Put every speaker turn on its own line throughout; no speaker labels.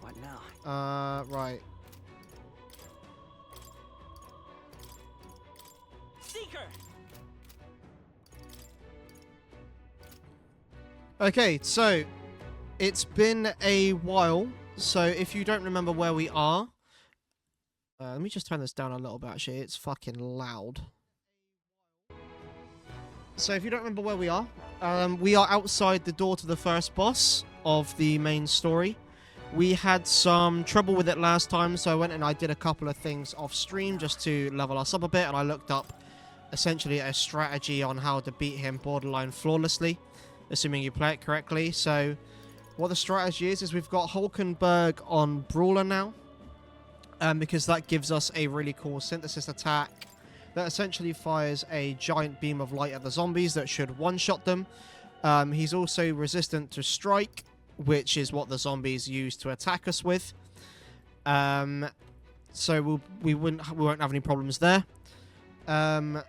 What now?
Right.
Seeker!
Okay, so it's been a while. So if you don't remember where we are, let me just turn this down a little bit. Actually, it's fucking loud. So if you don't remember where we are outside the door to the first boss of the main story. We had some trouble with it last time, so I went and I did a couple of things off stream just to level us up a bit, and I looked up essentially a strategy on how to beat him borderline flawlessly, assuming you play it correctly. So what the strategy is we've got Hulkenberg on Brawler now, because that gives us a really cool synthesis attack that essentially fires a giant beam of light at the zombies that should one-shot them. He's also resistant to strike, which is what the zombies use to attack us with. So we won't have any problems there. And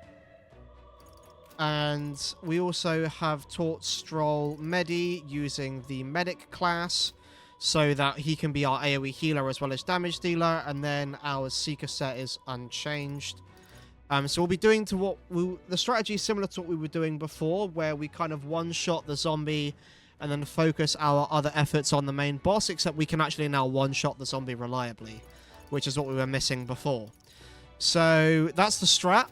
we also have taught Stroll Medi using the Medic class, so that he can be our AoE healer as well as damage dealer, and then our Seeker set is unchanged. So we'll be doing the strategy is similar to what we were doing before, where we kind of one-shot the zombie and then focus our other efforts on the main boss, except we can actually now one-shot the zombie reliably, which is what we were missing before. So that's the strat.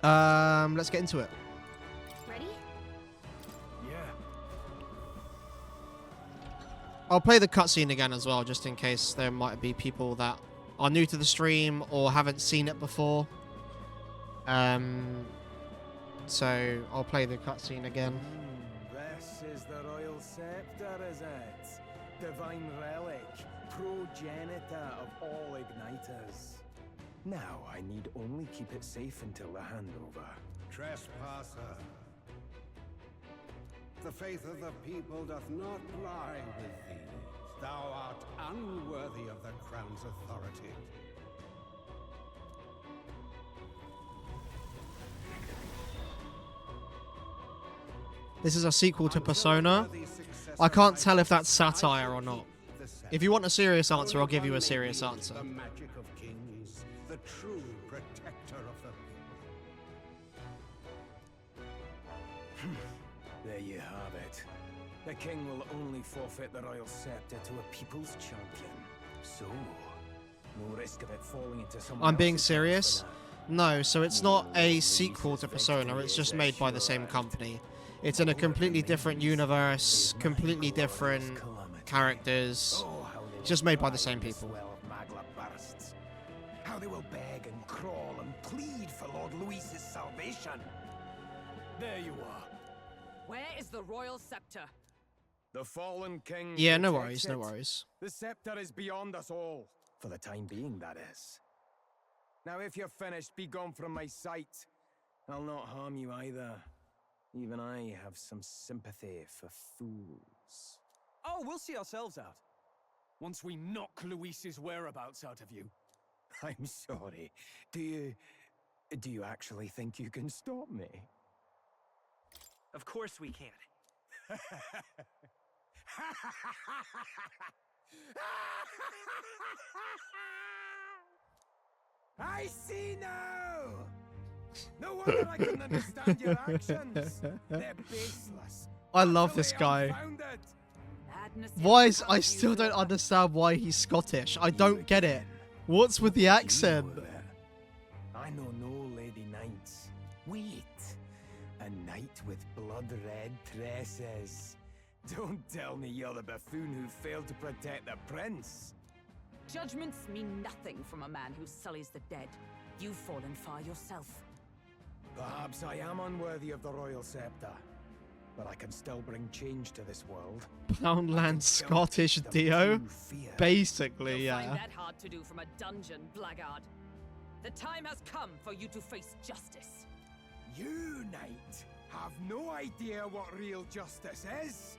Let's get into it.
Ready?
Yeah.
I'll play the cutscene again as well, just in case there might be people that are new to the stream or haven't seen it before. So I'll play the cutscene again.
This is the Royal Scepter, is it? Divine relic, progenitor of all igniters. Now I need only keep it safe until the handover.
Trespasser. The faith of the people doth not lie with thee. Thou art unworthy of the crown's authority.
This is a sequel to Persona. I can't tell if that's satire or not. If you want a serious answer, I'll give you a serious answer.
The magic of kings, the true protector of the people.
There you have it. The king will only forfeit the Royal Scepter to a people's champion. So, no risk of it falling into someone
I'm being
else's
serious.
hands
No, so it's not a sequel to Persona, it's just made by the same company. It's in a completely different universe, completely different characters. It's just made by the same people.
How they will beg and crawl and plead for Lord Louis's salvation. There you are.
Where is the royal scepter?
The fallen king.
Yeah, no
protects
worries, no
it.
worries.
The scepter is beyond us all. For the time being, that is. Now, if you're finished, be gone from my sight. I'll not harm you either. Even I have some sympathy for fools.
Oh, we'll see ourselves out. Once we knock Luis's whereabouts out of you.
I'm sorry. Do you actually think you can stop me?
Of course we can.
I see now! No wonder I couldn't understand your actions. They're baseless.
I love
Utterly
this guy.
unfounded.
Madness
Why is
is
I still don't understand why he's Scottish. I don't get it. What's with the accent?
You there. I know no lady knights. Wait. A knight with blood-red tresses. Don't tell me you're the buffoon who failed to protect the prince.
Judgments mean nothing from a man who sullies the dead. You've fallen far yourself.
Perhaps I am unworthy of the royal scepter, but I can still bring change to this world.
Poundland Scottish
Them
Dio?
true fear.
Basically,
You'll find
yeah.
that hard to do from a dungeon, blackguard. The time has come for you to face justice.
You, knight, have no idea what real justice is,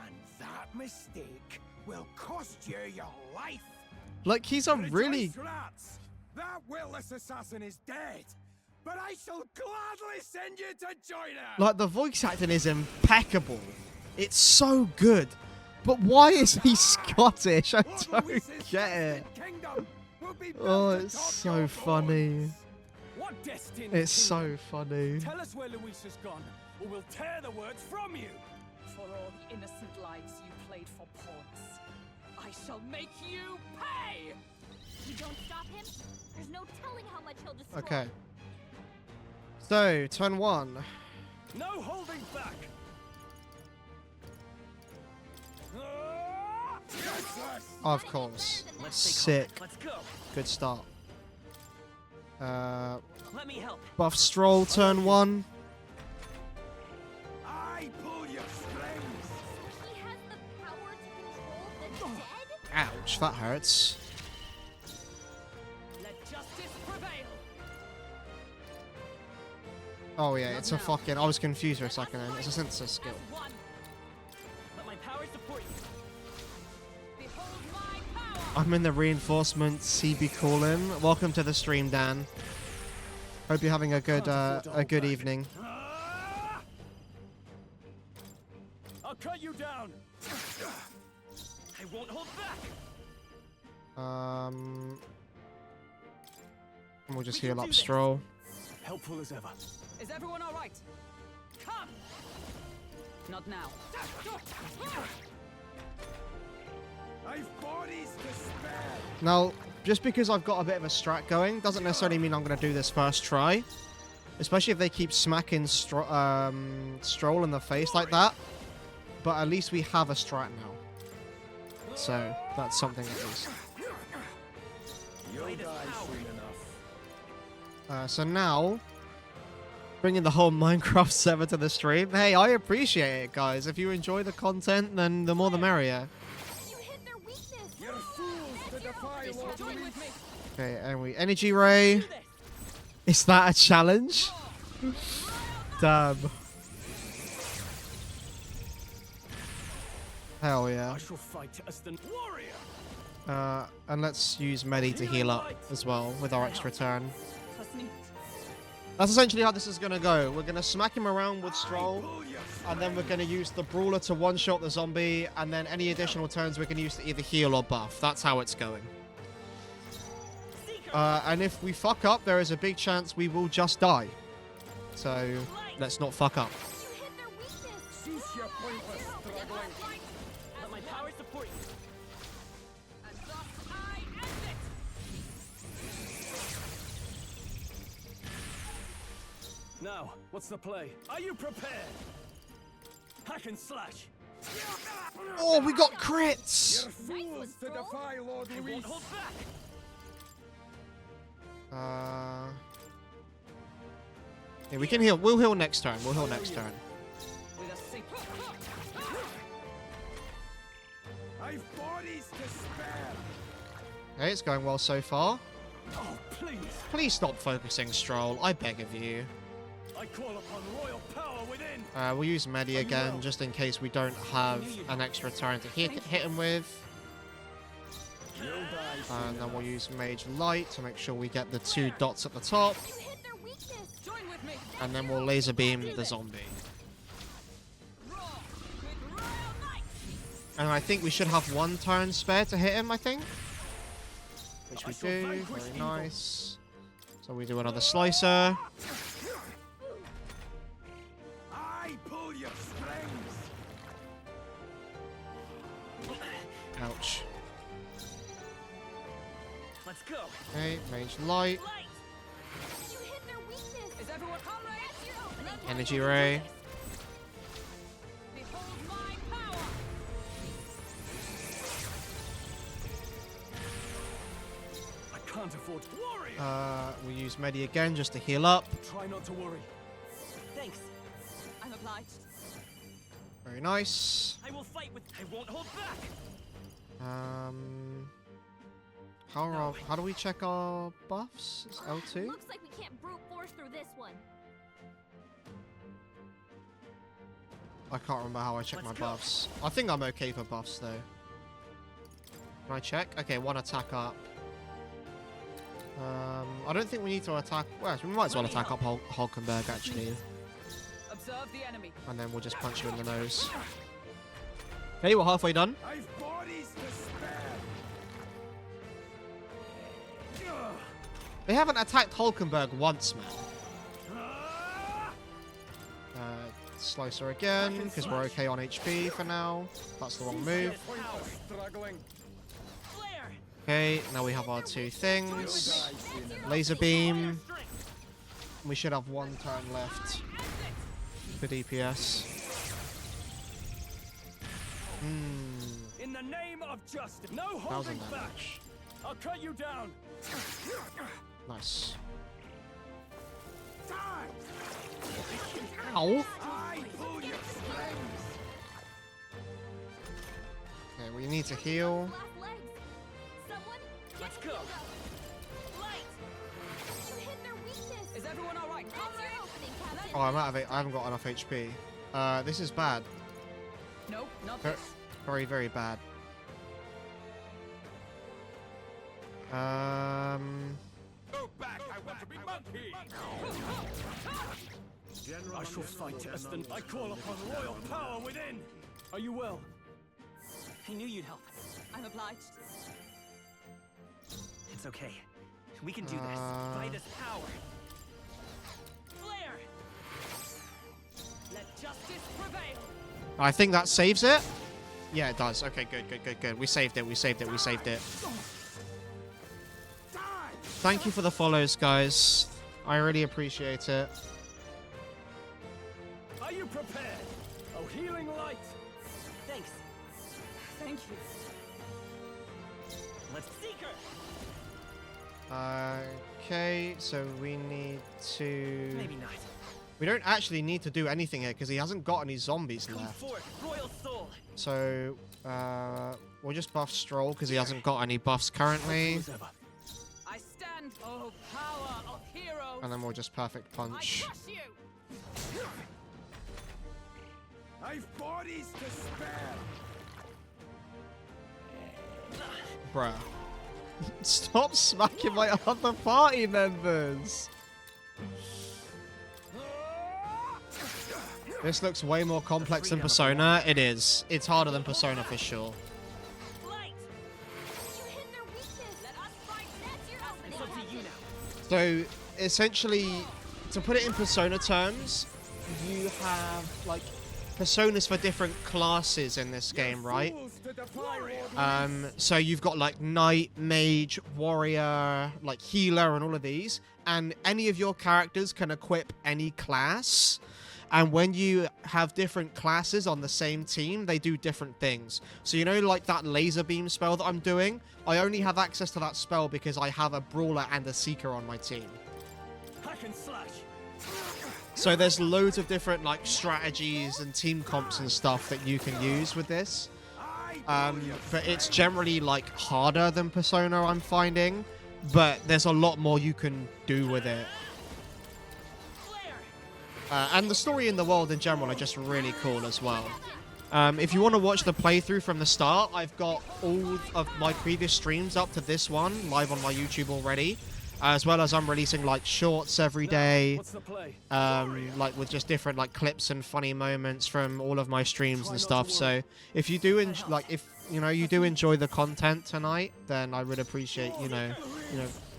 and that mistake will cost you your life.
Like, he's a really...
Rejoice, rats! That witless assassin is dead, but I shall gladly send you to join her.
Like, the voice acting is impeccable. It's so good. But why is he Scottish? I don't get it. Oh, it's so funny.
What destined
It's
kingdom?
so funny.
Tell us where Luis has gone, or we'll tear the words from you.
For all the innocent lives you played for pawns, I shall make you pay!
You don't stop him, there's no telling how much he'll destroy.
Okay. So, turn 1.
No holding back.
Of course.
Let's
Sick.
Let's go.
Good start.
Let me help.
Buff Stroll, turn 1.
I pull your strings.
He has the power to control the dead?
Ouch, that hurts.
Let justice prevail!
Oh yeah, it's a fucking... I was confused for a second then. It's a synthesis skill.
As one. Let my power support you. Behold my power!
I'm in the reinforcement CB call-in. Welcome to the stream, Dan. Hope you're having a good evening.
I'll cut you down. I won't hold back.
And we'll just
We can
heal up
do this.
Stroll.
Helpful as ever.
Is everyone all right? Come! Not now.
I've bodies to spare.
Now, just because I've got a bit of a strat going, doesn't necessarily mean I'm going to do this first try. Especially if they keep smacking Stroll in the face like that. But at least we have a strat now. So, that's something at least.
You'll die soon enough.
So now, bringing the whole Minecraft server to the stream. Hey, I appreciate it, guys. If you enjoy the content, then the more the merrier.
You hit their weakness.
You're fools to defy Lord
Join
Luis.
with me.
Okay, and we energy ray.
Do this.
Is that a challenge? Damn. Hell yeah.
I shall fight as the warrior.
And let's use Medi to heal up as well with our extra turn.
Trust me.
That's essentially how this is going to go. We're going to smack him around with Stroll,
Pull your
and then we're going to use the Brawler to one-shot the zombie, and then any additional turns we can use to either heal or buff. That's how it's going. And if we fuck up, there is a big chance we will just die. So, let's not fuck up.
You hit their weakness.
cease your pointless struggling.
Let my power support you. And thus I end it.
Now, what's the play? Are you prepared? Hack and slash.
Oh, we got crits!
You're fools to defy Lord
I
Luis.
won't hold back.
Yeah, we can heal. We'll heal next turn. We'll heal next turn.
With a sink.
I've bodies to spare.
Okay, it's going well so far.
Oh, please.
Please stop focusing, Stroll. I beg of you.
I call upon royal power within.
We'll use Medi again, just in case we don't have an extra turn to hit him with.
You'll die
And then we'll use Mage Light to make sure we get the 2 dots at the top.
You hit their weakness.
Join with me.
And then we'll laser beam the zombie.
Roar with royal might.
And I think we should have 1 turn spare to hit him, I think. Which we
I shall
do.
vanquish
Very
evil.
nice. So we do another slicer.
I pull your strings.
Ouch.
Let's go.
Okay, Mage Light.
Light.
You hit their weakness.
Is everyone comrades?
Energy Ray.
Behold my power.
I can't afford warrior.
We use Medi again just to heal up.
Try not to worry.
Thanks. I'm obliged.
Very nice.
I will fight with. I won't hold back.
How do we check our buffs? It's L2?
Looks like we can't brute force through this one.
I can't remember how I check
Let's
my
go.
buffs. I think I'm okay for buffs though. Can I check? Okay, 1 attack up. I don't think we need to attack. Well, we might as well attack up Hulkenberg actually,
Observe the enemy.
and then we'll just punch him in the nose. Okay, we're halfway done.
I've bodies to spare.
They haven't attacked Hulkenberg once, man. Slicer again, because we're okay on HP for now. That's the wrong move.
Struggling.
Okay, now we have our two things. Laser beam. We should have one turn left for DPS.
In the name of justice, no
1,000
holding back.
damage.
I'll cut you down.
Nice. Ow. Okay, we need to heal.
Last legs. Someone
Let's
get
go.
healed up. Light. You hit their weakness.
Is everyone all right?
That's your opening, Captain.
Oh, I'm out of it. I haven't got enough HP. This is bad.
No, not
Ver-
this.
Very, very bad.
Go back, I want to be monkey. I shall fight Eston. I call upon royal power within. Are you well?
I knew you'd help.
I'm obliged.
It's okay. We can do this. By this power.
Flare. Let justice prevail.
I think that saves it. Yeah, it does. Okay, good, good, good, good. We saved it. We saved it. We saved it. Thank you for the follows, guys. I really appreciate it.
Are you prepared? Oh, healing light.
Thanks.
Thank you.
Let's seek her.
Okay, so we need to...
Maybe not.
We don't actually need to do anything here because he hasn't got any zombies
Come
left.
forth, royal soul.
So, we'll just buff Stroll because he hasn't got any buffs currently.
I stand, oh power of heroes.
And then we'll just perfect
I
punch.
crush you.
I've bodies to spare.
Bruh. Stop smacking my other party members. This looks way more complex than Persona. It is. It's harder than Persona for sure.
Light.
You hit their weakness.
Let us fight.
That's your opening,
It's up to you
Captain.
now.
So, essentially, to put it in Persona terms, you have, like, Personas for different classes in this game, right?
Fools to defy order.
So you've got, like, Knight, Mage, Warrior, like, Healer, and all of these. And any of your characters can equip any class. And when you have different classes on the same team, they do different things. So you know, like that laser beam spell that I'm doing? I only have access to that spell because I have a Brawler and a Seeker on my team.
Hack and slash.
So there's loads of different like strategies and team comps and stuff that you can use with this. But it's generally like harder than Persona, I'm finding. But there's a lot more you can do with it. And the story in the world in general are just really cool as well. If you want to watch the playthrough from the start, I've got all of my previous streams up to this one live on my YouTube already. As well as I'm releasing like shorts every day,
What's the play?
like with just different like clips and funny moments from all of my streams and stuff. So if you do if you know you do enjoy the content tonight, then I would appreciate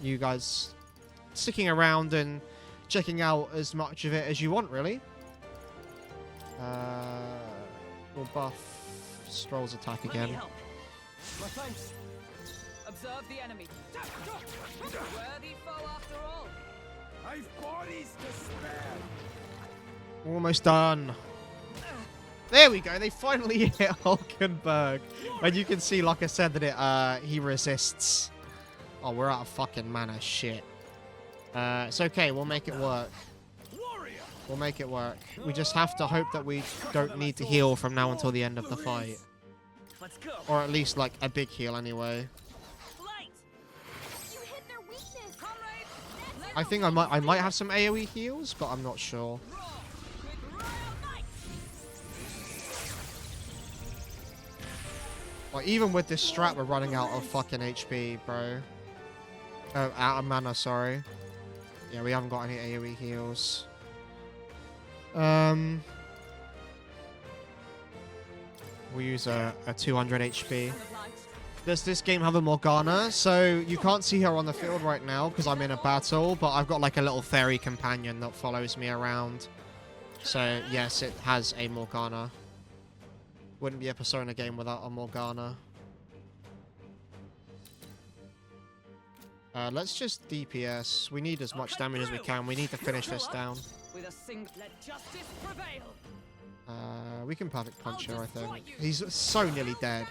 you guys sticking around and checking out as much of it as you want, really. We'll buff Stroll's attack
Let me
again.
help.
My thanks.
Observe the enemy. Worthy foe after all.
I've bodies to spare.
Almost done. There we go. They finally hit Hulkenberg. And you can see, like I said, that he resists. Oh, we're out of fucking mana. Shit. It's okay. We'll make it work.
Warrior.
We'll make it work. We just have to hope that we don't need to heal from now until the end of the fight.
Let's go.
Or at least, like, a big heal anyway.
Light.
You hit their weakness.
Comrades.
I think I might have some AoE heals, but I'm not sure.
Roar with royal might.
Like, even with this strat, we're running out of fucking HP, bro. Out of mana, sorry. Yeah, we haven't got any AoE heals. We'll use a 200 HP. Does this game have a Morgana? So you can't see her on the field right now because I'm in a battle, but I've got like a little fairy companion that follows me around. So yes, it has a Morgana. Wouldn't be a Persona game without a Morgana. Let's just DPS. We need as much damage as we can. We need to finish this down.
With a let justice prevail.
We can perfect punch her, I think. He's so nearly dead.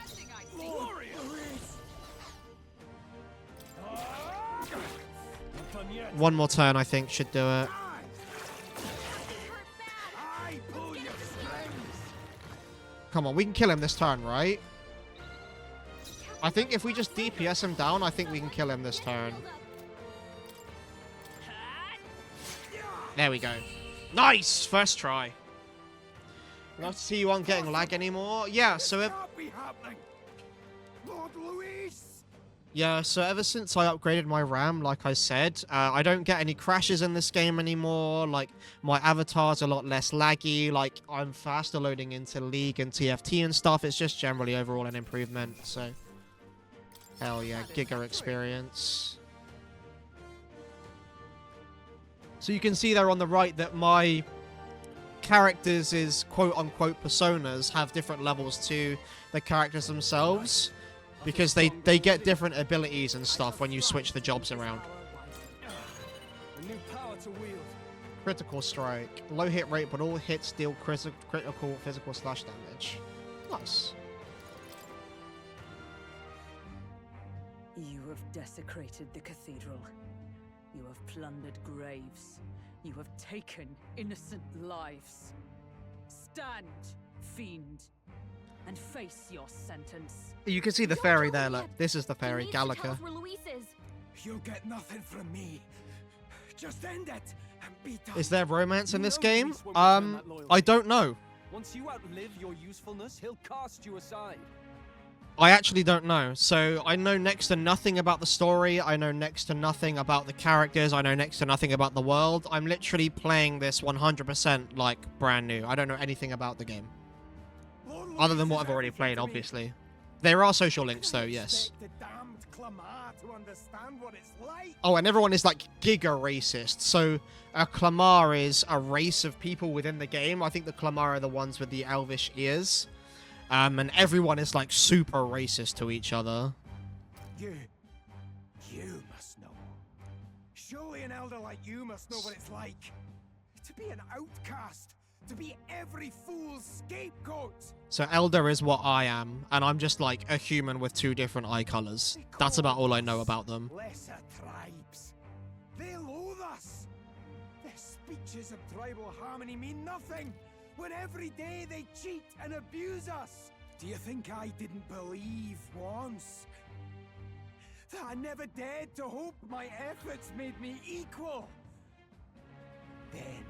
One more turn, I think, should do it. Come on, we can kill him this turn, right? I think if we just DPS him down, I think we can kill him this turn. There we go. Nice! First try. Not to see you aren't getting lag anymore. Yeah, so ever since I upgraded my RAM, like I said, I don't get any crashes in this game anymore. Like, my avatar's a lot less laggy. Like, I'm faster loading into League and TFT and stuff. It's just generally overall an improvement, so... Hell yeah, Giga experience. So you can see there on the right that my characters' quote-unquote personas have different levels to the characters themselves. Because they get different abilities and stuff when you switch the jobs around.
A new power to wield.
Critical strike. Low hit rate, but all hits deal critical physical slash damage. Nice.
You have desecrated the cathedral. You have plundered graves. You have taken innocent lives. Stand, fiend, and face your sentence.
You can see the fairy there, look. This is the fairy, Gallica.
You'll get nothing from me. Just end it and be done.
Is there romance in this game? I don't know.
Once you outlive your usefulness, he'll cast you aside.
I actually don't know. So I know next to nothing about the story. I know next to nothing about the characters. I know next to nothing about the world. I'm literally playing this 100% like brand new. I don't know anything about the game. Other than what I've already played, obviously. There are social links though, yes. Oh, and everyone is like giga racist. So a Clamar is a race of people within the game. I think the Clamar are the ones with the elvish ears. And everyone is like super racist to each other.
You must know. Surely an elder like you must know what it's like. To be an outcast. To be every fool's scapegoat.
So Elder is what I am, and I'm just like a human with two different eye colors. That's about all I know about them.
Lesser tribes. They loathe us. Their speeches of tribal harmony mean nothing. When every day they cheat and abuse us. Do you think I didn't believe once? That I never dared to hope my efforts made me equal? Then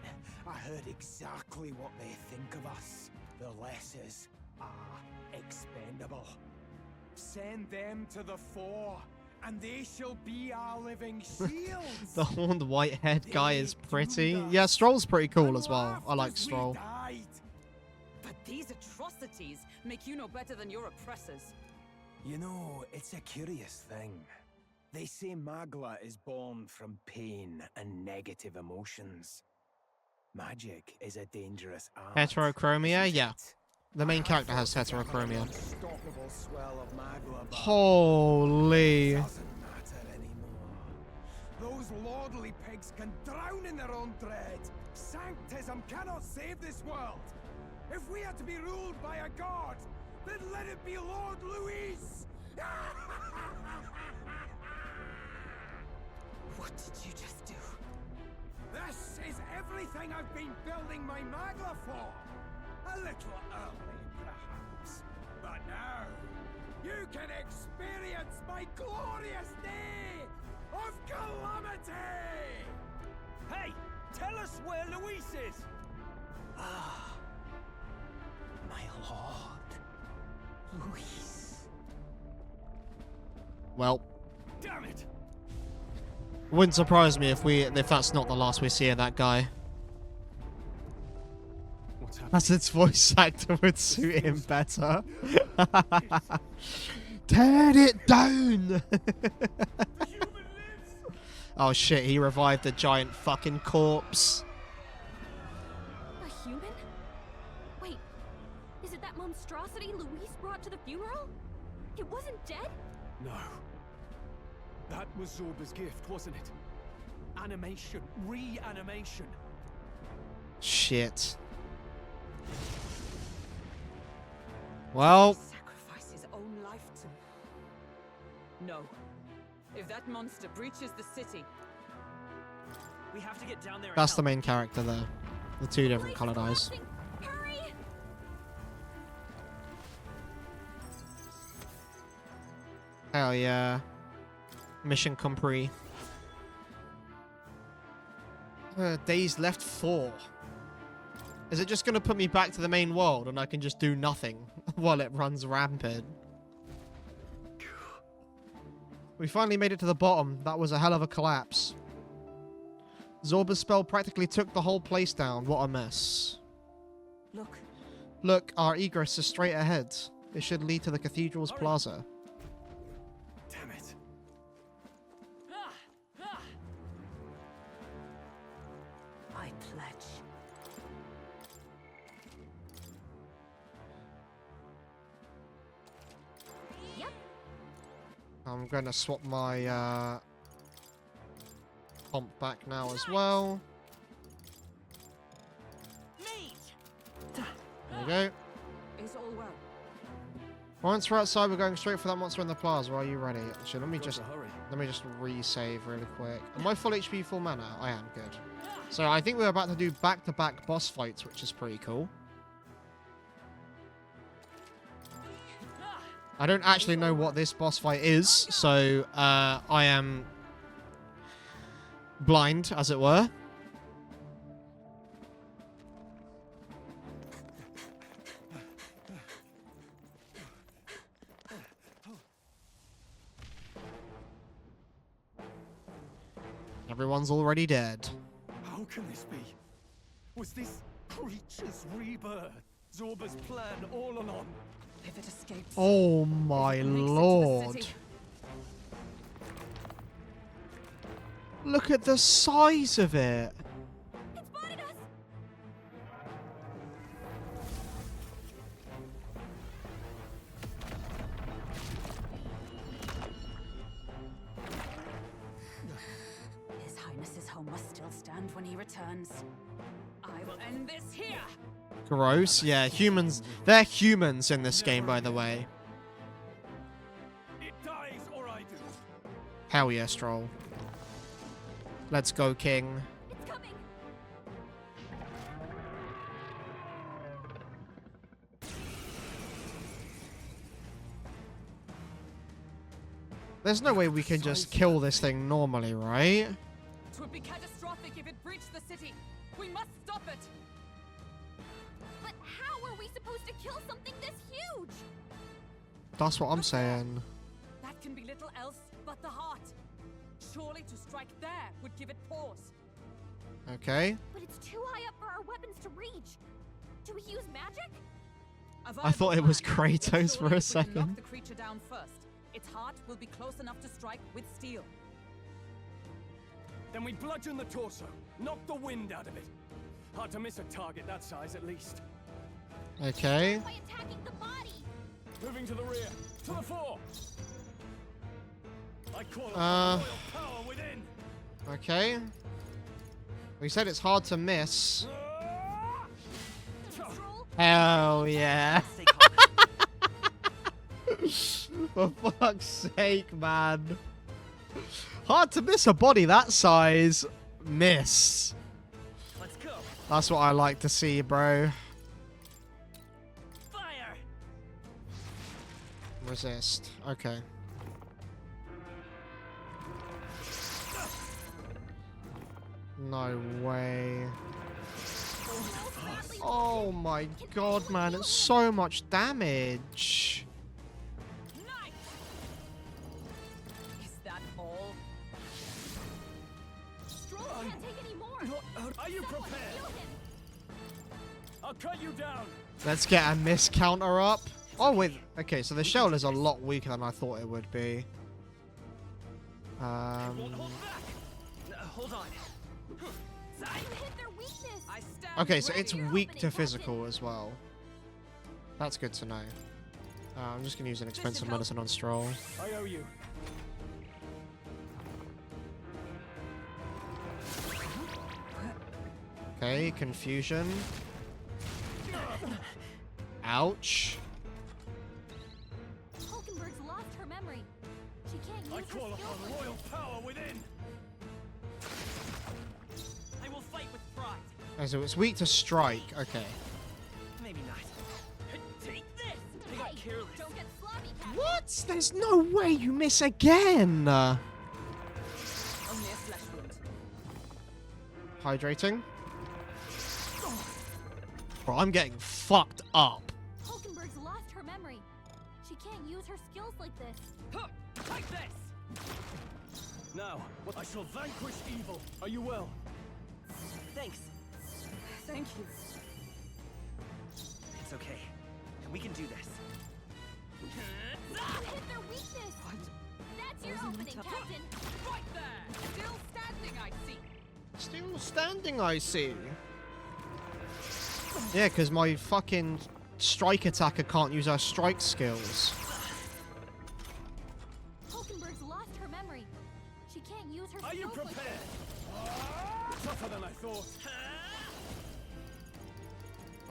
I heard exactly what they think of us. The lessers are expendable. Send them to the fore, and they shall be our living shields.
The horned white-haired guy is pretty. Yeah, Stroll's pretty cool as well. I like Stroll.
But these atrocities make you no better than your oppressors.
You know, it's a curious thing. They say Magla is born from pain and negative emotions. Magic is a dangerous art.
Heterochromia? Yeah. The main character has heterochromia.
Unstoppable swell of Magla, but
Holy.
doesn't matter anymore. Those lordly pigs can drown in their own dread. Sanctism cannot save this world. If we are to be ruled by a god, then let it be Lord Luis!
What did you just do?
This is everything I've been building my Magla for! A little early, perhaps. But now, you can experience my glorious day of calamity!
Hey, tell us where Luis is!
Ah, my lord, Luis.
Well,
Damn it!
wouldn't surprise me if that's not the last we see of that guy.
What's happening?
As its voice actor would suit him better. Tear it down! Oh shit, he revived a giant fucking corpse.
A human? Wait, is it that monstrosity Luis brought to the funeral? It wasn't dead?
No. That was Zorba's gift, wasn't it? Animation. Reanimation.
Shit. Well,
Sacrifice his own life to... No. If that monster breaches the city...
We have to get down there and
that's the
help.
main character there. The two different
Place
colored eyes.
collapsing. Hurry!
Hell yeah. Mission complete. Days left 4. Is it just going to put me back to the main world and I can just do nothing while it runs rampant? We finally made it to the bottom. That was a hell of a collapse. Zorba's spell practically took the whole place down. What a mess.
Look.
Look, our egress is straight ahead. It should lead to the cathedral's plaza.
Damn it.
I pledge.
Yep.
I'm going to swap my pomp back now as well. There we go.
Is all well.
Once we're outside, we're going straight for that monster in the plaza. Are you ready? Actually, let me
Got
just
to hurry.
resave really quick. Am I full HP, full mana? I am, good. So I think we're about to do back-to-back boss fights, which is pretty cool. I don't actually know what this boss fight is, so I am blind, as it were. Everyone's already dead.
How can this be? Was this creature's rebirth Zorba's plan all along?
If it escapes...
Oh my
it makes it to the
lord.
city.
Look at the size of it.
It spotted us!
His Highness's home must still stand when he returns. I will end this here!
Gross. Yeah, humans. They're humans in this game, by the way.
It dies or I do.
Hell yeah, Stroll. Let's go, King.
It's coming!
There's no way we can just kill this thing normally, right?
It would be catastrophic if it breached the city. We must stop it!
But how are we supposed to kill something this huge?
That's what I'm saying.
That can be little else but the heart. Surely to strike there would give it pause.
Okay.
But it's too high up for our weapons to reach. Do we use magic?
I thought it was
Surely
Kratos for a
if we can
second.
knock the creature down first. Its heart will be close enough to strike with steel.
Then we bludgeon the torso, knock the wind out of it. Hard to miss a target that size, at least.
Okay.
By attacking the body!
Moving to the rear, to the fore. I call it
Uh.
royal power within.
Okay. We said it's hard to miss.
Control?
Hell yeah.
Stay calm.
For fuck's sake, man. Hard to miss a body that size. Miss.
Let's go.
That's what I like to see, bro.
Fire.
Resist. Okay. No way. Oh my god, man. It's so much damage.
Knife! Is that all?
Stroll can't take any more!
Are you
Someone
prepared?
heal him!
I'll I'll cut you down.
Let's get a miss counter up. Oh, wait. Okay, so the shell is a lot weaker than I thought it would be.
Won't hold back. Hold on.
You hit their weakness.
I stand
Okay, so
ready.
it's weak to physical as well. That's good to know. I'm just going to use an expensive medicine on Stroll.
I owe you.
Okay, confusion. Ouch.
Hulkenberg's lost her memory. She can't use
I
her
call
skills
upon
like
royal power within.
I will fight with pride.
Oh, so it's weak to strike. Okay.
Maybe not. Take this. I got
Hey,
careless.
don't get sloppy, Captain.
What? There's no way you miss again.
Only a flesh wound.
Hydrating. Bro, I'm getting fucked up.
Hulkenberg's lost her memory. She can't use her skills like this.
Huh, like this.
Now, I shall vanquish evil. Are you well?
Thanks.
Thank you.
It's okay. We can do this.
You hit their weakness.
What?
That's your
Wasn't
opening,
tough.
Captain.
Right there. Still standing, I see.
Still standing, I see. Yeah, because my fucking strike attacker can't use her strike skills.
Hulkenberg's lost her memory. She can't use her
Are you
skills like
prepared?
this.
Tougher than I thought.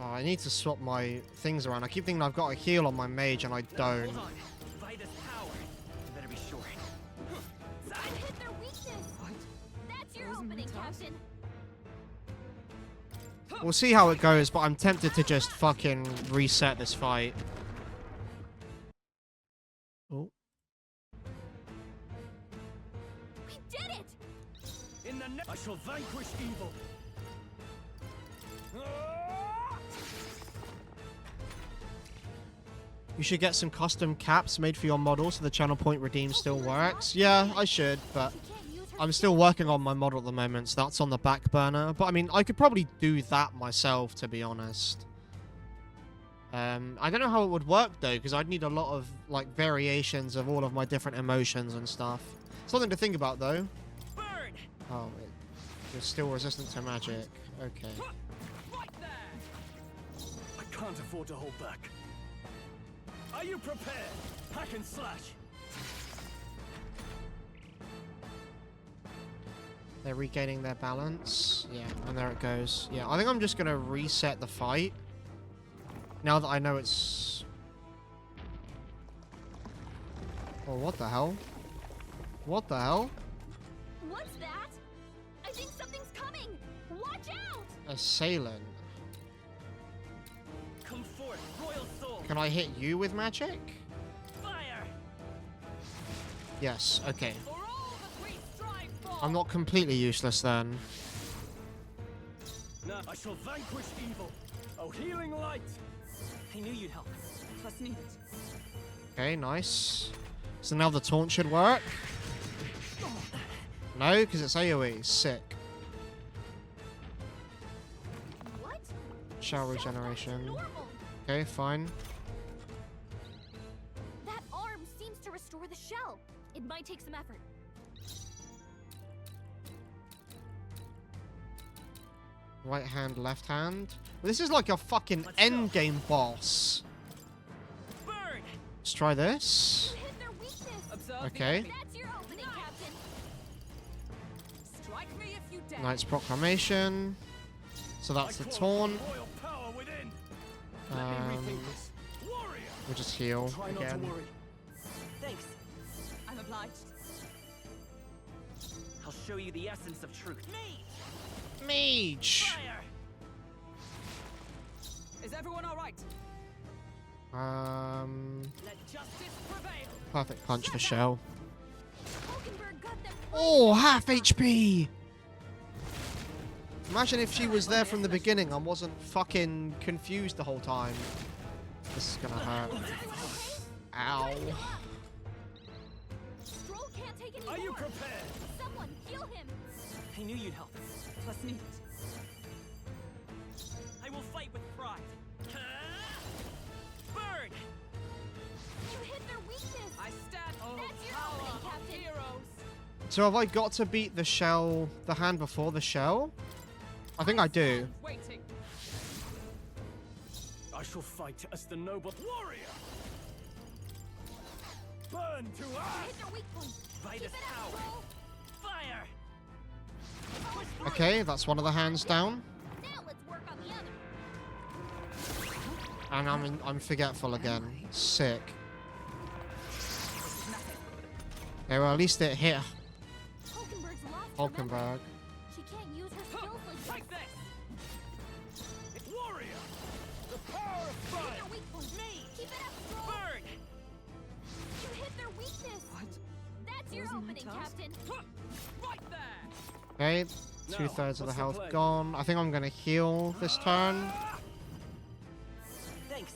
Oh, I need to swap my things around. I keep thinking I've got a heal on my mage and I don't.
Hold on. By this power, you better be sure.
You hit their weakness.
What?
That's your
Wasn't
opening,
tough.
Captain.
We'll see how it goes, but I'm tempted to just fucking reset this fight. Oh.
We did it!
In the I shall vanquish evil.
You should get some custom caps made for your model so the channel point redeem still works. Yeah, I should, but
She can't use her
I'm still working on my model at the moment, so that's on the back burner. But I mean, I could probably do that myself, to be honest. I don't know how it would work though, because I'd need a lot of like variations of all of my different emotions and stuff. Something to think about though.
Burn!
Oh, you're still resistant to magic. Okay.
Right there.
I can't afford to hold back. Are you prepared? Hack and slash.
They're regaining their balance. Yeah, and there it goes. Yeah, I think I'm just gonna reset the fight. Now that I know it's... Oh, what the hell? What the hell?
What's that? I think something's coming! Watch out!
Assailant.
Come forth, royal soul!
Can I hit you with magic?
Fire!
Yes, okay.
For all that we strive for.
I'm not completely useless then.
Now I shall vanquish evil. Oh, healing light.
I knew you'd help.
Trust needed.
Okay, nice. So now the taunt should work. No, because it's AoE. Sick.
What?
Shell
Shell's back to
regeneration.
normal.
Okay, fine.
That arm seems to restore the shell. It might take some effort.
Right hand, left hand. This is like a fucking
Let's go.
endgame boss.
Burn!
Let's try this.
You hit their weakness.
Observe the
Okay.
enemy.
That's your opening, Captain.
Strike me if you dare.
Knight's Proclamation. So that's the
I call
taunt.
upon royal power within. Let me rethink this. Warrior.
We'll just heal
Try not to
again.
worry.
Thanks.
I'm obliged.
I'll show you the essence of truth. Me!
Mage.
Fire!
Is everyone all right?
Let justice prevail!
Perfect punch for Shell.
Hulkenberg got them.
Oh, half HP. Imagine if she was there from the beginning and wasn't fucking confused the whole time. This is gonna hurt. Ow.
Stroll can't take any
Are you
more.
prepared?
Someone heal him.
I knew you'd help.
Trust needed.
I will fight with pride. Burn!
You hit their weakness.
I stand. Oh,
That's your
power
opening,
of
Captain.
heroes.
So have I got to beat the shell, the hand before the shell? I think I do.
Waiting.
I shall fight as the noble warrior. Burn to
You
ash!
hit their weak point.
By
Keep
this
it up,
power.
Troll.
Fire! Push through.
Okay, that's one of the hands down.
Now let's work on the other.
And I'm forgetful again. Sick. Okay, well at least it hit
Hulkenberg's lost her
Hulkenberg.
memory. She can't use her skills like
Take
this.
this.
Warrior! The power of
Hit
fire!
their weak point.
Me!
Keep it up, Troll.
Burn!
You hit their weakness.
What?
That's your
Wasn't
opening,
it us?
Captain.
Right there.
Okay,
Now,
2/3 of the
what's the
health
play?
gone. I think I'm gonna heal this turn.
Thanks.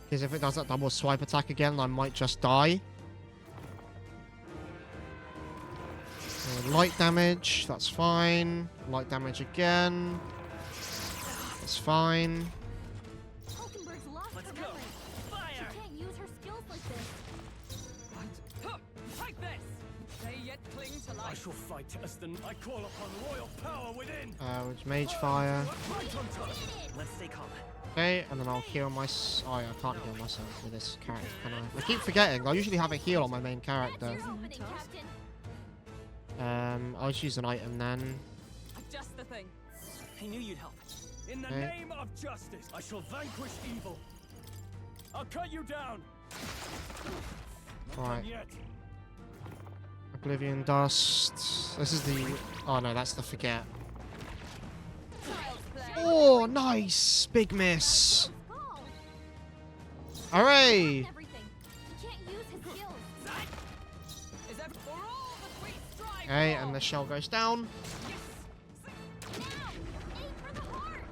Because if it does that double swipe attack again, I might just die. Light damage, that's fine. Light damage again. That's fine.
Hulkenberg's lost
Let's
her
go.
memory.
Fire!
She can't use her skills like this.
What? Take this. They yet cling to
I
life.
shall fight as the... I call upon royal power within!
Which mage fire.
Right on top!
Let's stay calm.
Okay, and then I'll heal my... Oh, yeah, I can't heal myself with this character, can I? I keep forgetting. I usually have a heal on my main
That's
character.
your opening, Captain.
I'll just use an item then.
Just the thing.
I knew you'd help.
In the
Okay.
name of justice, I shall vanquish evil. I'll cut you down. Not
Alright.
done yet.
Oblivion Dust. This is the... Oh, no, that's the Forget.
Child's play.
Oh, nice! Big miss.
Skull.
Hooray!
Everything. He can't use his skills.
Is that for all that we strive
Okay,
for?
and the shell goes down.
Yes.
Now, aim for the heart.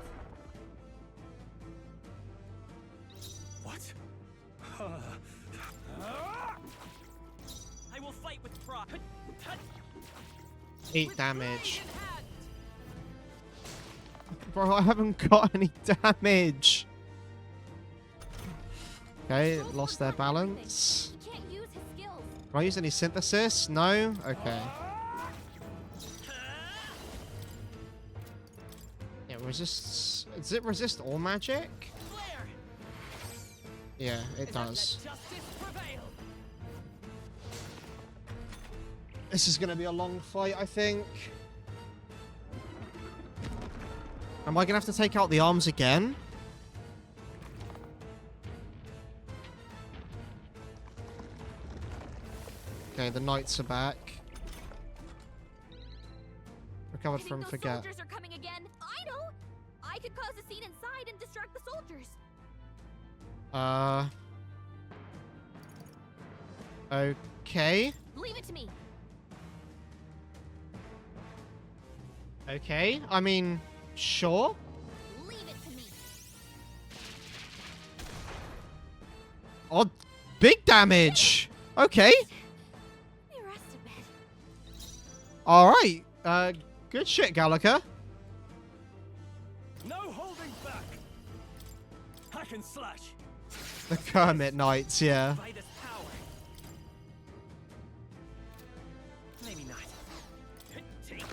What?
I will fight with pride.
8
With
damage.
blade in hand.
Bro, I haven't got any damage. Okay,
Trolls
lost
forgot
their
everything.
balance.
He can't use his skills.
Can I use any synthesis? No? Okay. It resists... Does it resist all magic?
Flare!
Yeah, it
Is that
does.
let justice prevail.
This is going to be a long fight, I think. Am I going to have to take out the arms again? Okay, the knights are back. Recovered
I think
from
those
Forget.
soldiers are coming again. I know. I could cause a scene inside and distract the soldiers.
Okay.
Leave it to me.
Okay. I mean, sure.
Leave it to me.
Oh, big damage. Okay.
We rest a bit.
All right. Good shit, Gallagher.
No holding back. Hack and slash.
The Kermit Knights, yeah.
By this power. Maybe not. Take this!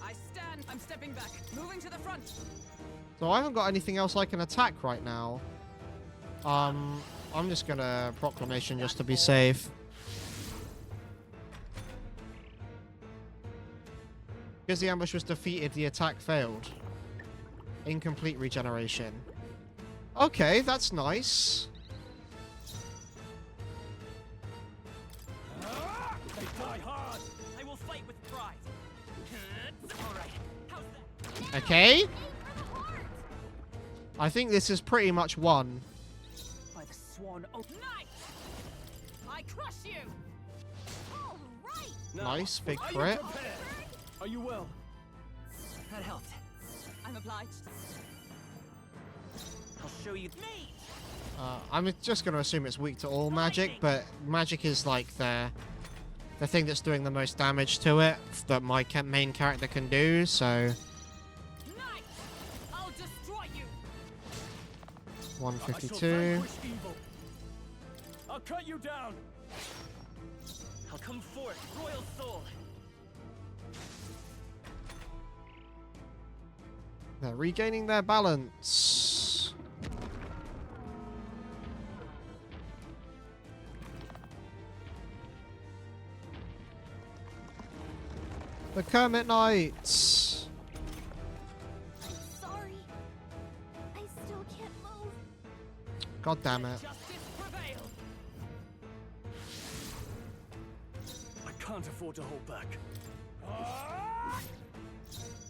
I stand. I'm stepping back. Moving to the front.
So I haven't got anything else I can attack right now. I'm just gonna Proclamation just to be safe. Because the ambush was defeated, the attack failed. Incomplete regeneration. Okay, that's nice.
They die hard.
I will fight with pride. Alright, how's that?
Okay.
Aim for the heart.
I think this is pretty much won.
By the sworn oath.
Knight. I crush you.
All right.
Now,
Nice, big
are
crit.
you prepared? Are you well?
That helped.
I'm obliged.
I'll show you me!
I'm just going to assume it's weak to all magic, but magic is like the thing that's doing the most damage to it that my main character can do, so...
No.
I shall
152.
vanquish evil. I'll cut you down.
I'll come forth, royal soul.
They're regaining their balance. The Kermit Knights.
I'm sorry. I still can't move.
God damn it.
Justice prevail.
I can't afford to hold back.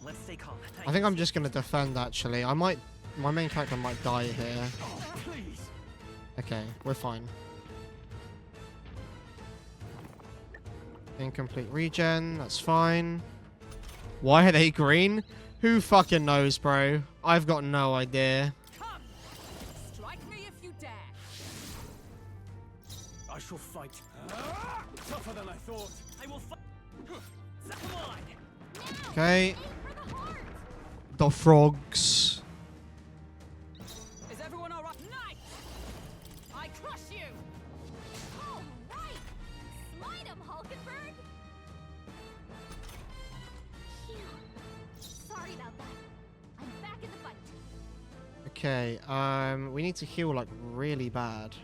Let's stay calm.
I think I'm just gonna defend actually. My main character might die here.
Oh, please.
Okay, we're fine. Incomplete regen, that's fine. Why are they green? Who fucking knows, bro? I've got no idea.
Come! Strike me if you dare!
I shall fight. Tougher than I thought.
I will fight. Come on.
Okay.
Aim for the heart.
The frogs.
Is everyone alright? Knight! I crush you!
All right. Smite him, Hulkenberg. Phew. Sorry about that. I'm back in the fight.
Okay, we need to heal like really bad.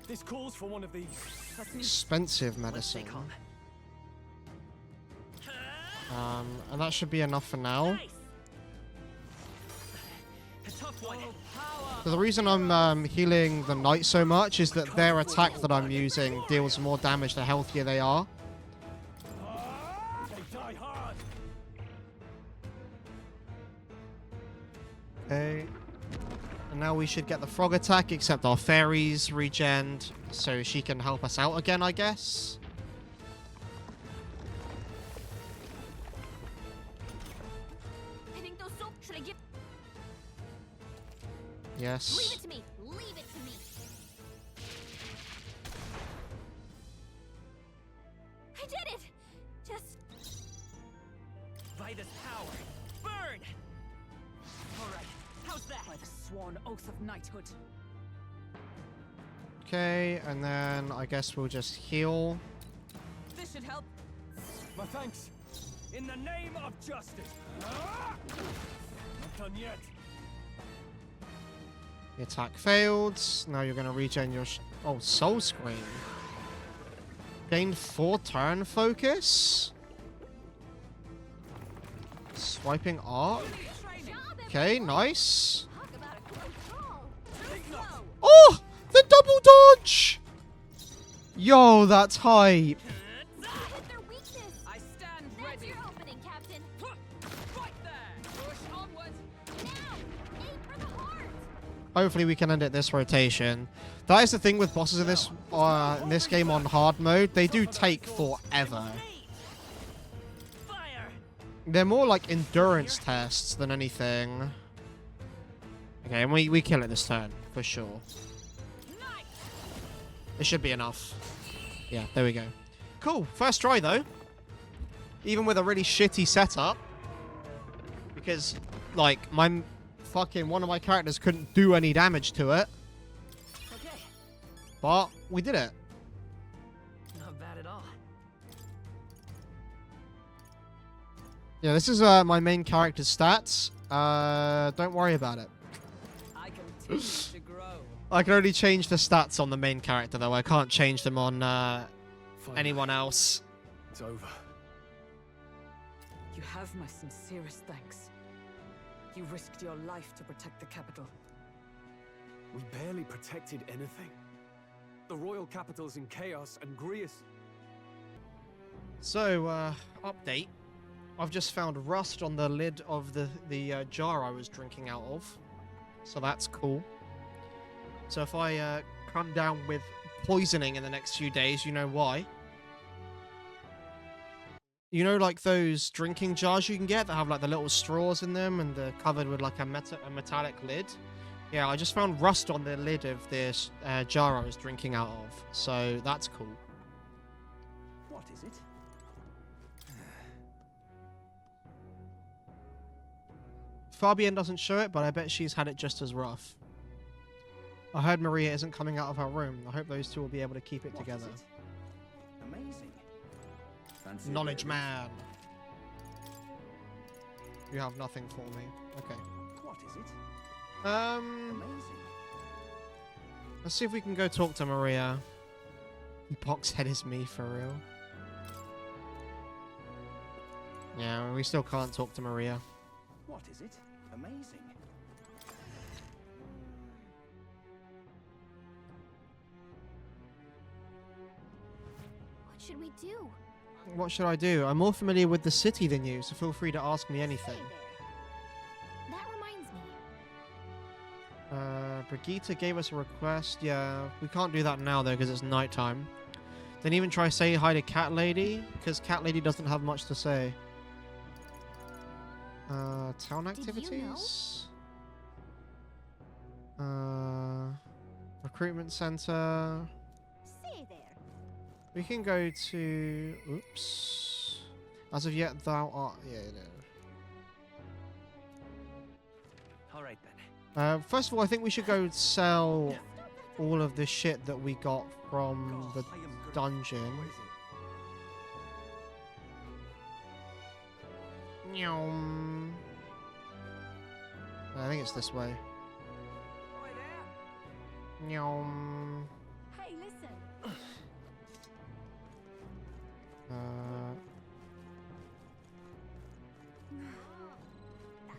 This calls for one of these.
Expensive
Let's stay
medicine.
calm.
And that should be enough for now.
Nice. A tough one.
So the reason I'm healing the knight so much is that their attack that I'm using deals more damage the healthier they are.
They die hard.
Okay. And now we should get the frog attack, except our fairies regen, so she can help us out again, I guess.
I think those souls should I give. Leave
Yes.
it to me. Leave it to me. I did it. Just
By this power. Burn! Alright, how's that?
By the sworn oath of knighthood.
Okay, and then I guess we'll just heal.
This should help.
My thanks. In the name of justice. Not done yet.
The attack failed. Now you're going to regen your... oh, soul screen. Gained 4 turn focus. Swiping art.
Training.
Okay, nice.
talk about a close call. Too slow.
Oh! The double dodge! Yo, that's hype.
Hit their weakness.
I stand
That's
ready.
your opening, Captain.
Right there! Push onwards!
Now, aim for the heart.
Hopefully we can end it this rotation. That is the thing with bosses in this game on hard mode. They do take forever.
Fire!
They're more like endurance tests than anything. Okay, and we kill it this turn, for sure.
Knight!
It should be enough. Yeah, there we go. Cool. First try, though. Even with a really shitty setup. Because, like, one of my characters couldn't do any damage to it.
Okay,
But we did it.
not bad at all.
Yeah, this is my main character's stats. Don't worry about it.
I continue to grow.
I can only change the stats on the main character, though. I can't change them on
Finally,
anyone else.
It's over.
You have my sincerest thanks. You risked your life to protect the capital.
We barely protected anything. The royal capital's in chaos, and Grius...
So, update. I've just found rust on the lid of the jar I was drinking out of. So that's cool. So if I come down with poisoning in the next few days, you know why. You know, like those drinking jars you can get that have like the little straws in them and they're covered with like a metallic lid? Yeah, I just found rust on the lid of this jar I was drinking out of. So that's cool.
What is it?
Fabian doesn't show it, but I bet she's had it just as rough. I heard Maria isn't coming out of her room. I hope those two will be able to keep it together.
Amazing. Fancy a
Knowledge
bit?
man. You have nothing for me. Okay.
What is it?
Um,
Amazing.
let's see if we can go talk to Maria. Boxhead is me for real. Yeah, we still can't talk to Maria.
What is it? Amazing.
What should we do?
What should I do? I'm more familiar with the city than you, so feel free to ask me anything.
That reminds me.
Brigitte gave us a request. Yeah, we can't do that now though because it's nighttime. Then even try say hi to Cat Lady because Cat Lady doesn't have much to say. Town activities. Recruitment center.
Say there.
We can go to. Oops. As of yet, thou art. Yeah, no.
All right then.
First of all, I think we should go sell all of the shit that we got from the dungeon. Nyom. I think it's this way. Nyom.
Hey, listen.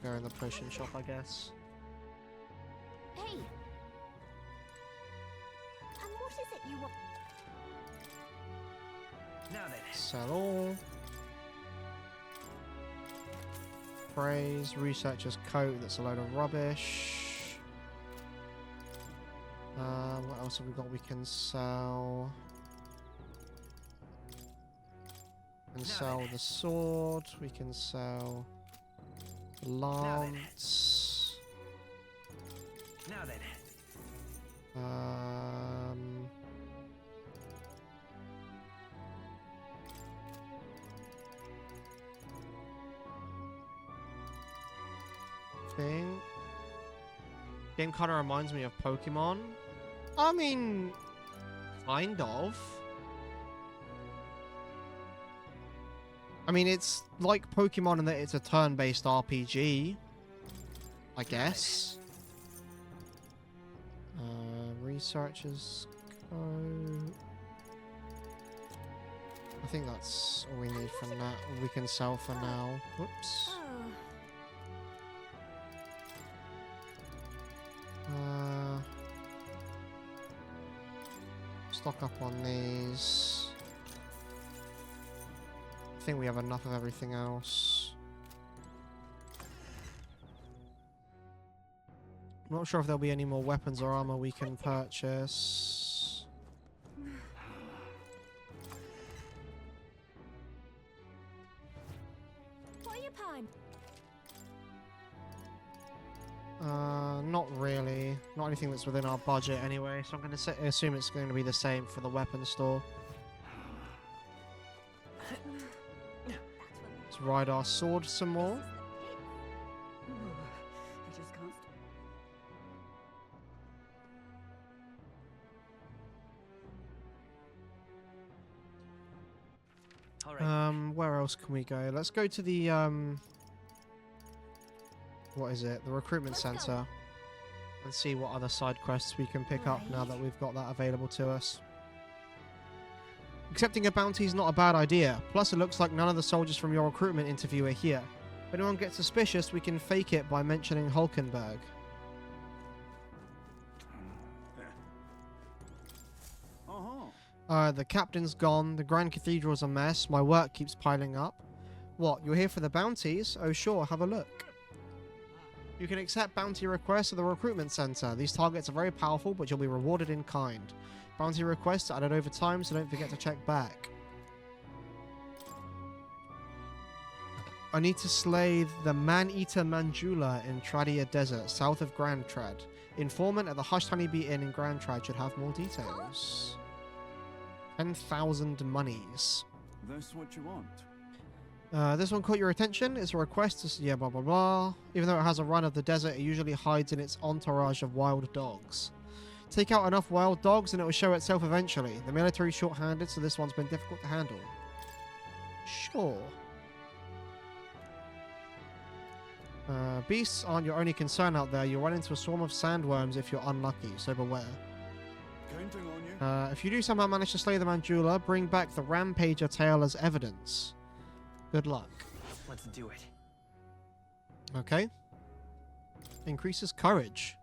Go in the potion shop, I guess.
Hey. What is it you want?
Now then.
Sell all. Praise. Researcher's coat. That's a load of rubbish. What else have we got we can sell? We can sell the sword. We can sell the lance.
Now then.
Thing. Game kind of reminds me of Pokemon. I mean, kind of. I mean, it's like Pokemon in that it's a turn-based RPG, I guess. Researchers code. I think that's all we need for now. We can sell for now. Whoops. Stock up on these. I think we have enough of everything else. I'm not sure if there'll be any more weapons or armor we can purchase. Not really. Not anything that's within our budget anyway, so I'm going to assume it's going to be the same for the weapon store. Let's ride our sword some more.
All right.
Where else can we go? Let's go to the what is it? The recruitment center. And see what other side quests we can pick up now that we've got that available to us. Accepting a bounty is not a bad idea. Plus, it looks like none of the soldiers from your recruitment interview are here. If anyone gets suspicious, we can fake it by mentioning Hulkenberg. The captain's gone. The Grand Cathedral's a mess. My work keeps piling up. What, you're here for the bounties? Oh sure, have a look. You can accept bounty requests at the recruitment center. These targets are very powerful, but you'll be rewarded in kind. Bounty requests are added over time, so don't forget to check back. I need to slay the Man-Eater Manjula in Tradia Desert, south of Grand Trad. Informant at the Hushed Honeybee Inn in Grand Trad should have more details. 10,000 monies.
That's what you want.
This one caught your attention. It's a request to yeah, blah blah blah. Even though it has a run of the desert, it usually hides in its entourage of wild dogs. Take out enough wild dogs and it will show itself eventually. The military is short-handed, so this one's been difficult to handle. Sure. Beasts aren't your only concern out there. You'll run into a swarm of sandworms if you're unlucky, so beware.
Counting on you.
If you do somehow manage to slay the Mandula, bring back the Rampager tail as evidence. Good luck.
Let's do it.
Okay. Increases courage.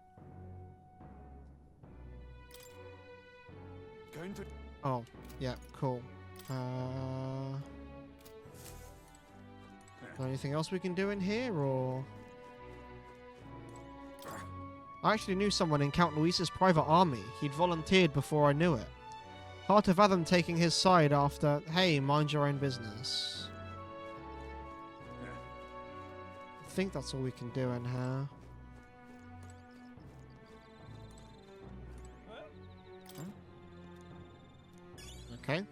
Counting.
Oh, yeah, cool. Anything else we can do in here, or...? I actually knew someone in Count Luis's private army. He'd volunteered before I knew it. Hard to fathom taking his side after, hey, mind your own business. I think that's all we can do in here. Okay. I'm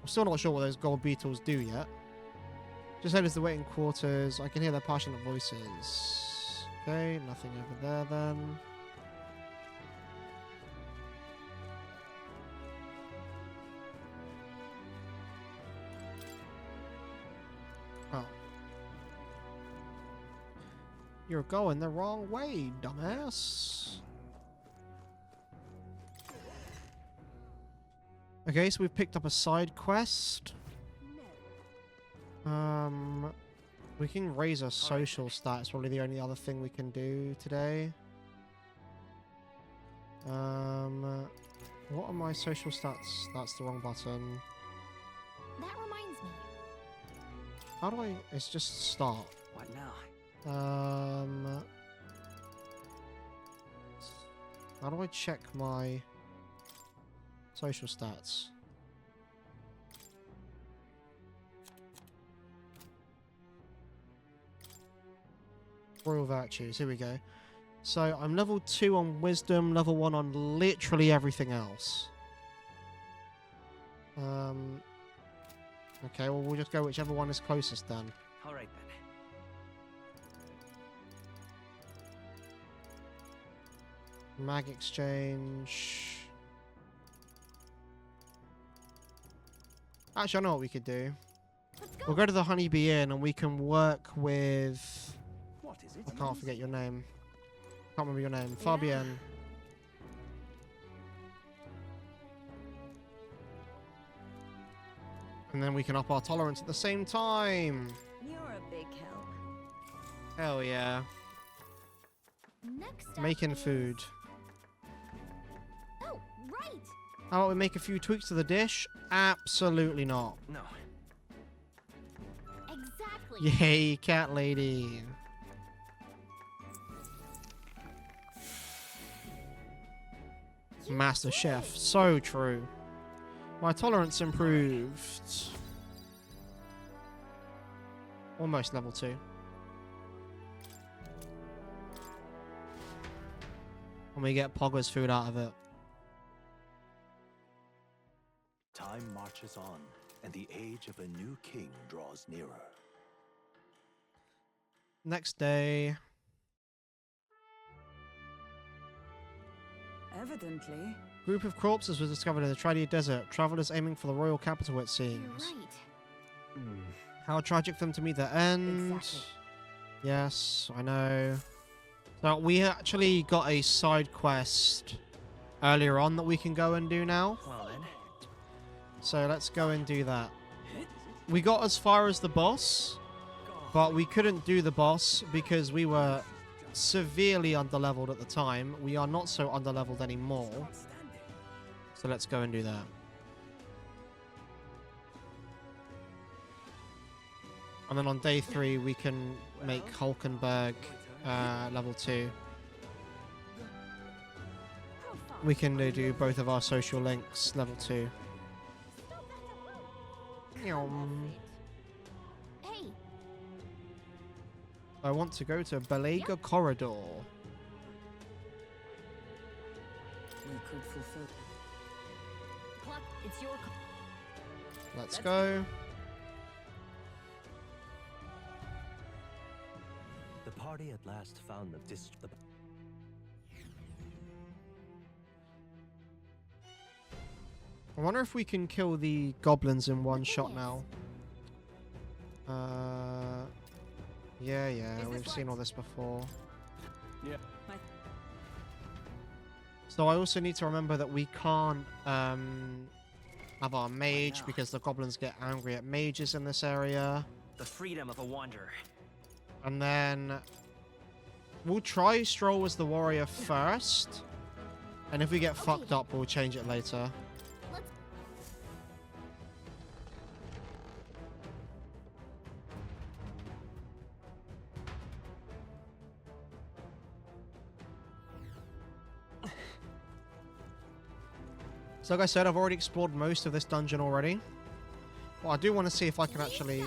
still not sure what those gold beetles do yet. Just head is the waiting quarters. I can hear their passionate voices. Okay, nothing over there then. Oh. You're going the wrong way, dumbass. Okay, so we've picked up a side quest. We can raise our social stats. Probably the only other thing we can do today. What are my social stats? That's the wrong button.
That reminds me.
How do I? It's just start.
What now?
How do I check my social stats? Royal virtues, here we go. So I'm level 2 on wisdom, level 1 on literally everything else. Okay, well we'll just go whichever one is closest then.
Alright then.
Mag exchange. Actually, I know what we could do.
Let's go.
We'll go to the Honeybee Inn and we can work with...
What is it?
I can't forget your name. Can't remember your name. Fabienne. And then we can up our tolerance at the same time.
You're a big help.
Hell yeah.
Next up
Making
is-
food.
Oh, right.
How about we make a few tweaks to the dish? Absolutely not.
No.
Exactly.
Yay, cat lady. Master Chef. So true. My tolerance improved. Almost level 2. And we get Pogger's food out of it.
Time marches on, and the age of a new king draws nearer.
Next day.
Evidently.
Group of corpses was discovered in the Tridia Desert. Travelers aiming for the royal capital, it seems.
You're right.
How tragic for them to meet their end.
Exactly.
Yes, I know. So we actually got a side quest earlier on that we can go and do now.
Well then.
So let's go and do that. We got as far as the boss, but we couldn't do the boss because we were severely underleveled at the time. We are not so underleveled anymore. So let's go and do that. And then on day 3 we can make Hulkenberg level 2. We can do both of our social links level 2.
Hey,
I want to go to Belega Corridor.
We could fulfill.
Cluck, it's your call.
Let's go.
party at last found the
I wonder if we can kill the goblins in one shot now. Yeah, we've seen all this before.
Yeah.
So I also need to remember that we can't have our mage because the goblins get angry at mages in this area.
The freedom of a wanderer.
And then we'll try Stroll as the warrior first. And if we get fucked up, we'll change it later. So like I said, I've already explored most of this dungeon already. Well, I do want to see if I can actually...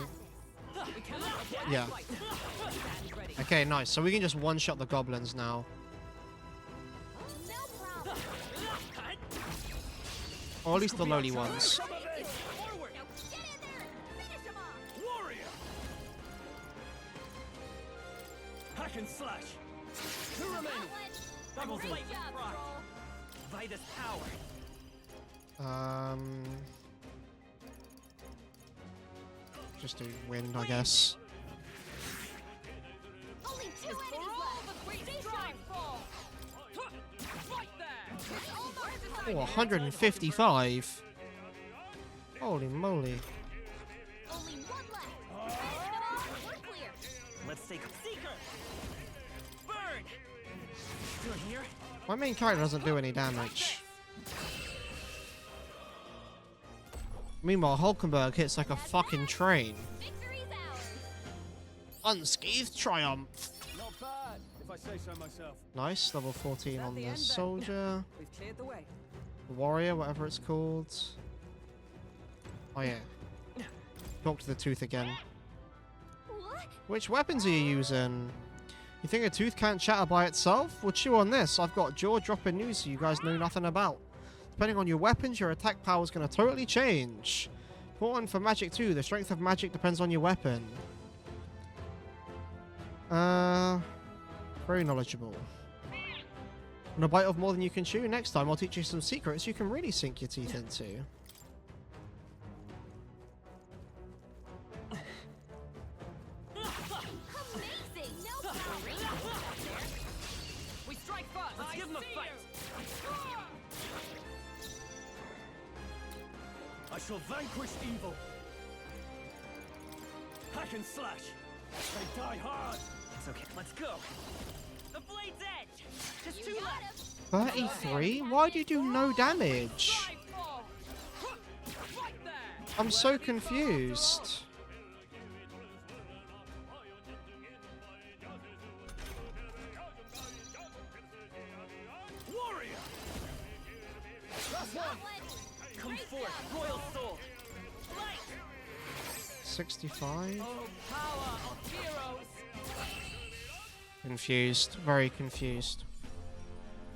Yeah. Okay, nice. So we can just one-shot the goblins now. Or at least the lowly ones.
Warrior! Hack and slash! Two remaining! Double
Fight with pride. Vitus power.
Just do wind, I guess.
Only 2 enemies left.
Oh, 155. Holy moly.
Only 1 left. We're clear.
Let's take Seeker. Burn. Still here?
My main character doesn't do any damage. Meanwhile, Hulkenberg hits like a fucking train.
Victory's ours.
Unscathed triumph.
Not bad, if I say so myself.
Nice, level 14 on the soldier.
We've cleared the way.
Warrior, whatever it's called. Oh yeah. Talk to the tooth again.
What?
Which weapons are you using? You think a tooth can't chatter by itself? Well, chew on this. I've got jaw-dropping news you guys know nothing about. Depending on your weapons, your attack power is going to totally change. Important for magic too. The strength of magic depends on your weapon. Very knowledgeable. Want a bite of more than you can chew? Next time I'll teach you some secrets you can really sink your teeth into.
Amazing. No problem.
We strike first.
Let's give him a fight.
I shall vanquish evil. Hack and slash. They die hard.
It's okay. Let's go. The blade's edge. Just
You
2
got
left.
him.
33? Why do you do no damage?
Right there.
I'm so confused.
Warrior! That's one!
Come forth, royal soul. Light.
65?
Oh, power of heroes.
Confused. Very confused.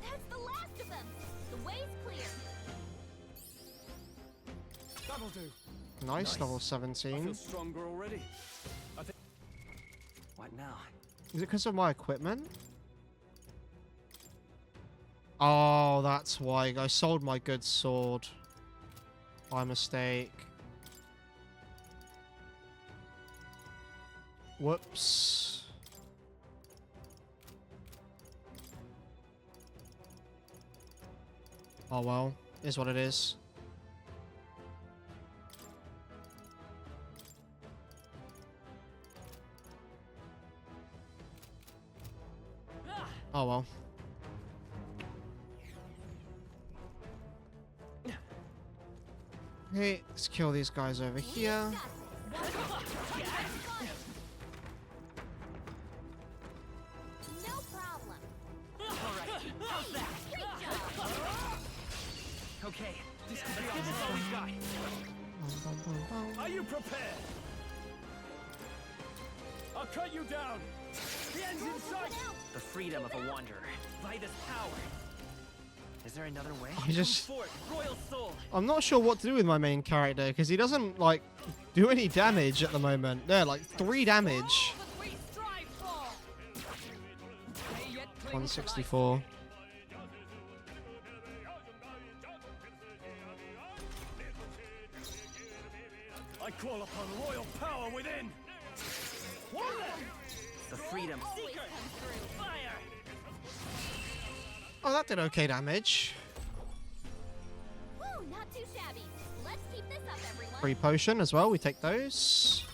That's the last of them. The way's clear.
That'll do.
Nice, level
I
17.
feel stronger already.
What now?
Is it because of my equipment? Oh, that's why. I sold my good sword. By mistake. Whoops. Oh well, is what it is. Oh well. Okay, let's kill these guys over here.
No problem.
Okay. Let's give this all we got.
Are you prepared? I'll cut you down. The end's in sight.
The freedom of a wanderer. Vitus power. Is there another way?
I just...
Come forth, royal soul.
I'm not sure what to do with my main character, because he doesn't, like, do any damage at the moment. There, like, 3 damage.
All that we strive for.
164.
I call upon royal power within.
The freedom seeker. Fire.
Oh, that did okay damage.
Woo, not too shabby. Let's keep this up, everyone.
Free potion as well. We take those.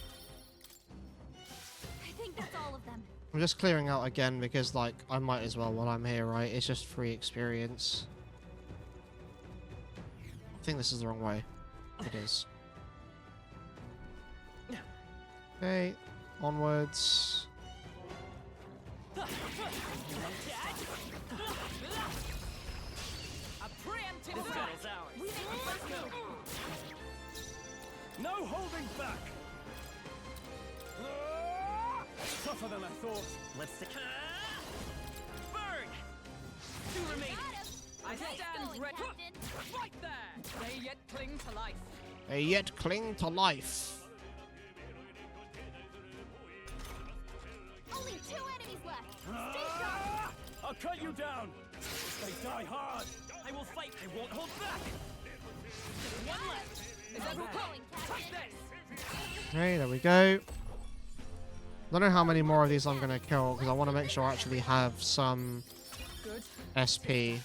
I think that's all of them.
I'm just clearing out again because, like, I might as well while I'm here, right? It's just free experience. I think this is the wrong way. It is. Okay, onwards.
A preemptive attack.
No holding back. Tougher than I thought.
Let's burn. Two remain.
I
Nice
stand
going,
ready.
Captain.
Right there. They yet cling to life.
They yet cling to life.
Only 2 enemies left. Stay sharp.
I'll cut you down. They die hard.
I will fight. I won't hold back. One left.
Is that
Nice going,
Take
Captain.
this.
Okay, there we go. Don't know how many more of these I'm going to kill because I want to make sure I actually have some
Good.
SP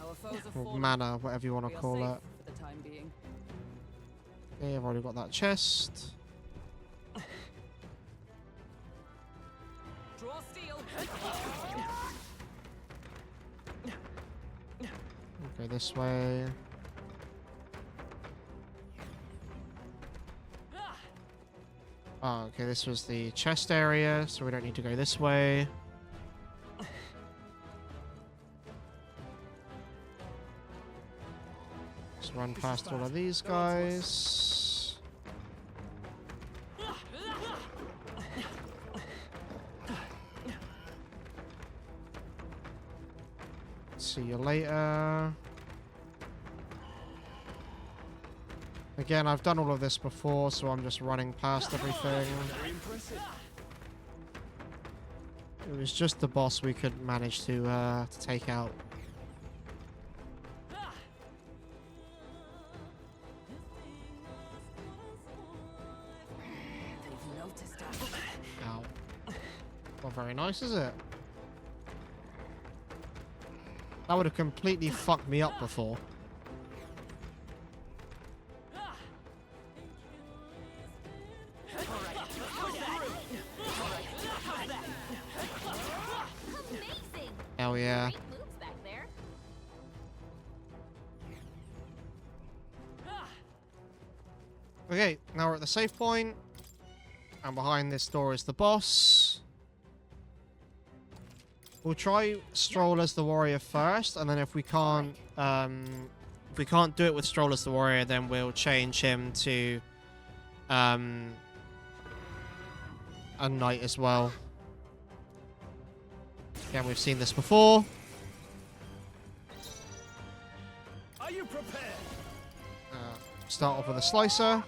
Our foes have
or
fallen.
mana, whatever you want
We
to
are
call
safe
it.
for the time being.
Okay, I've already got that chest.
Draw steel.
Okay, this way. Oh, okay, this was the chest area, so we don't need to go this way. Just run past all of these guys. See you later. Again, I've done all of this before, so I'm just running past everything. It was just the boss we could manage to take out.
They've noticed us.
Ow. Not very nice, is it? That would have completely fucked me up before.
Amazing.
Hell yeah.
Great moves back there.
Okay, now we're at the save point. And behind this door is the boss. We'll try Stroll as the warrior first, and then if we can't do it with Stroll as the warrior, then we'll change him to a knight as well. Again, we've seen this before.
Are you prepared?
Start off with a slicer.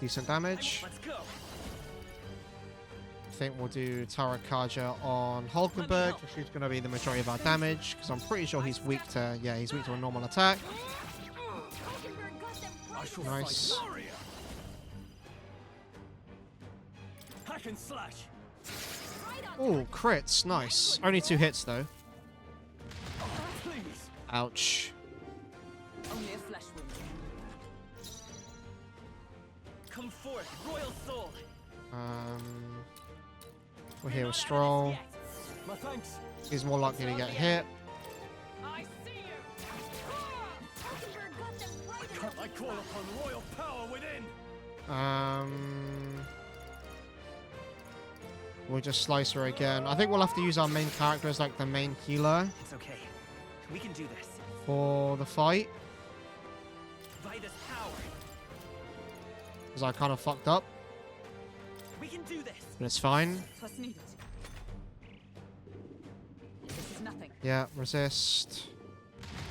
Decent damage.
Let's go.
I think we'll do Tarakaja on Hulkenberg. She's going to be the majority of our damage, because I'm pretty sure he's weak to, yeah, he's weak to a normal attack.
Hulkenberg got them
I
right.
shall
Nice.
fight warrior. Hack and slash.
Right on.
Oh, crits. Nice. Only 2 hits, though.
Please.
Ouch.
Only a flesh wound.
Come forth, royal soul.
We're here with Stroll.
My thanks.
He's more likely to get hit.
I see you.
Hulkenberg got them right in the
I call upon royal power within.
We'll just slice her again. I think we'll have to use our main character as like the main healer
It's okay. We can do this.
for the fight,
Vitus power.
because I kind of fucked up,
We can do this.
but it's fine.
What's needed? This is nothing.
Yeah, resist.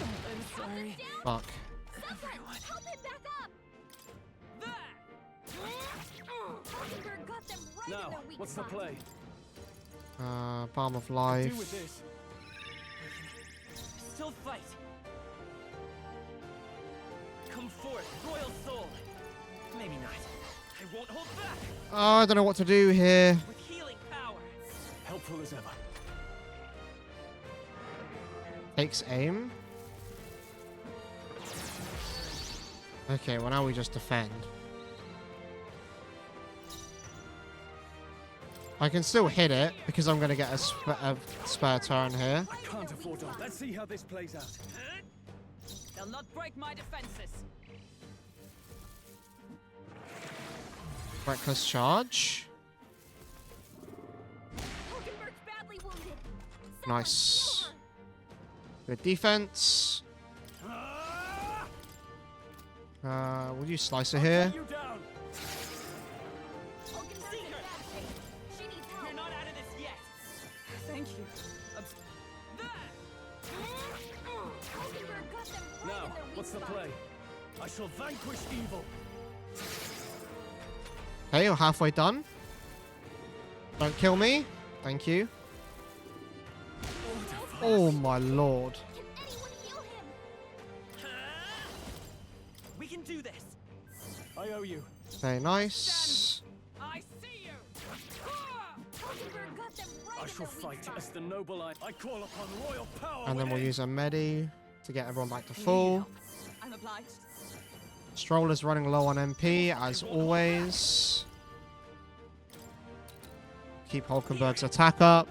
I'm sorry.
Fuck.
Someone, help him back up.
There.
Hulkenberg got them right in
Now,
their weak
what's the
spot.
play?
Balm of
Do
Life.
with this.
Still fight. Come forth, royal soul. Maybe not. I won't hold back.
Oh, I don't know what to do here.
With healing power.
Helpful as ever.
Takes aim. Okay, well now we just defend. I can still hit it because I'm going to get a spare turn here.
I can't afford to. Let's see how this plays out.
They'll not break my defenses.
Reckless charge.
Hulkenberg's badly wounded. Someone
Nice.
heal
Good defense.
Ah!
Would you slicer here?
You down.
her. Hulkenberg's in bad shape. She needs help.
You're not out of this yet.
Thank you.
Hulkenberg got them right
Now,
in their weak
what's the
spot.
play? I shall vanquish evil.
Okay, you're halfway done. Don't kill me. Thank you. Oh my lord.
Can anyone heal him?
We can do this.
I owe you.
Very nice.
I see you.
Hulkenberg got them right
I
in
shall
their weak
fight
spot.
as the noble I call upon royal power.
And then we'll
within.
use a medi to get everyone back to full.
I'm obliged.
Stroller's running low on MP as always. Keep Hulkenberg's attack up.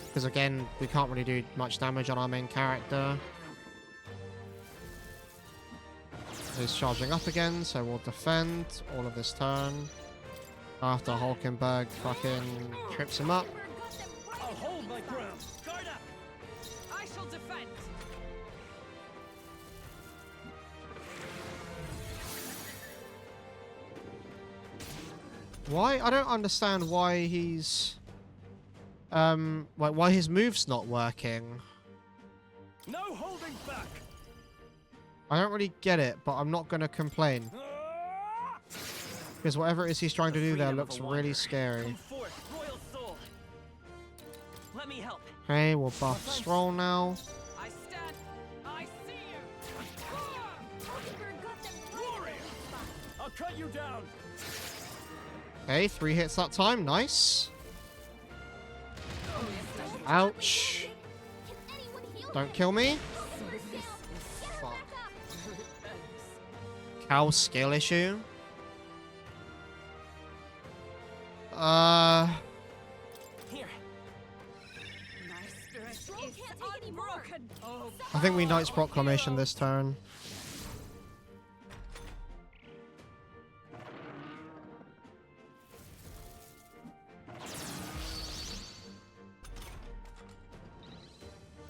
Because again, we can't really do much damage on our main character. He's charging up again, so we'll defend all of this turn. After Hulkenberg fucking trips him up.
Hulkenberg got them right
I'll
in their
hold
weak
my
spot.
ground.
Guard up. I shall defend.
Why? I don't understand why he's... why his move's not working.
No holding back.
I don't really get it, but I'm not going to complain.
Ah!
Because whatever it is he's trying to do there
Freedom of
looks
a
really
wanderer.
scary.
Come forth, royal soul. Let me help.
Okay, we'll buff Stroll now.
I stand. I see you.
Hulkenberg got them right in their weak spot.
I'll cut you down.
Okay, 3 hits that time. Nice. Ouch.
Can anyone heal
Don't
him?
kill me.
Hulkenberg's down. Get her
Fuck.
back up.
Cow skill issue.
Here.
My spirit
Stroll
is
can't take any more.
unbroken. Oh,
I think we Knight's Proclamation this turn.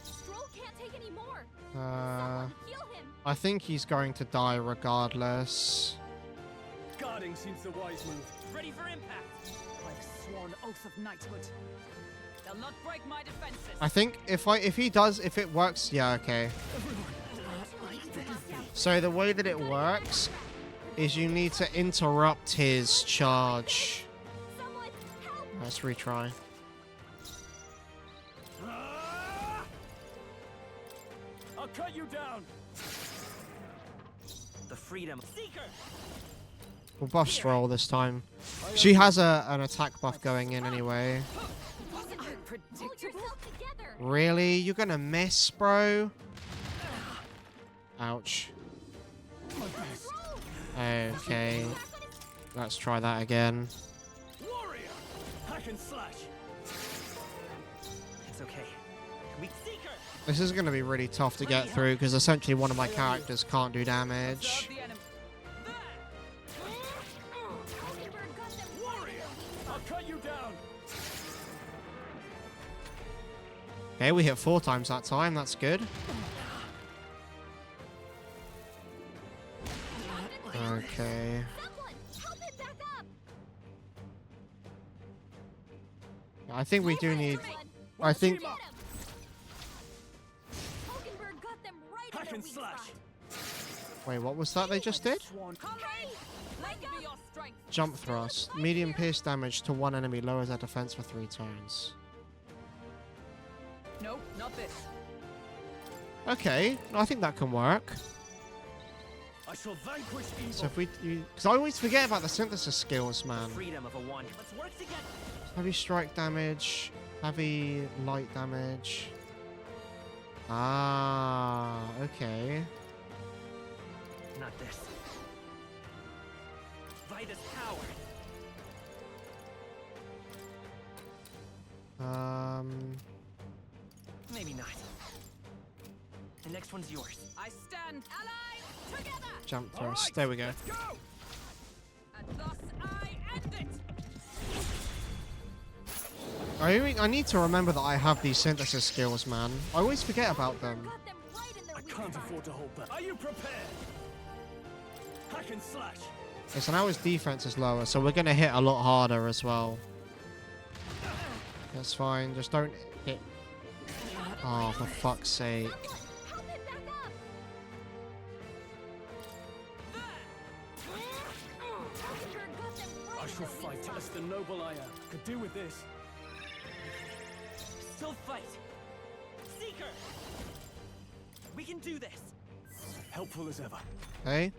Stroll can't take any more.
Uh,
Someone heal him.
I think he's going to die regardless.
Guarding seems the wise move.
Ready for impact.
I've sworn oath of knighthood. They'll not break my defenses.
I think if it works, yeah, okay. So the way that it works is you need to interrupt his charge.
Someone help.
Let's retry.
Ah! I'll cut you down.
The freedom. Seeker.
We'll buff Stroll this time. She has an attack buff going in anyway.
Pull yourself together.
Really? You're gonna miss, bro? Ouch. Okay. Let's try that again.
Warrior. Hack and slash.
It's okay. We seeker.
This is gonna be really tough to get through because essentially one of my characters can't do damage.
Serve the enemy.
Hulkenberg got them right in
Warrior.
their weak
I'll
spot.
cut you down.
Okay, we hit 4 times that time. That's good. Okay.
Someone help him back up.
I think we do need...
Someone,
I think...
get him. Hulkenberg got them right in
Hack
their
and
weak
slash.
spot.
Wait, what was that they just did?
Comrade, lend me your strength.
Jump thrust. Medium pierce damage to one enemy lowers their defense for 3 turns.
Nope, not this.
Okay, I think that can work.
I shall vanquish evil.
So if we, because I always forget about the synthesis skills, man.
Freedom of a wanderer. Let's work together.
Heavy strike damage, heavy light damage. Ah, okay.
Not this. Vitus power. Maybe not. The next one's yours.
I stand allied together!
Jump thrust. There we go.
Let's go!
And thus I end it!
I need to remember that I have these synthesis skills, man. I always forget about them.
Got them right in their
I
weak
can't
spot.
afford to hold back. Are you prepared? Hack and slash.
Okay, so now his defense is lower, so we're gonna hit a lot harder as well. That's fine. Just don't hit. Oh, for fuck's sake.
Help him back up. Hulkenberg got them right
I
in
shall
their weak
fight
spot.
as the noble I am. Could do with this.
Still fight. Seeker. We can do this.
Helpful as ever.
Okay.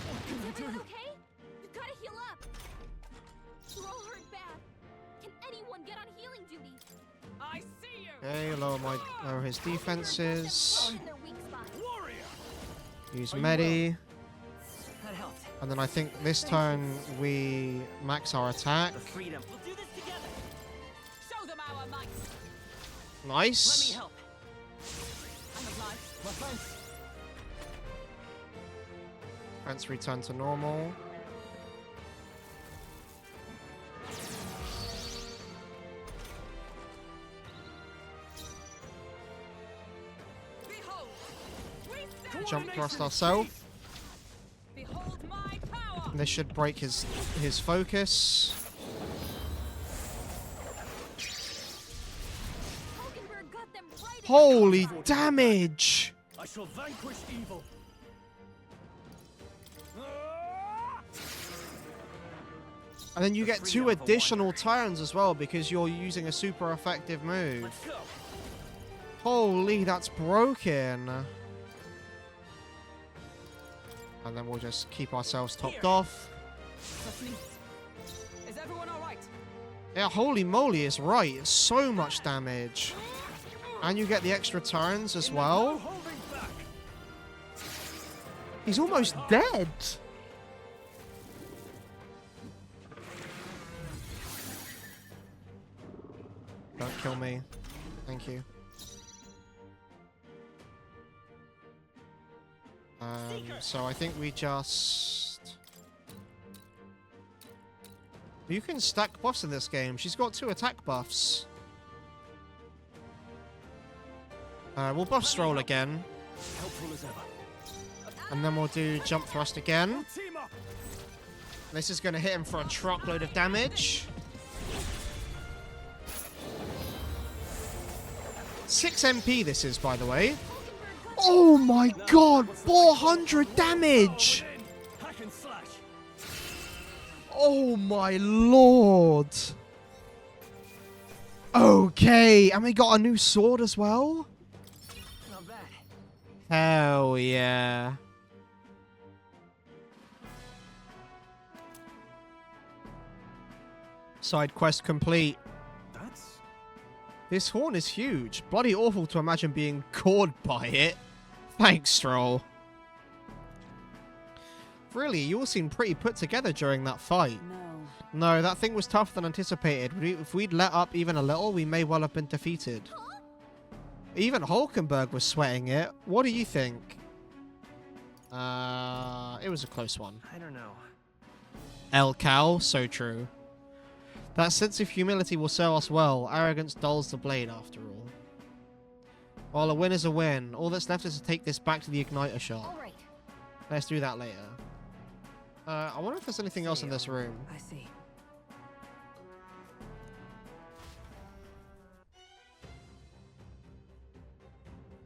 What can I
Is
do?
everyone okay? You've got to heal up. We're all hurt bad. Can anyone get on healing duty?
I see you!
Okay, lower his defenses.
Right in their weak spot.
Warrior!
Use
Are you
Medi.
That helped.
And then I think this turn we max our attack.
The freedom. We'll do this together.
Show them our might!
Let me
Nice.
help.
I'm alive.
My thanks.
Defense return to normal.
Behold! We stand
Jump thrust
Coordination
ourselves.
Behold my power!
This should break his focus.
Hulkenberg got them right in
Holy damage!
I shall vanquish evil.
And then you
The
get
freedom
2
of a
additional
wanderer.
turns as well because you're using a super effective move.
Let's go.
Holy, that's broken. And then we'll just keep ourselves topped
Here.
off.
Trust me. Is everyone alright?
Yeah, holy moly, it's right. It's so much damage. And you get the extra turns as
No
well.
holding back.
He's almost dead. Don't kill me. Thank you. So I think we just... You can stack buffs in this game. She's got 2 attack buffs. We'll buff Stroll again.
Helpful as ever.
And then we'll do jump thrust again.
We'll team up.
This is going to hit him for a truckload of damage. 6 MP this is, by the way. Oh my god, 400 damage!
All in. Hack and slash.
Oh my lord! Okay, and we got a new sword as well?
Not bad.
Hell yeah. Side quest complete.
That's
This horn is huge. Bloody awful to imagine being gored by it. Thanks, Stroll. Really, you all seemed pretty put together during that fight.
No.
No, that thing was tougher than anticipated. If we'd let up even a little, we may well have been defeated. Even Hulkenberg was sweating it. What do you think? It was a close one.
I don't know.
El Cal, so true. That sense of humility will serve us well. Arrogance dulls the blade, after all. Well, a win is a win. All that's left is to take this back to the Igniter shop.
All right.
Let's do that later. I wonder if there's anything else in this room.
I see.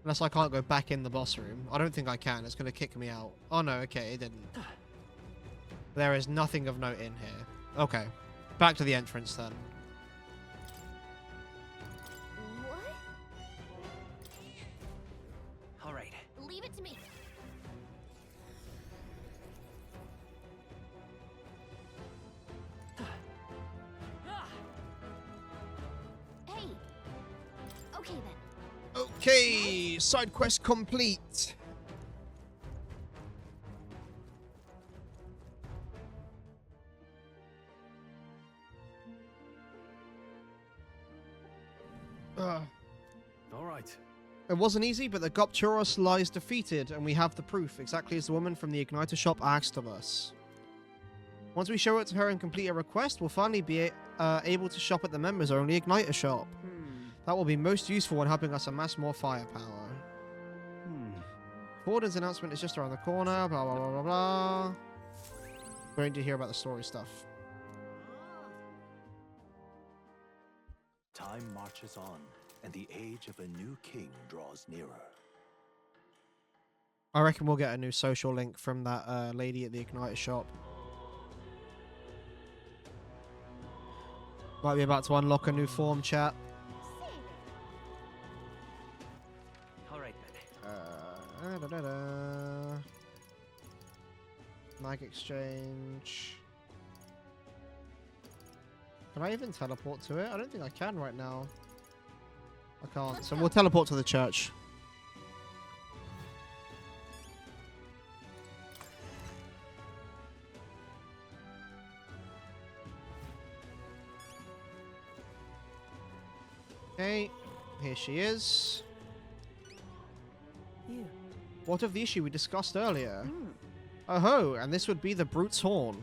Unless I can't go back in the boss room. I don't think I can. It's going to kick me out. Oh, no. Okay, it didn't. There is nothing of note in here. Okay. Back to the entrance, then.
Okay then.
Okay, side quest complete.
All right.
It wasn't easy, but the Gopturos lies defeated, and we have the proof, exactly as the woman from the Igniter shop asked of us. Once we show it to her and complete a request, we'll finally be able to shop at the members-only Igniter shop. That will be most useful in helping us amass more firepower. Forden's announcement is just around the corner, blah, blah, blah, blah, blah. We're going to hear about the story stuff.
Time marches on, and the age of a new king draws nearer.
I reckon we'll get a new social link from that lady at the Igniter shop. Might be about to unlock a new form, chat.
Alright then.
Mag exchange. Can I even teleport to it? I don't think I can right now. I can't. So we'll teleport to the church. Okay, here she is.
You.
What of the issue we discussed earlier? Oh ho, and this would be the Brute's Horn.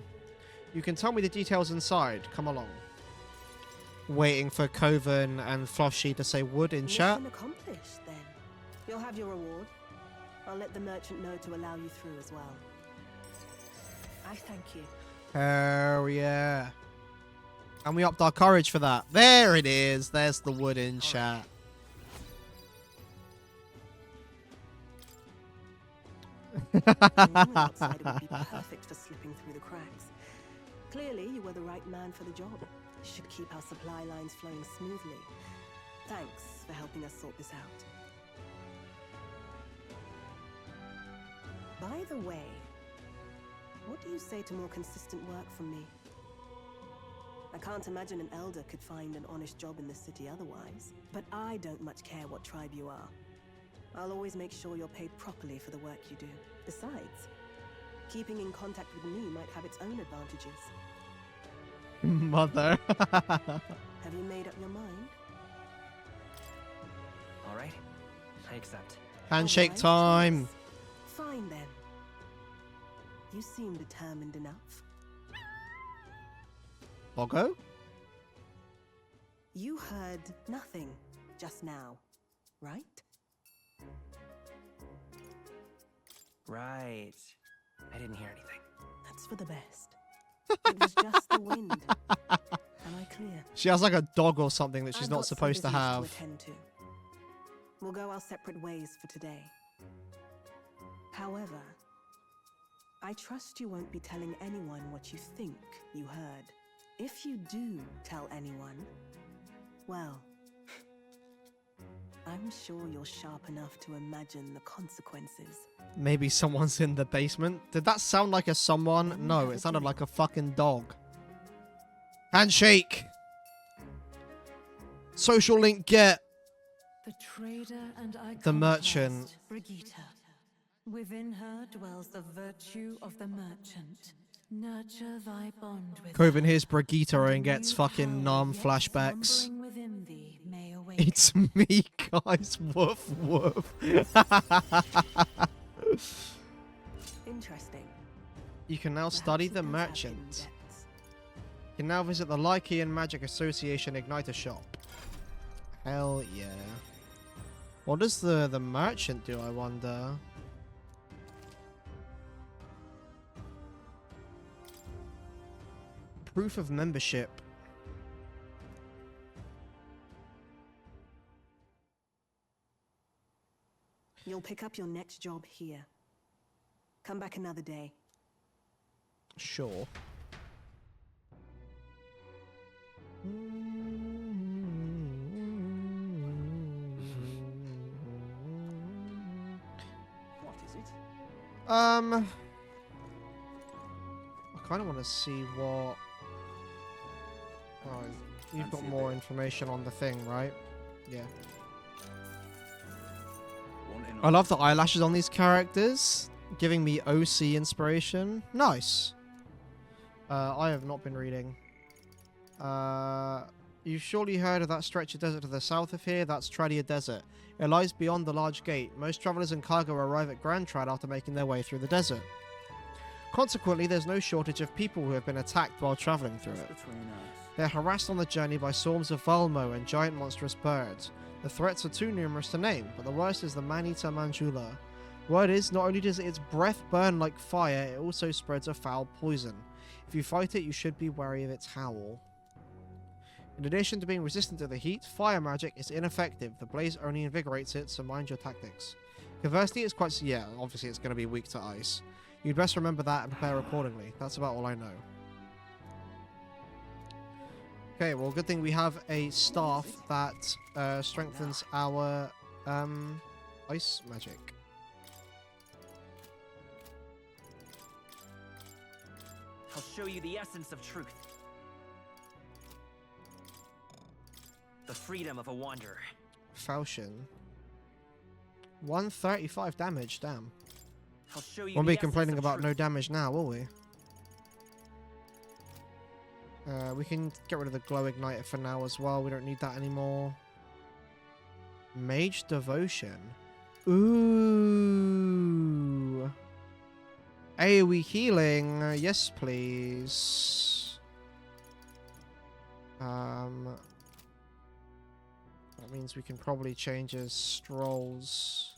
You can tell me the details inside. Come along. Waiting for Coven and Floshy to say wood in chat.
Mission accomplished, then. You'll have your reward. I'll let the merchant know to allow you through as well. I thank you.
Hell yeah. And we upped our courage for that. There it is. There's the wood in chat.
Outside would be perfect for slipping through the cracks. Clearly, you were the right man for the job. Should keep our supply lines flowing smoothly. Thanks for helping us sort this out. By the way, what do you say to more consistent work from me? I can't imagine an elder could find an honest job in the city otherwise. But I don't much care what tribe you are. I'll always make sure you're paid properly for the work you do. Besides, keeping in contact with me might have its own advantages.
Mother.
Have you made up your mind?
Alright, I accept.
Handshake
Alright,
time.
yes. Fine then. You seem determined enough.
Boggo?
You heard nothing just now, right?
Right. I didn't hear anything.
That's for the best. It was just the wind. Am I clear?
She has like a dog or something that she's
I've
not
got some
supposed to
business
have.
attend to. We'll go our separate ways for today. However, I trust you won't be telling anyone what you think you heard. If you do tell anyone, well, I'm sure you're sharp enough to imagine the consequences.
Maybe someone's in the basement. Did that sound like a someone? No, it sounded like a fucking dog. Handshake. Social link get.
The trader and
The merchant.
Brigitte. Within her dwells the virtue of the merchant. Nurture thy bond with
Coven
her,
hears Brigitte and gets
new
fucking
power
numb
yet
flashbacks.
slumbering within thee may awaken.
It's me, guys. Woof woof.
Interesting.
You can now
Perhaps
study
it
the
does have
merchant.
hidden depths.
You can now visit the Lycian Magic Association Igniter shop. Hell yeah. What does the merchant do, I wonder? Proof of membership.
You'll pick up your next job here. Come back another day.
Sure.
What is it?
I kind of want to see what... Oh, you've got
Fancy a
more
bit.
information on the thing, right? Yeah. I love the eyelashes on these characters, giving me OC inspiration. Nice. I have not been reading. You've surely heard of that stretch of desert to the south of here? That's Tradia Desert. It lies beyond the large gate. Most travelers and cargo arrive at Grand Trad after making their way through the desert. Consequently, there's no shortage of people who have been attacked while traveling through it. They're harassed on the journey by swarms of Valmo and giant monstrous birds. The threats are too numerous to name, but the worst is the Man-Eater Manjula. Word is, not only does its breath burn like fire, it also spreads a foul poison. If you fight it, you should be wary of its howl. In addition to being resistant to the heat, fire magic is ineffective. The blaze only invigorates it, so mind your tactics. Conversely, it's quite... yeah, obviously it's going to be weak to ice. You'd best remember that and prepare accordingly. That's about all I know. Okay, well, good thing we have a staff that strengthens our ice magic.
I'll show you the essence of truth. The freedom of a wanderer.
Falchion. 135 damage, damn.
I'll show you
Won't
the
be complaining
essence of
about
truth.
no damage now, will we? We can get rid of the glow igniter for now as well. We don't need that anymore. Mage Devotion. Ooh. AoE healing. Yes, please. That means we can probably change his strolls.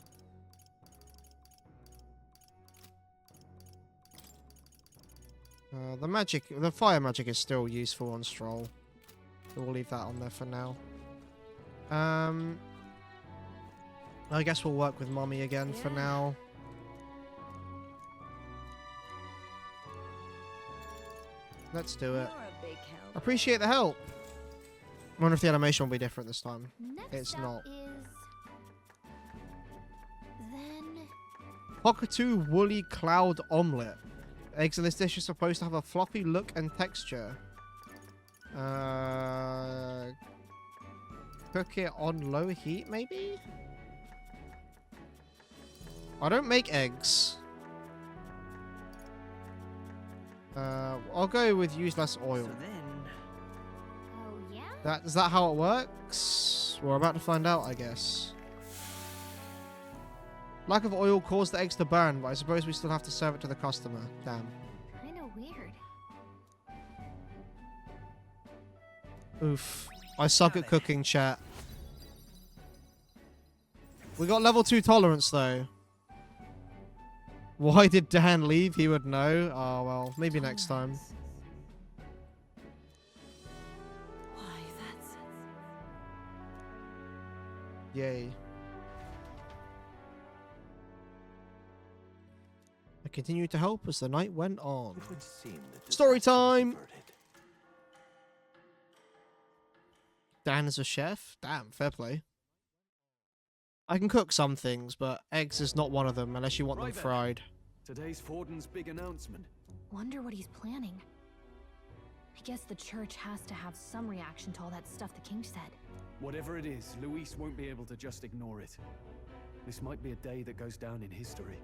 The fire magic is still useful on Stroll. So we'll leave that on there for now. I guess we'll work with Mommy again for now. Let's do it. Appreciate the help. I wonder if the animation will be different this time. It's not. Cockatoo Woolly Cloud Omelette. Eggs in this dish are supposed to have a floppy look and texture. Cook it on low heat, maybe? I don't make eggs. I'll go with use less oil.
Oh yeah?
Is that how it works? We're about to find out, I guess. Lack of oil caused the eggs to burn, but I suppose we still have to serve it to the customer. Damn.
Kinda weird.
Oof. I suck at cooking, chat. We got level 2 tolerance, though. Why did Dan leave? He would know. Oh, well, maybe next time.
Why, that's...
Yay. I continued to help as the night went on.
It would seem that
Story
disaster was
time!
averted.
Dan is a chef? Damn, fair play. I can cook some things, but eggs is not one of them unless you want them
Right then.
fried.
Today's Forden's big announcement.
Wonder what he's planning. I guess the church has to have some reaction to all that stuff the king said.
Whatever it is, Luis won't be able to just ignore it. This might be a day that goes down in history.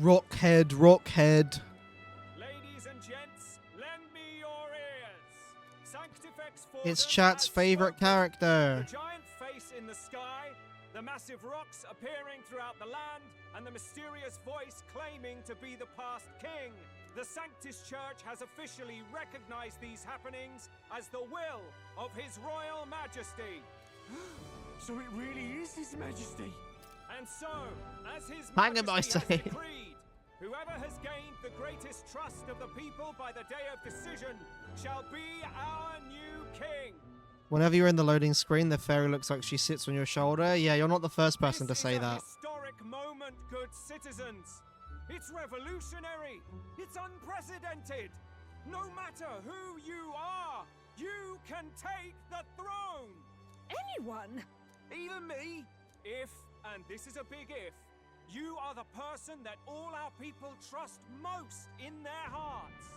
Rockhead, Rockhead.
Ladies and gents, lend me your ears. Sanctifex Forden
It's chat's
has
favorite
spoken.
character.
The giant face in the sky, the massive rocks appearing throughout the land, and the mysterious voice claiming to be the past king. The Sanctus Church has officially recognized these happenings as the will of His Royal Majesty.
So it really is His Majesty.
And so, as His
Hang 'em, I
Majesty has
say.
decreed, whoever has gained the greatest trust of the people by the day of decision shall be our new king.
Whenever you're in the loading screen, the fairy looks like she sits on your shoulder. Yeah, you're not the first person to
This
say
is a
that.
historic moment, good citizens. It's revolutionary. It's unprecedented. No matter who you are, you can take the throne.
Anyone?
Even me. If, and this is a big if, you are the person that all our people trust most in their hearts.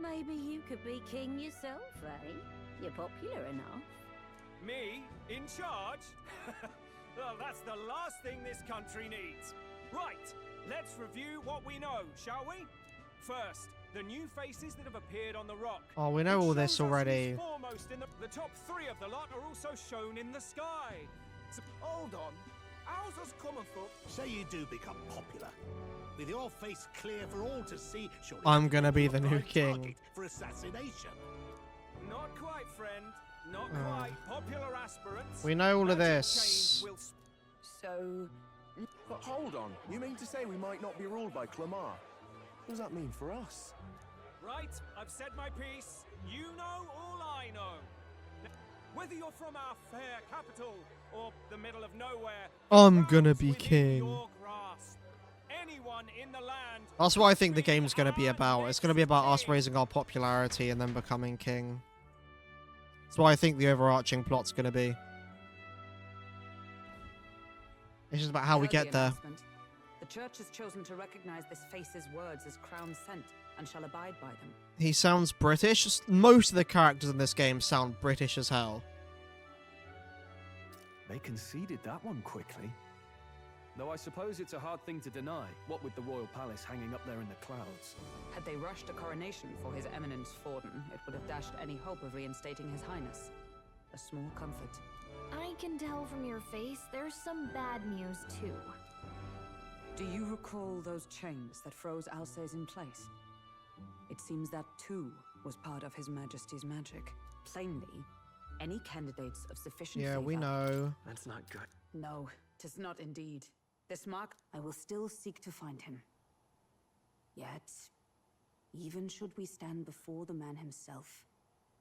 Maybe you could be king yourself, eh? You're popular enough.
Me? In charge? Well, that's the last thing this country needs. Right, let's review what we know, shall we? First, the new faces that have appeared on the rock.
Oh, we know all this already.
Foremost in the top 3 of the lot are also shown in the sky. So, hold on. How's us coming for?
Say you do become popular. With your face clear for all to see, surely
I'm gonna be the new
prime
king.
target for assassination.
Not quite, friend. Not quite. Popular aspirants.
We know all of
Magic
this.
chains will
So... But hold on. You mean to say we might not be ruled by Clamar? What does that mean for us?
Right, I've said my piece. You know all I know. Whether you're from our fair capital or the middle of nowhere,
I'm gonna be
within
king.
your grasp. Anyone in the land.
That's what I think the game's gonna be about. It's gonna be about us raising our popularity and then becoming king. That's what I think the overarching plot's gonna be. It's just about how we get there.
The church has chosen to recognize this face's words as crown sent and shall abide by them.
He sounds British. Most of the characters in this game sound British as hell.
They conceded that one quickly. Though I suppose it's a hard thing to deny, what with the royal palace hanging up there in the clouds.
Had they rushed a coronation for His Eminence Forden, it would have dashed any hope of reinstating His Highness. A small comfort.
I can tell from your face there's some bad news too.
Do you recall those chains that froze Alsace in place? It seems that too was part of His Majesty's magic. Plainly, any candidates of sufficient
Yeah, we
favor-
know.
That's not good.
No, 'tis not indeed. This mark, I will still seek to find him. Yet, even should we stand before the man himself,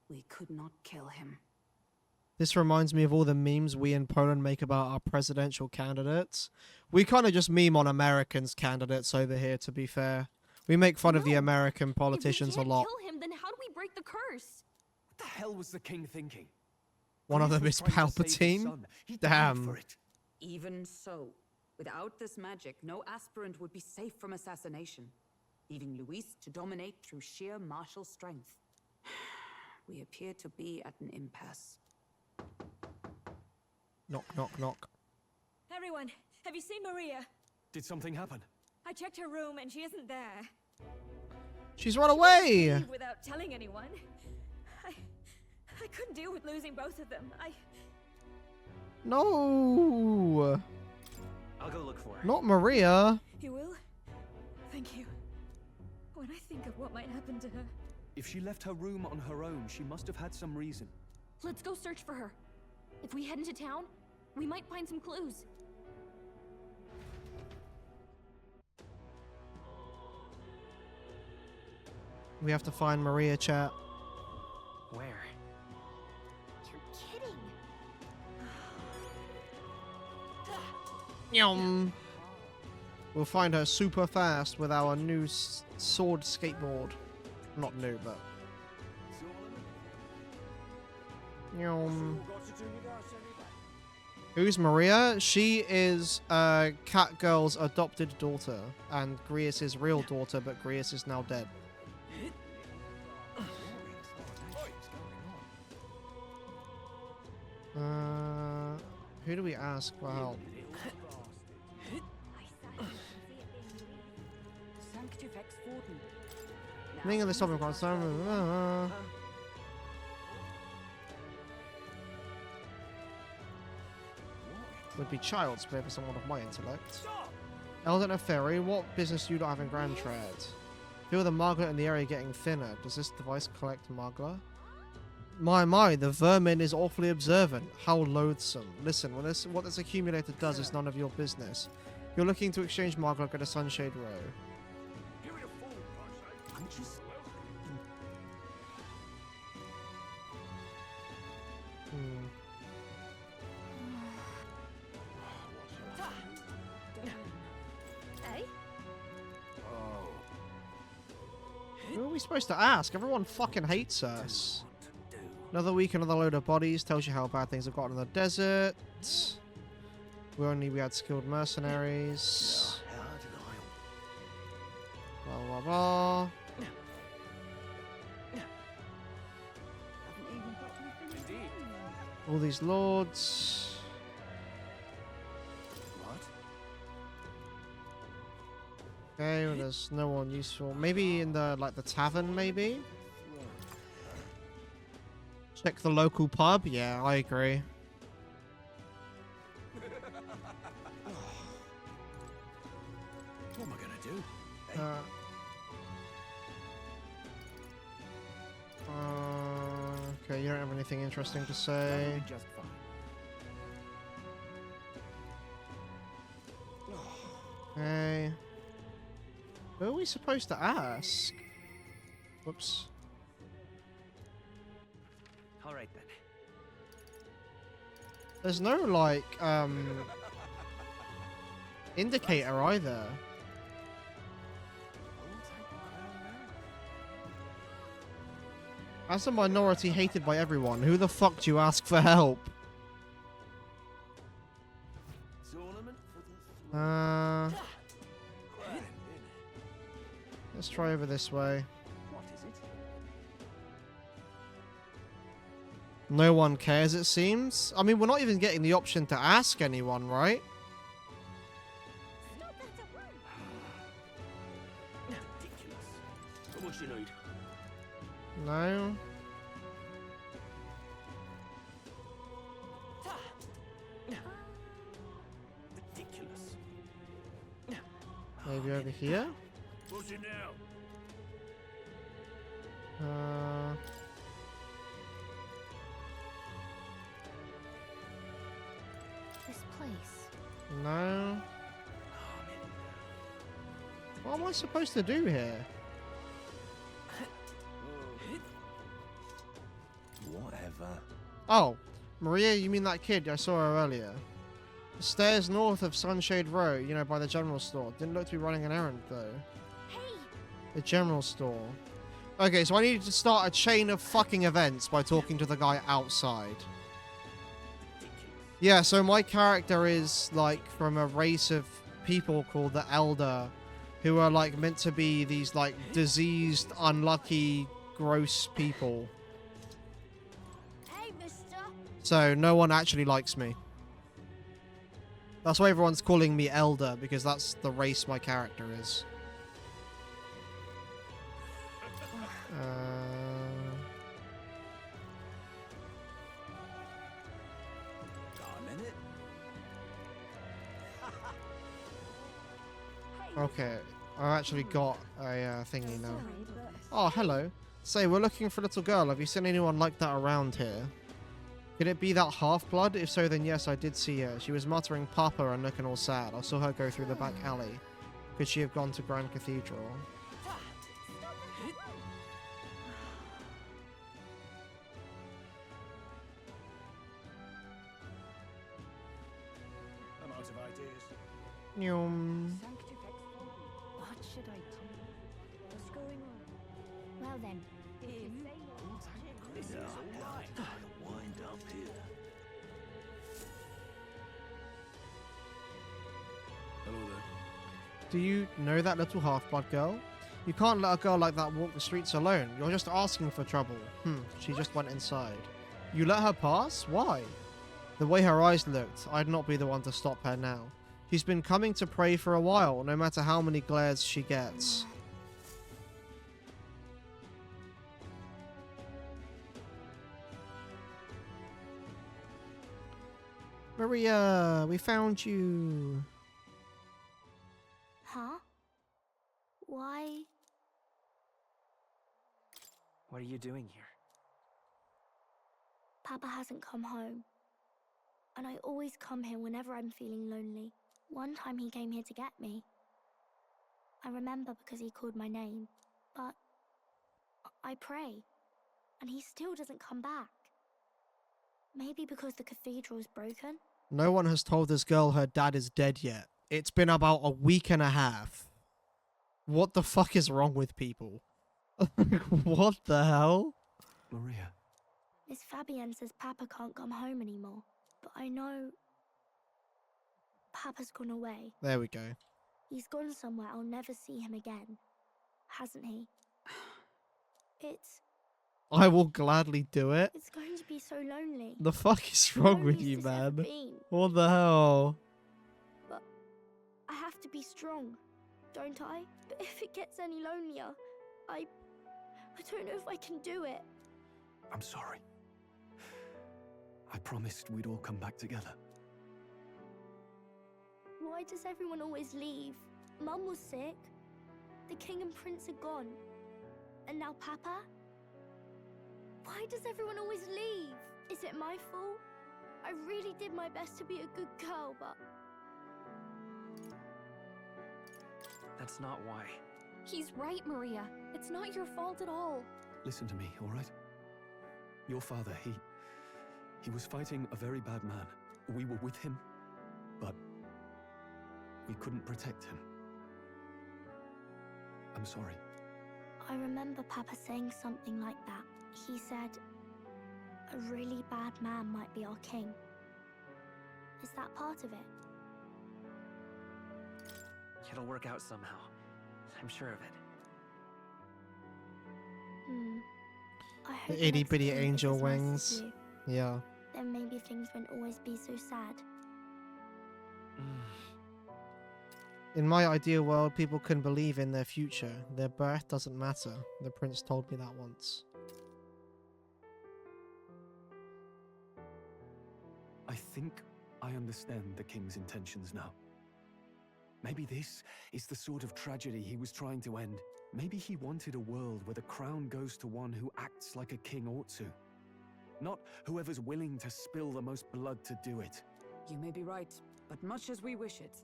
we could not kill him.
This reminds me of all the memes we in Poland make about our presidential candidates. We kind of just meme on Americans' candidates over here, to be fair. We make fun of the American politicians a
If we
lot.
can't kill him, then how do we break the curse?
What the hell was the king thinking?
One of
Grief
them
was
is
trying to save his
Palpatine.
son. He died
Damn.
for it.
Even so, without this magic, no aspirant would be safe from assassination, leaving Luis to dominate through sheer martial strength. We appear to be at an impasse.
Knock, knock, knock.
Everyone, have you seen Maria?
Did something happen?
I checked her room and she isn't there.
She's run away!
Leave without telling anyone. I couldn't deal with losing both of them.
No!
I'll go look for her.
Not Maria.
You will? Thank you. When I think of what might happen to her.
If she left her room on her own, she must have had some reason.
Let's go search for her. If we head into town, we might find some clues.
We have to find Maria, chat.
Where?
You're kidding.
Yum. We'll find her super fast with our new sword skateboard. Not new, but... Yum. Who's Maria? She is Catgirl's adopted daughter, and Grius' real daughter, but Grius is now dead. Who do we ask for help? Being in the stopping concern. Would be child's play for someone of my intellect. Eldon of Ferry, what business do you not have in Grand Tread? Feel the Marglet in the area getting thinner. Does this device collect Margla? My, the vermin is awfully observant. How loathsome. Listen, what this accumulator does is none of your business. You're looking to exchange Margla at a Sunshade Row.
Hey?
Who are we supposed to ask? Everyone fucking hates us. Another week, another load of bodies. Tells you how bad things have gotten in the desert. We had skilled mercenaries. Blah, blah, blah. All these lords.
What?
Okay, well, there's no one useful. Maybe in the like the tavern, maybe. Check the local pub. Yeah, I agree.
What am I gonna do?
Okay, you don't have anything interesting to say.
Just fine.
Okay. Who are we supposed to ask? Whoops.
All right then.
There's no like indicator either. As a minority hated by everyone, who the fuck do you ask for help? Let's try over this way.
What is it?
No one cares, it seems. I mean, we're not even getting the option to ask anyone, right?
Ridiculous. How much you need?
No.
Ridiculous.
Maybe over here?
What's it now?
This place.
No. What am I supposed to do here?
Whatever.
Oh, Maria, you mean that kid? I saw her earlier. The stairs north of Sunshade Row, you know, by the general store. Didn't look to be running an errand, though.
Hey!
The general store. Okay, so I needed to start a chain of fucking events by talking to the guy outside. Yeah, so my character is, like, from a race of people called the Elder, who are, like, meant to be these, like, diseased, unlucky, gross people.
Hey, mister!
So no one actually likes me. That's why everyone's calling me Elder, because that's the race my character is. Okay, I actually got a thingy now. Oh, hello. Say, we're looking for a little girl. Have you seen anyone like that around here? Could it be that half-blood? If so, then yes, I did see her. She was muttering Papa and looking all sad. I saw her go through the back alley. Could she have gone to Grand Cathedral?
I'm out of ideas.
Nyum.
What should I do? What's going on? Well then, if you say
This is all right.
Wind up here.
Hello there.
Do you know that little half-blood girl? You can't let a girl like that walk the streets alone. You're just asking for trouble. She just went inside. You let her pass? Why? The way her eyes looked, I'd not be the one to stop her now. She's been coming to pray for a while, no matter how many glares she gets. Maria, we found you.
Huh? Why?
What are you doing here?
Papa hasn't come home. And I always come here whenever I'm feeling lonely. One time he came here to get me. I remember because he called my name. But I pray. And he still doesn't come back. Maybe because the cathedral's broken?
No one has told this girl her dad is dead yet. It's been about a week and a half. What the fuck is wrong with people? What the hell?
Maria.
Miss Fabienne says Papa can't come home anymore. But I know Papa's gone away.
There we go.
He's gone somewhere I'll never see him again. Hasn't he?
I will gladly do it.
It's going to be be so lonely.
The fuck is wrong with you,
Loneliest it's ever
man?
been.
What the hell?
But I have to be strong, don't I? But if it gets any lonelier, I don't know if I can do it.
I'm sorry. I promised we'd all come back together.
Why does everyone always leave? Mum was sick. The king and prince are gone. And now Papa? Why does everyone always leave? Is it my fault? I really did my best to be a good girl, but...
That's not why.
He's right, Maria. It's not your fault at all.
Listen to me, all right? Your father, he was fighting a very bad man. We were with him, but we couldn't protect him. I'm sorry.
I remember Papa saying something like that. He said, a really bad man might be our king. Is that part of it?
It'll work out somehow. I'm sure of it.
I hope
The itty
next
bitty
king is
angel
as nice as
wings.
you.
Yeah.
Then maybe things won't always be so sad.
In my ideal world, people can believe in their future. Their birth doesn't matter. The prince told me that once.
I think I understand the king's intentions now. Maybe this is the sort of tragedy he was trying to end. Maybe he wanted a world where the crown goes to one who acts like a king ought to. Not whoever's willing to spill the most blood to do it.
You may be right, but much as we wish it,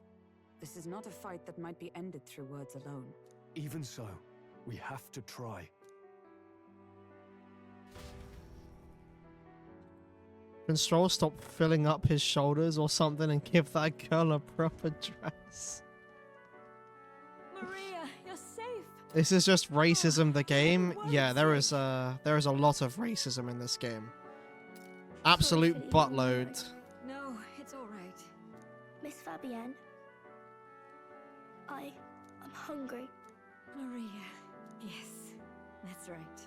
this is not a fight that might be ended through words alone.
Even so, we have to try.
Can Stroll stop filling up his shoulders or something and give that girl a proper dress?
Maria, you're safe.
This is just racism, the game. Yeah, there is a lot of racism in this game. Absolute buttload.
No, it's all right.
Miss Fabienne, I'm hungry.
Maria, yes, that's right.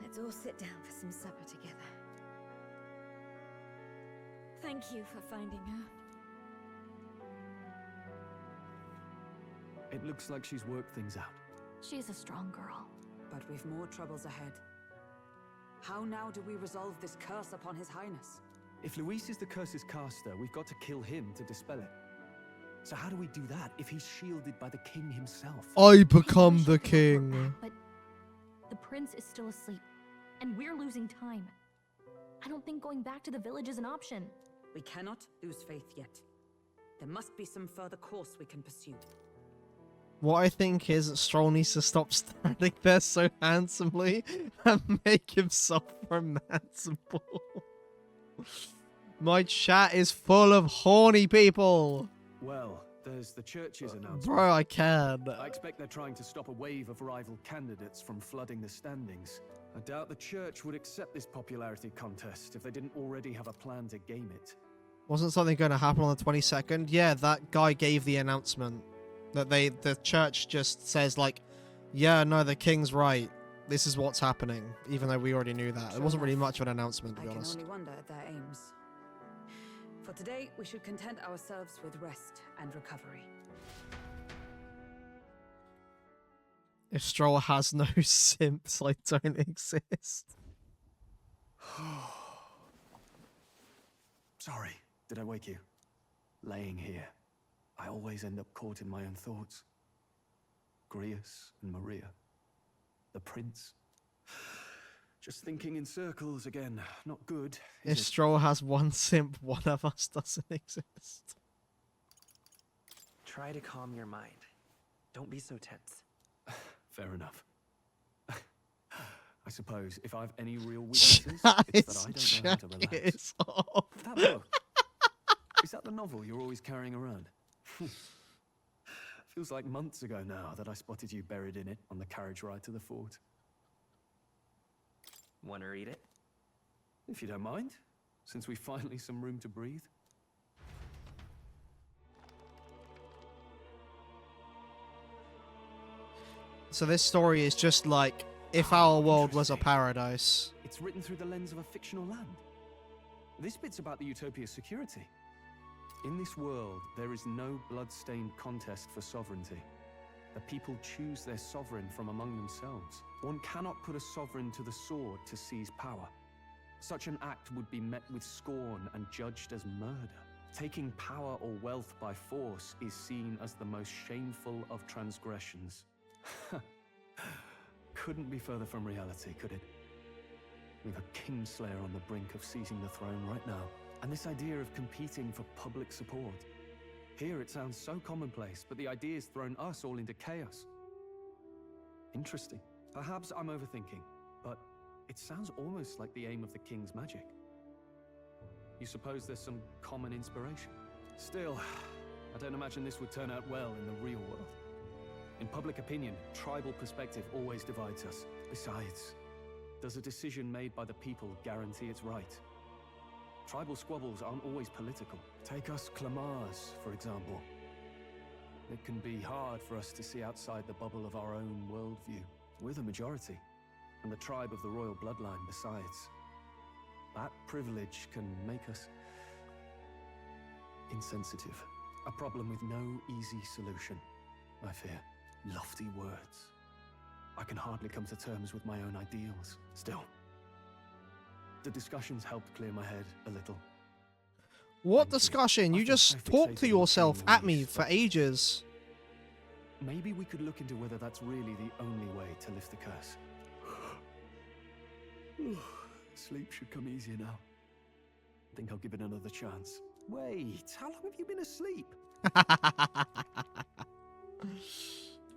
Let's all sit down for some supper together. Thank you for finding her.
It looks like she's worked things out.
She's a strong girl.
But we've more troubles ahead. How now do we resolve this curse upon His Highness?
If Luis is the curse's caster, we've got to kill him to dispel it. So how do we do that if he's shielded by the king himself?
I become the king.
But the prince is still asleep, and we're losing time. I don't think going back to the village is an option.
We cannot lose faith yet. There must be some further course we can pursue.
What I think is that Stroll needs to stop standing there so handsomely and make himself romanceable. My chat is full of horny people.
Well, there's the church's announcement.
Bro, I can.
I expect they're trying to stop a wave of rival candidates from flooding the standings. I doubt the church would accept this popularity contest if they didn't already have a plan to game it.
Wasn't something going to happen on the 22nd? Yeah, that guy gave the announcement. That the church just says like, yeah, no, the king's right. This is what's happening. Even though we already knew that. It wasn't really much of an announcement, to be honest.
I can only wonder at their aims. For today, we should content ourselves with rest and recovery.
If Stroll has no simps, I don't exist.
Sorry, did I wake you? Laying here, I always end up caught in my own thoughts. Grius and Maria. The prince. Just thinking in circles again. Not good.
If Stroll has one simp, one of us doesn't exist.
Try to calm your mind. Don't be so tense.
Fair enough. I suppose if I've any real weaknesses, it's that I don't know how to relax. That book. Is that the novel you're always carrying around? Feels like months ago now that I spotted you buried in it on the carriage ride to the fort.
Want to read it?
If you don't mind, since we've finally some room to breathe.
So this story is just like if our world was a paradise.
It's written through the lens of a fictional land. This bit's about the utopia's security. In this world, there is no blood-stained contest for sovereignty. The people choose their sovereign from among themselves. One cannot put a sovereign to the sword to seize power. Such an act would be met with scorn and judged as murder. Taking power or wealth by force is seen as the most shameful of transgressions. Couldn't be further from reality, could it? We've a kingslayer on the brink of seizing the throne right now. And this idea of competing for public support. Here it sounds so commonplace, but the idea's thrown us all into chaos. Interesting. Perhaps I'm overthinking, but it sounds almost like the aim of the king's magic. You suppose there's some common inspiration? Still, I don't imagine this would turn out well in the real world. In public opinion, tribal perspective always divides us. Besides, does a decision made by the people guarantee it's right? Tribal squabbles aren't always political. Take us Clamars, for example. It can be hard for us to see outside the bubble of our own worldview. We're the majority, and the tribe of the royal bloodline besides. That privilege can make us insensitive. A problem with no easy solution, I fear. Lofty words. I can hardly come to terms with my own ideals. Still, the discussions helped clear my head a little.
What discussion? You just talk to yourself at me for ages.
Maybe we could look into whether that's really the only way to lift the curse. Sleep should come easier now. I think I'll give it another chance. Wait, how long have you been asleep?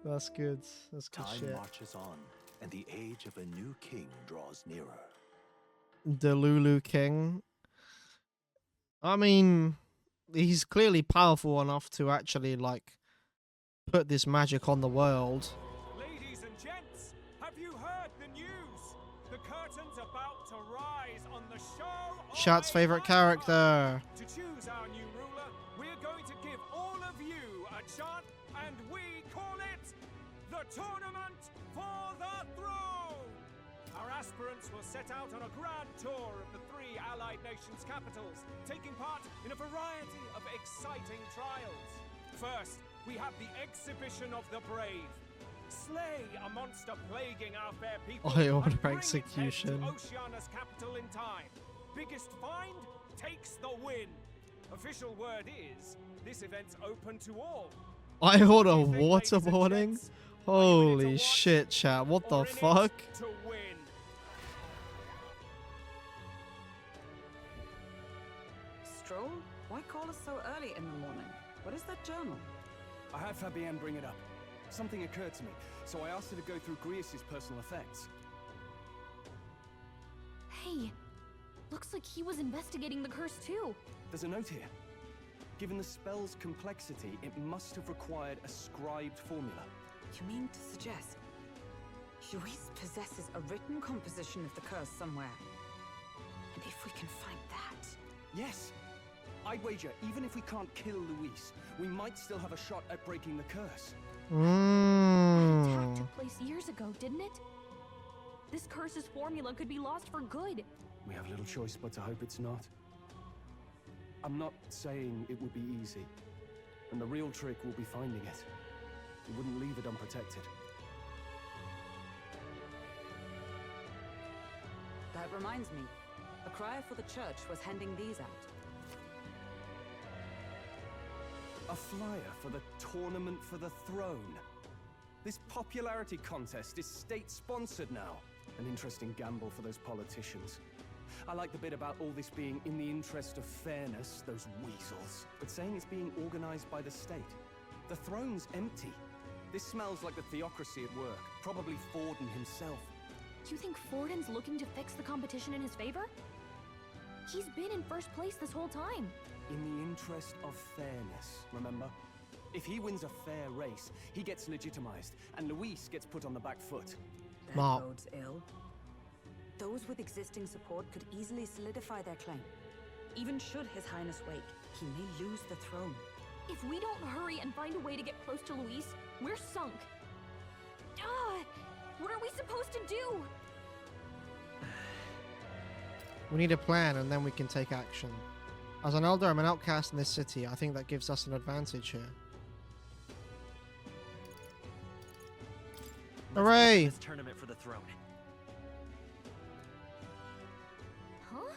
That's good. That's good
Time
shit.
marches on, and the age of a new king draws nearer.
The Lulu King. I mean, he's clearly powerful enough to actually, like, put this magic on the world.
Ladies and gents, have you heard the news? The curtain's about to rise on the show.
Shat's favorite character.
To choose our new ruler, we're going to give all of you a chance, and we call it the Tournament for the Throne. Our aspirants will set out on a grand tour of the 3 allied nations' capitals, taking part in a variety of exciting trials. First, we have the Exhibition of the Brave. Slay a monster plaguing our fair people.
I order
and bring its head
execution.
to Oceania's capital in time. Biggest find takes the win. Official word is, this event's open to all.
I order waterboarding? Holy shit, chat. What the fuck?
To win.
Stroll? Why call us so early in the morning? What is that journal?
I had Fabienne bring it up. Something occurred to me, so I asked her to go through Grius' personal effects.
Hey, looks like he was investigating the curse too.
There's a note here. Given the spell's complexity, it must have required a scribed formula.
You mean to suggest Luis possesses a written composition of the curse somewhere? And if we can find that...
Yes! I'd wager, even if we can't kill Luis, we might still have a shot at breaking the curse.
The attack took place years ago, didn't it? This curse's formula could be lost for good.
We have little choice but to hope it's not. I'm not saying it would be easy, and the real trick will be finding it. We wouldn't leave it unprotected.
That reminds me, a crier for the church was handing these out.
A flyer for the Tournament for the Throne. This popularity contest is state-sponsored now. An interesting gamble for those politicians. I like the bit about all this being in the interest of fairness, those weasels. But saying it's being organized by the state. The throne's empty. This smells like the theocracy at work. Probably Forden himself.
You think Forden's looking to fix the competition in his favor? He's been in first place this whole time.
In the interest of fairness, remember? If he wins a fair race, he gets legitimized, and Luis gets put on the back foot.
That bodes ill. Those with existing support could easily solidify their claim. Even should His Highness wake, he may lose the throne.
If we don't hurry and find a way to get close to Luis, we're sunk. What are we supposed to do?
We need a plan, and then we can take action. As an elder, I'm an outcast in this city. I think that gives us an advantage here. Hooray!
This tournament for the throne.
Huh?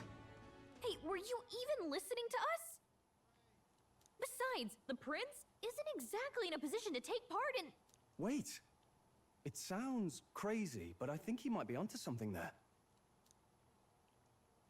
Hey, were you even listening to us? Besides, the prince isn't exactly in a position to take part in...
Wait. It sounds crazy, but I think he might be onto something there.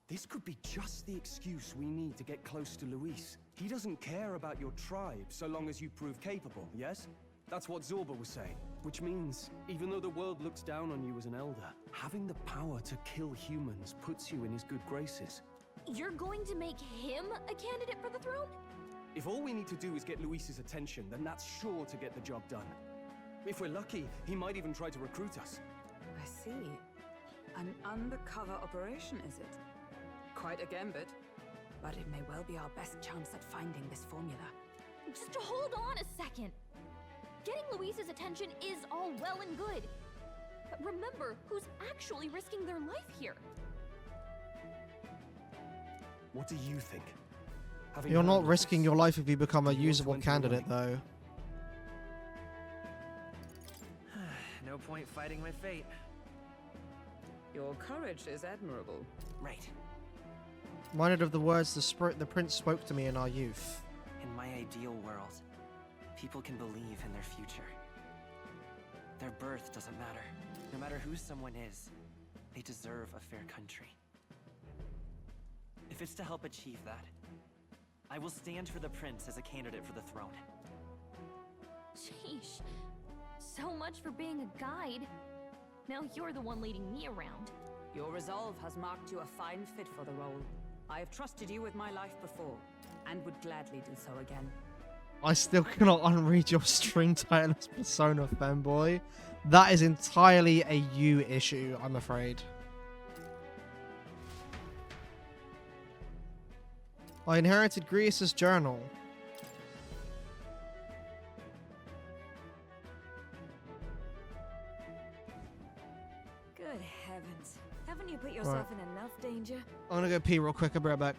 This could be just the excuse we need to get close to Luis. He doesn't care about your tribe so long as you prove capable, yes? That's what Zorba was saying. Which means, even though the world looks down on you as an elder, having the power to kill humans puts you in his good graces.
You're going to make him a candidate for the throne?
If all we need to do is get Luis's attention, then that's sure to get the job done. If we're lucky, he might even try to recruit us.
I see. An undercover operation, is it? Quite a gambit, but it may well be our best chance at finding this formula.
Just hold on a second. Getting Luis's attention is all well and good. But remember who's actually risking their life here.
What do you think?
You're not risking your life if you become a usable candidate, though.
No point fighting my fate.
Your courage is admirable.
Right.
Reminded of the words the prince spoke to me in our youth.
In my ideal world, people can believe in their future. Their birth doesn't matter. No matter who someone is, they deserve a fair country. If it's to help achieve that, I will stand for the prince as a candidate for the throne.
Sheesh. So much for being a guide. Now you're the one leading me around.
Your resolve has marked you a fine fit for the role. I have trusted you with my life before, and would gladly do so again.
I still cannot unread your string tightless persona, fanboy. That is entirely a you issue, I'm afraid. I inherited Grius's journal.
Good heavens. Haven't you put yourself in enough danger?
I'm gonna go pee real quick. I'll be right back.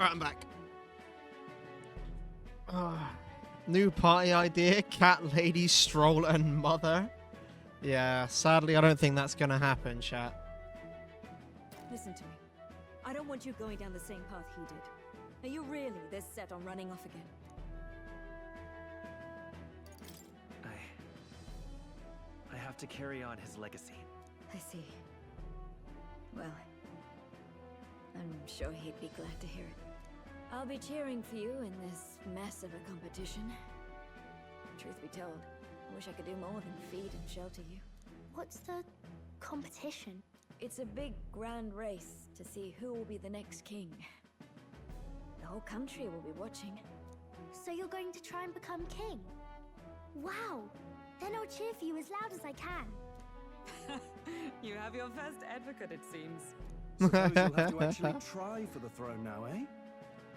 Alright, I'm back. New party idea, cat, lady, stroll, and mother. Yeah, sadly, I don't think that's gonna happen, chat.
Listen to me. I don't want you going down the same path he did. Are you really this set on running off again?
I have to carry on his legacy.
I see. Well, I'm sure he'd be glad to hear it. I'll be cheering for you in this mess of a competition. Truth be told, I wish I could do more than feed and shelter you.
What's the competition?
It's a big, grand race to see who will be the next king. The whole country will be watching.
So you're going to try and become king? Wow! Then I'll cheer for you as loud as I can.
You have your first advocate, it seems.
Suppose you'll have to actually try for the throne now, eh?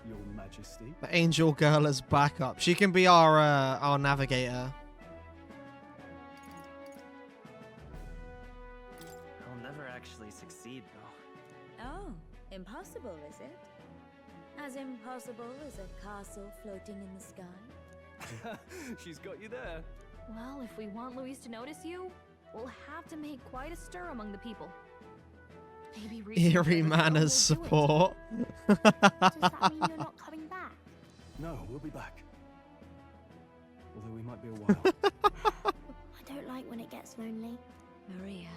Your Majesty.
The angel girl as backup. She can be our navigator.
I'll never actually succeed, though.
Oh, impossible, is it? As impossible as a castle floating in the sky?
She's got you there.
Well, if we want Luis to notice you, we'll have to make quite a stir among the people. Maybe
Eerie manners support.
Does that mean you're not coming back?
No, we'll be back. Although we might be a while.
lonely.
Maria.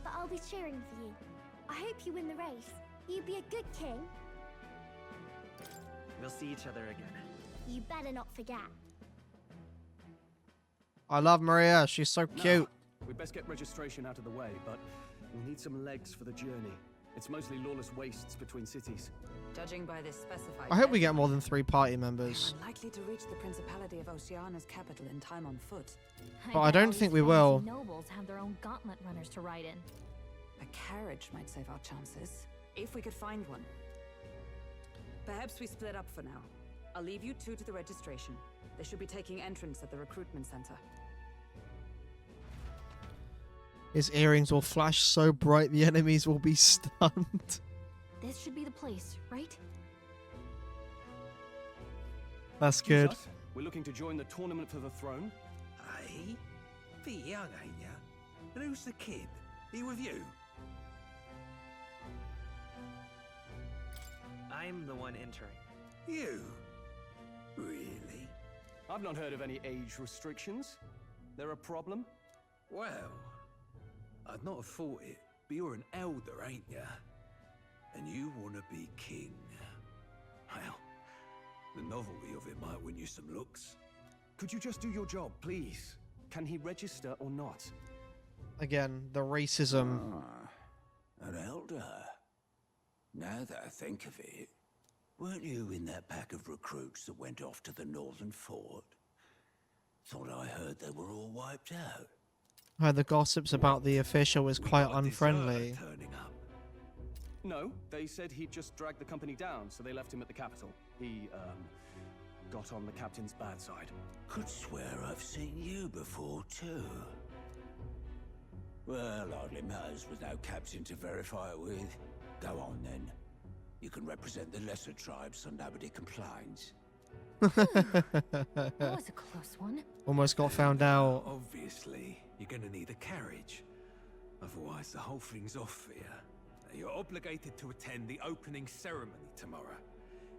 But I'll be cheering for you. I hope you win the race. You be a good king.
We'll see each other again.
You better not forget.
I love Maria. She's so cute.
We'd best get registration out of the way, but we'll need some legs for the journey. It's mostly lawless wastes between cities.
Judging by this specified
I hope we get more than 3 party members.
unlikely to reach the Principality of Oceana's capital in time on foot.
But I don't think we will.
Nobles have their own gauntlet runners to ride in.
A carriage might save our chances, if we could find one. Perhaps we split up for now. I'll leave you two to the registration. They should be taking entrance at the recruitment center.
His earrings will flash so bright the enemies will be stunned.
This should be the place, right?
That's good.
We're looking to join the tournament for the throne.
Hey? Bit young, ain't ya? And who's the kid? He with you?
I'm the one entering.
You? Really?
I've not heard of any age restrictions. There a problem?
Well, I'd not have thought it, but you're an elder, ain't ya? And you want to be king. Well, the novelty of it might win you some looks.
Could you just do your job, please? Can he register or not?
Again, the racism.
An elder? Now that I think of it, weren't you in that pack of recruits that went off to the northern fort? Thought I heard they were all wiped out.
I heard the gossips about the official is quite unfriendly.
No, they said he'd just dragged the company down, so they left him at the capital. He, got on the captain's bad side.
Could swear I've seen you before, too. Well, hardly matters with no captain to verify it with. Go on, then. You can represent the lesser tribes so nobody complains.
That was a close one.
Almost got found out.
Obviously, you're gonna need a carriage. Otherwise, the whole thing's off for you. You're obligated to attend the opening ceremony tomorrow.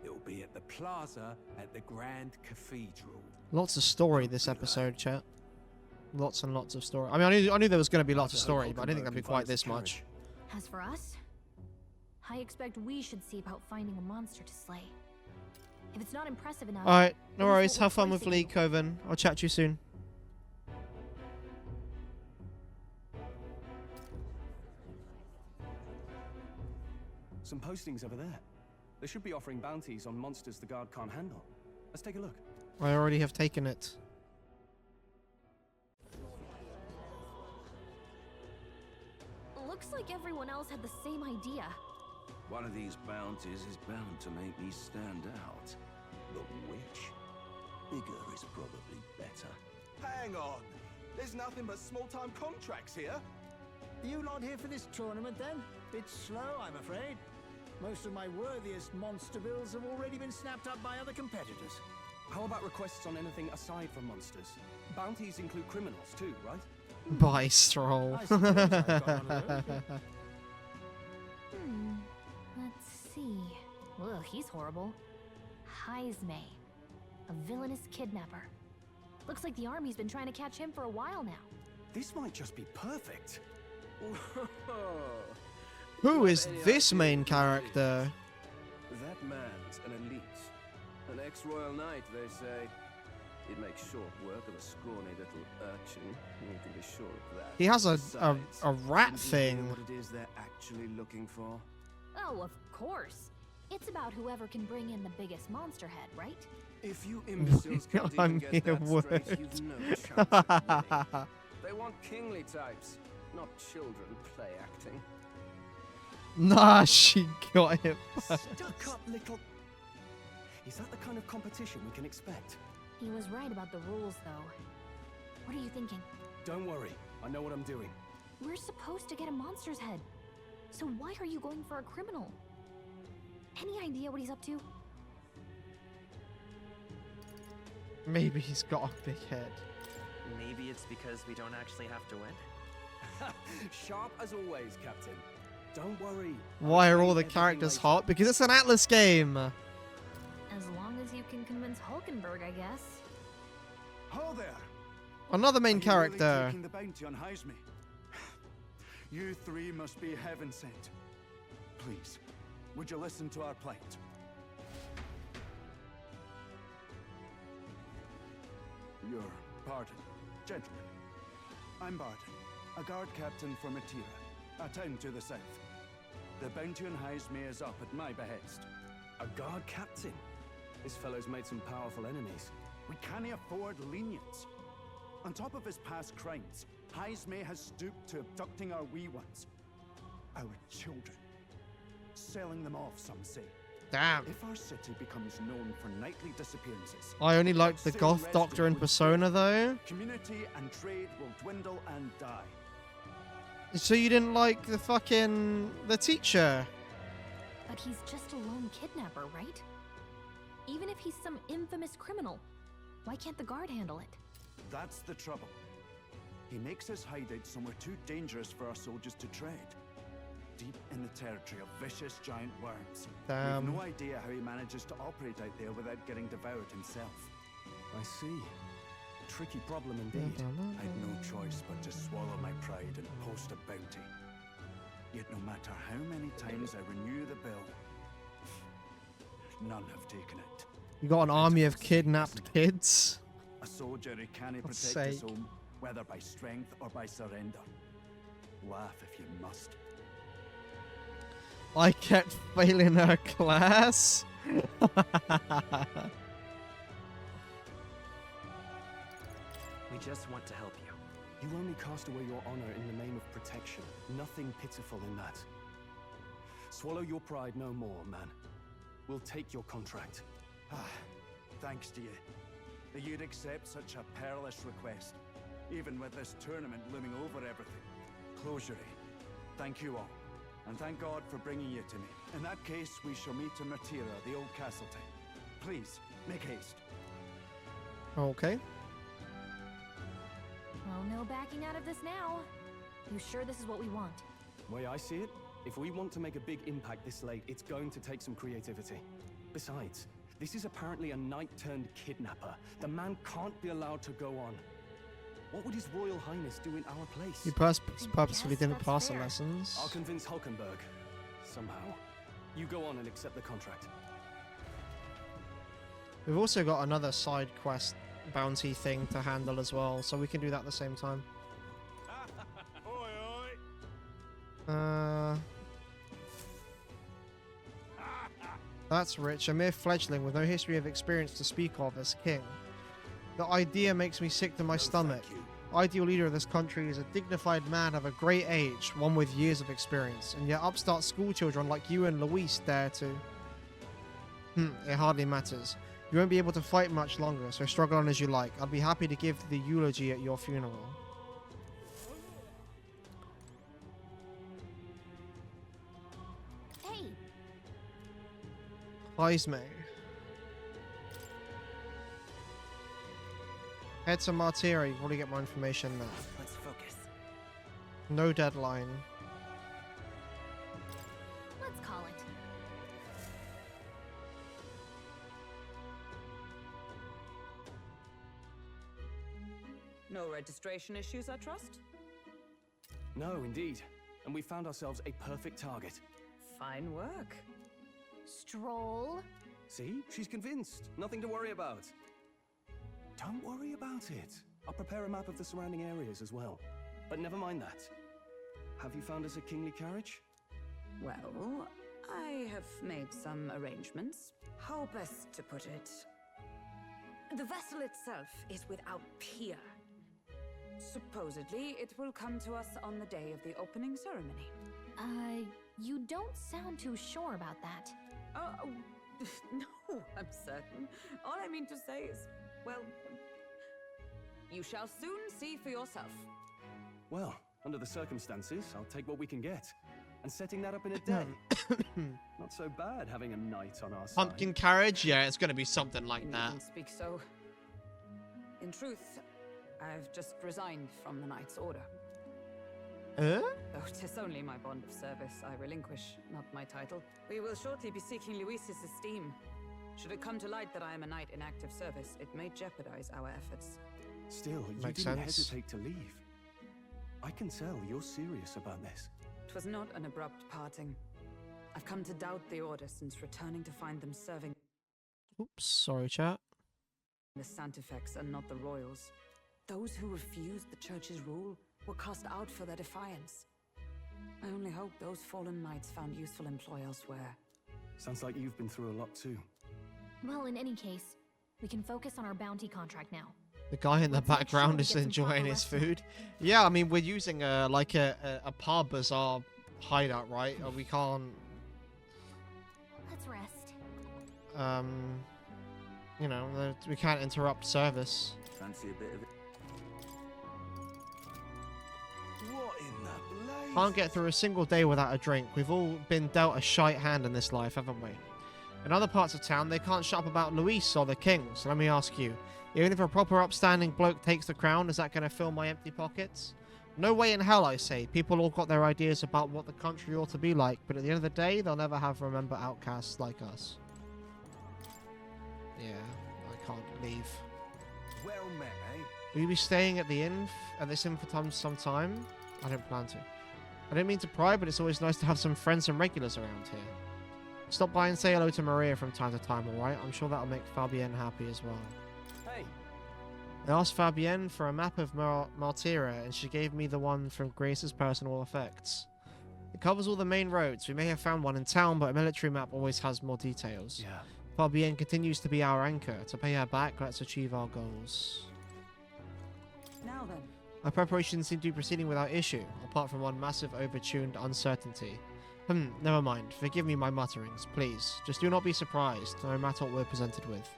It'll be at the plaza at the Grand Cathedral.
Lots of story this episode, chat. Lots and lots of story. I mean, I knew there was going to be lots of story, but I didn't think it'd be quite this much.
As for us, I expect we should see about finding a monster to slay. If it's not impressive enough...
Alright, no worries. Have fun with League, Coven. I'll chat to you soon.
Some postings over there. They should be offering bounties on monsters the guard can't handle. Let's take a look.
I already have taken it.
Looks like everyone else had the same idea.
One of these bounties is bound to make me stand out. But which? Bigger is probably better.
Hang on! There's nothing but small-time contracts here.
You lot here for this tournament then? Bit slow, I'm afraid. Most of my worthiest monster bills have already been snapped up by other competitors.
How about requests on anything aside from monsters? Bounties include criminals too, right?
Bye, Stroll.
Let's see. Ugh, he's horrible. Heisme, a villainous kidnapper. Looks like the army's been trying to catch him for a while now.
This might just be perfect.
Who is this main character?
That man's an elite. An ex-royal knight, they say. He'd make short work of a scrawny little urchin. You can be sure of that.
He has a rat
Besides,
thing.
what it is they're actually looking for?
Oh, of course. It's about whoever can bring in the biggest monster head, right?
If you imbeciles can't even get that straight, you've no chance of winning. They want kingly types, not children play acting.
Nah, she got him.
Stuck up little... Is that the kind of competition we can expect?
He was right about the rules, though. What are you thinking?
Don't worry, I know what I'm doing.
We're supposed to get a monster's head. So why are you going for a criminal? Any idea what he's up to?
Maybe he's got a big head.
Maybe it's because we don't actually have to win.
Sharp as always, Captain. Don't worry.
Why are all the characters hot? Because it's an Atlas game.
As long as you can convince Hulkenberg, I guess.
Ho there!
Another main
Are you
character.
Really taking the bounty on Haizme? You three must be heaven sent. Please, would you listen to our plight? Your pardon, gentlemen. I'm Barton, a guard captain from Atira, a town to the south. The bounty on Haizme is up at my behest.
A guard captain? This fellow's made some powerful enemies.
We can't afford lenience. On top of his past crimes, Haizme has stooped to abducting our wee ones. Our children. Selling them off, some say.
Damn.
If our city becomes known for nightly disappearances,
I only liked the
soon
Goth
residents
Doctor in
will
Persona, though.
community and trade will dwindle and die.
So you didn't like the teacher?
But he's just a lone kidnapper, right? Even if he's some infamous criminal, why can't the guard handle it?
That's the trouble. He makes his hideout somewhere too dangerous for our soldiers to tread. Deep in the territory of vicious giant worms.
Damn.
We've no idea how he manages to operate out there without getting devoured himself.
I see. Tricky problem indeed.
I'd no choice but to swallow my pride and post a bounty. Yet no matter how many times I renew the bill, none have taken it.
You got an army of kidnapped kids?
A soldier who can't
God's
protect his
sake.
home, whether by strength or by surrender. Laugh if you must.
I kept failing her class.
We just want to help you.
You only cast away your honor in the name of protection. Nothing pitiful in that. Swallow your pride no more, man. We'll take your contract.
Thanks to you. That you'd accept such a perilous request, even with this tournament looming over everything. Closure. Thank you all. And thank God for bringing you to me. In that case, we shall meet in Matira, the old castle town. Please, make haste.
Okay.
Well, no backing out of this now. You sure this is what we want?
Way I see it, if we want to make a big impact this late, it's going to take some creativity. Besides, this is apparently a knight-turned-kidnapper. The man can't be allowed to go on. What would His Royal Highness do in our place?
You purposefully didn't pass the lessons.
I'll convince Hulkenberg. Somehow. You go on and accept the contract.
We've also got another side quest bounty thing to handle as well, so we can do that at the same time. That's rich. A mere fledgling with no history of experience to speak of as king. The idea makes me sick to my stomach. Ideal leader of this country is a dignified man of a great age, one with years of experience, and yet upstart schoolchildren like you and Luis dare to. It hardly matters. You won't be able to fight much longer, so struggle on as you like. I'd be happy to give the eulogy at your funeral.
Hey!
Haizme. Head to Martira, you probably get more information there.
Let's focus.
No deadline.
Let's call it.
No registration issues, I trust?
No, indeed. And we found ourselves a perfect target.
Fine work.
Stroll.
See? She's convinced. Nothing to worry about. Don't worry about it. I'll prepare a map of the surrounding areas as well. But never mind that. Have you found us a kingly carriage?
Well, I have made some arrangements. How best to put it? The vessel itself is without peer. Supposedly, it will come to us on the day of the opening ceremony.
You don't sound too sure about that.
No, I'm certain. All I mean to say is, well, you shall soon see for yourself.
Well, under the circumstances, I'll take what we can get. And setting that up in a day. Not so bad having a knight on our side.
Pumpkin carriage? Yeah, it's going to be something like
You
that.
needn't speak so. In truth, I've just resigned from the Knight's Order. Though 'tis only my bond of service I relinquish, not my title. We will shortly be seeking Luis's esteem. Should it come to light that I am a knight in active service, it may jeopardize our efforts.
Still, you
Makes
didn't
sense.
hesitate to leave. I can tell you're serious about this.
It was not an abrupt parting. I've come to doubt the Order since returning to find them serving
Oops, sorry, chat.
the Santifex and not the Royals. Those who refused the Church's rule were cast out for their defiance. I only hope those fallen knights found useful employ elsewhere.
Sounds like you've been through a lot too.
Well, in any case, we can focus on our bounty contract now.
The guy in the
Let's make
background
sure
is
we get some
enjoying
proper
his
rest.
food. Yeah, I mean, we're using like a pub as our hideout, right? We can't,
Let's rest.
you know, we can't interrupt service.
Fancy a bit of it? What in the blaze?
Can't get through a single day without a drink. We've all been dealt a shite hand in this life, haven't we? In other parts of town, they can't shut up about Luis or the king. So let me ask you, even if a proper upstanding bloke takes the crown, is that going to fill my empty pockets? No way in hell, I say. People all got their ideas about what the country ought to be like, but at the end of the day, they'll never have remember outcasts like us. Yeah, I can't leave.
Well met, eh?
Will you be staying at the inn, at this inn for some time? I don't plan to. I don't mean to pry, but it's always nice to have some friends and regulars around here. Stop by and say hello to Maria from time to time, alright? I'm sure that'll make Fabienne happy as well.
Hey,
I asked Fabienne for a map of Maltira, and she gave me the one from Grace's personal effects. It covers all the main roads. We may have found one in town, but a military map always has more details.
Yeah.
Fabienne continues to be our anchor. To pay her back, let's achieve our goals.
Now then.
Our preparations seem to be proceeding without issue, apart from one massive overtuned uncertainty. Never mind. Forgive me my mutterings, please. Just do not be surprised, no matter what we're presented with.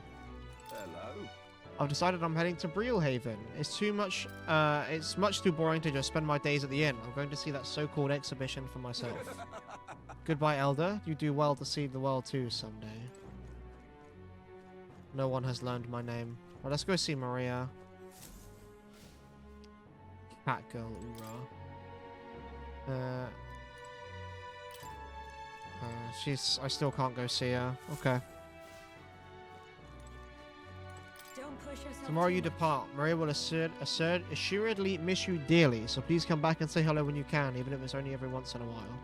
Hello.
I've decided I'm heading to Breelhaven. It's much too boring to just spend my days at the inn. I'm going to see that so-called exhibition for myself. Goodbye, Elder. You do well to see the world too someday. No one has learned my name. Well, let's go see Maria. Cat girl, oorah. I still can't go see her. Okay.
Don't push yourself
Tomorrow
too
you
much.
depart. Maria will assuredly miss you dearly, so please come back and say hello when you can, even if it's only every once in a while.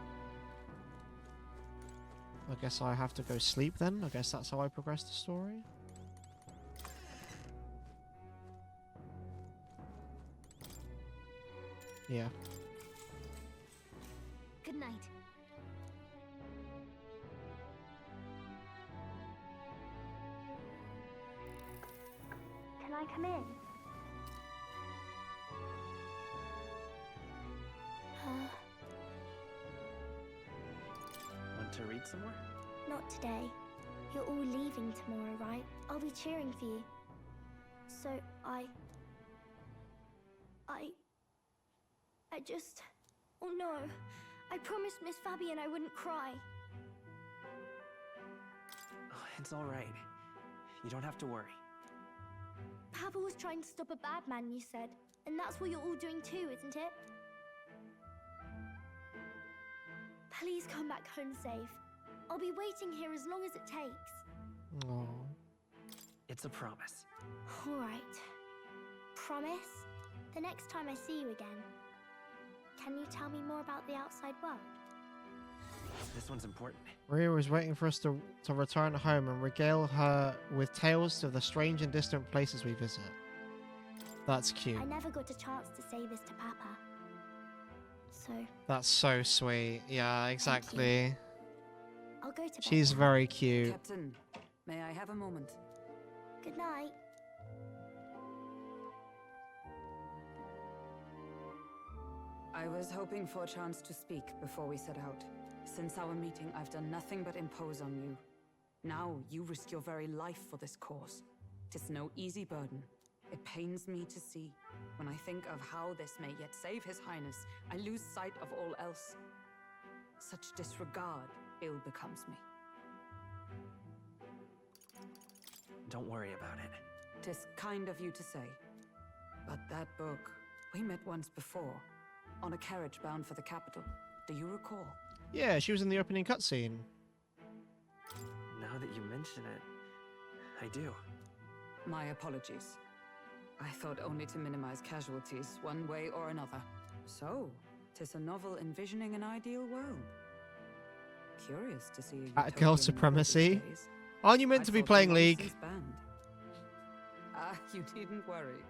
I guess I have to go sleep then. I guess that's how I progress the story. Yeah.
Good night.
Can I come in?
Want to read some more?
Not today. You're all leaving tomorrow, right? I'll be cheering for you. So I just... Oh no. I promised Miss Fabienne I wouldn't cry.
Oh, it's all right. You don't have to worry.
Papa was trying to stop a bad man, you said. And that's what you're all doing too, isn't it? Please come back home safe. I'll be waiting here as long as it takes.
Oh.
It's a promise.
All right. Promise? The next time I see you again, can you tell me more about the outside world?
This one's important.
Maria is waiting for us to return home and regale her with tales of the strange and distant places we visit. That's cute.
I never got a chance to say this to Papa. So,
That's so sweet. Yeah, exactly.
I'll go to bed
She's
now.
very cute.
Captain, may I have a moment?
Good night.
I was hoping for a chance to speak before we set out. Since our meeting, I've done nothing but impose on you. Now you risk your very life for this cause. 'Tis no easy burden. It pains me to see. When I think of how this may yet save His Highness, I lose sight of all else. Such disregard ill becomes me.
Don't worry about it.
'Tis kind of you to say. But that book, we met once before, on a carriage bound for the capital. Do you recall?
Yeah, she was in the opening cutscene.
Now that you mention it, I do.
My apologies. I thought only to minimize casualties, one way or another. So, 'tis a novel envisioning an ideal world. Curious to see a
Girl
utopian
supremacy.
these days.
Aren't you meant
I
to be
thought
playing
the
League?
nonsense banned. You needn't worry.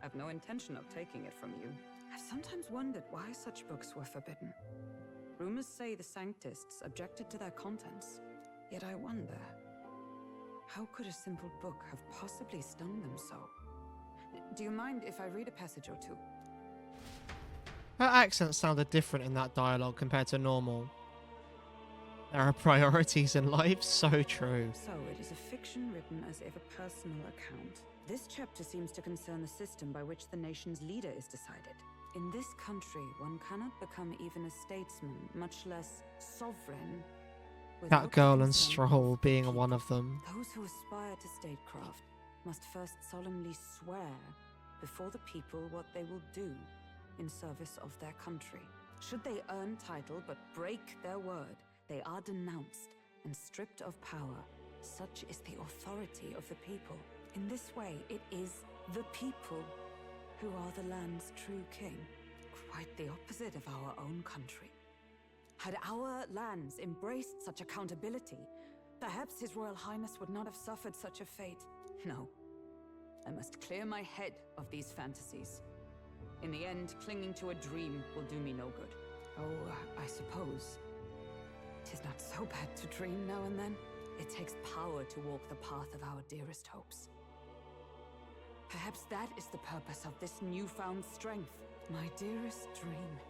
I've no intention of taking it from you. I've sometimes wondered why such books were forbidden. Rumors say the Sanctists objected to their contents. Yet I wonder, how could a simple book have possibly stung them so? Do you mind if I read a passage or two?
Her accent sounded different in that dialogue compared to normal. There are priorities in life, so true.
So it is a fiction written as if a personal account. This chapter seems to concern the system by which the nation's leader is decided. In this country, one cannot become even a statesman, much less sovereign.
That girl and Stroll being one of them.
Those who aspire to statecraft must first solemnly swear before the people what they will do in service of their country. Should they earn title but break their word, they are denounced and stripped of power. Such is the authority of the people. In this way, it is the people who are the land's true king. Quite the opposite of our own country. Had our lands embraced such accountability, perhaps His Royal Highness would not have suffered such a fate. No. I must clear my head of these fantasies. In the end, clinging to a dream will do me no good. Oh, I suppose 'tis not so bad to dream now and then. It takes power to walk the path of our dearest hopes. Perhaps that is the purpose of this newfound strength. My dearest dream.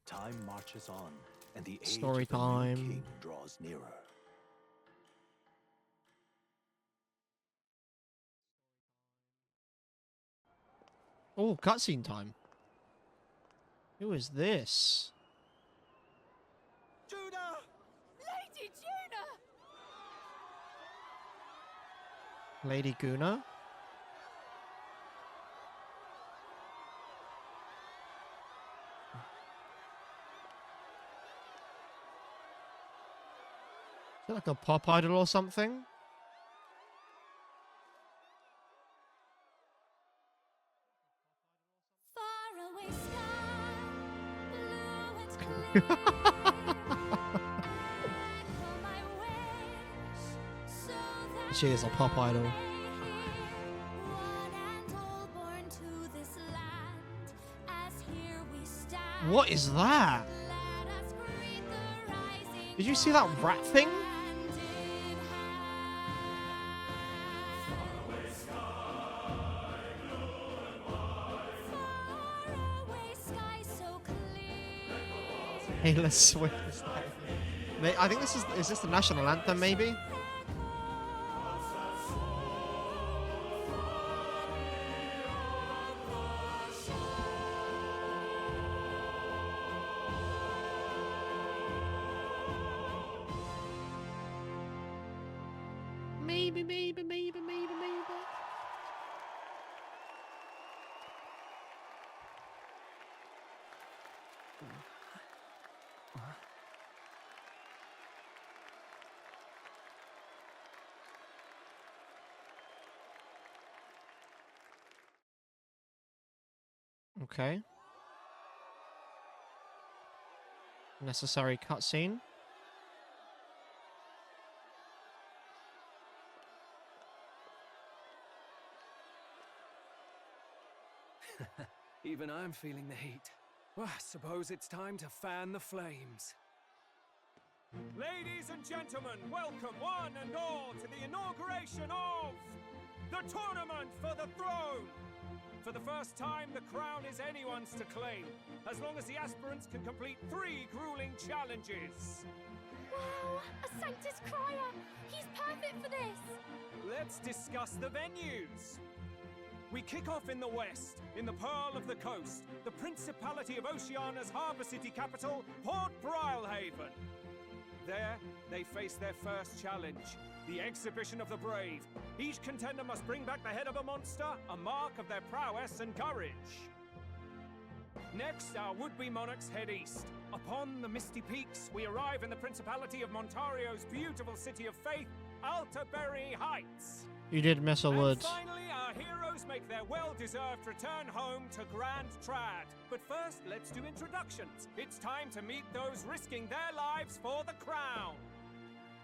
Time marches on, and the age
Story
of the
time.
new king draws nearer.
Oh, cutscene time. Who is this?
Judah!
Lady Juna!
Lady Guna? Is it like a pop idol or something?
Faraway sky, blue and clear. Echo my wish, so that
She is a pop idol.
one and all born to this land, as here we stand.
What is that?
Let us greet the rising
Did you see that rat thing?
faraway sky so clear.
Taylor Swift is that? I think this is this the national anthem maybe? Maybe. Okay. Necessary cutscene.
Even I'm feeling the heat. Well, I suppose it's time to fan the flames.
Ladies and gentlemen, welcome one and all to the inauguration of the Tournament for the Throne! For the first time, the crown is anyone's to claim, as long as the aspirants can complete 3 grueling challenges.
Wow, a Sanctus Crier! He's perfect for this!
Let's discuss the venues. We kick off in the west, in the Pearl of the Coast, the Principality of Oceania's harbour city capital, Port Brilehaven. There, they face their first challenge, the Exhibition of the Brave. Each contender must bring back the head of a monster, a mark of their prowess and courage. Next, our would-be monarchs head east. Upon the misty peaks, we arrive in the Principality of Montario's beautiful city of faith, Alterbury Heights.
You did miss a word.
And finally, our heroes make their well-deserved return home to Grand Trad. But first, let's do introductions. It's time to meet those risking their lives for the crown.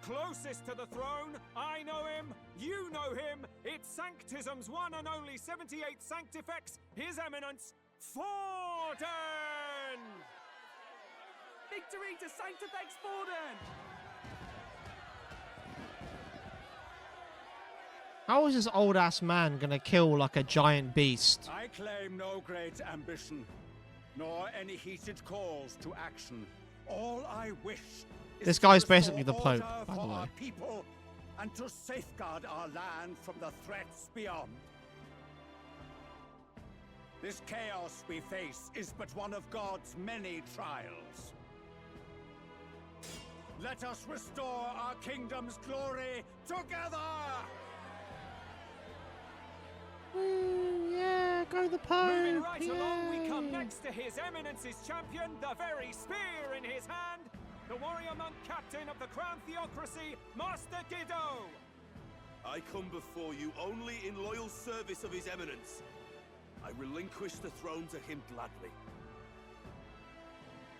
Closest to the throne, I know him, you know him. It's Sanctism's one and only 78 Sanctifex, His Eminence, Forden!
Victory to Sanctifex Forden!
How is this old ass man gonna kill like a giant beast?
I claim no great ambition, nor any heated calls to action. All I wish is
This guy's
to
basically the
restore
Pope,
order
by the
for
way.
our people and to safeguard our land from the threats beyond. This chaos we face is but one of God's many trials. Let us restore our kingdom's glory together!
Yeah, go the Pope!
Moving right along, we come
yay.
next to His Eminence's champion, the very spear in his hand, the warrior monk captain of the Crown Theocracy, Master Giddo!
I come before you only in loyal service of His Eminence. I relinquish the throne to him gladly.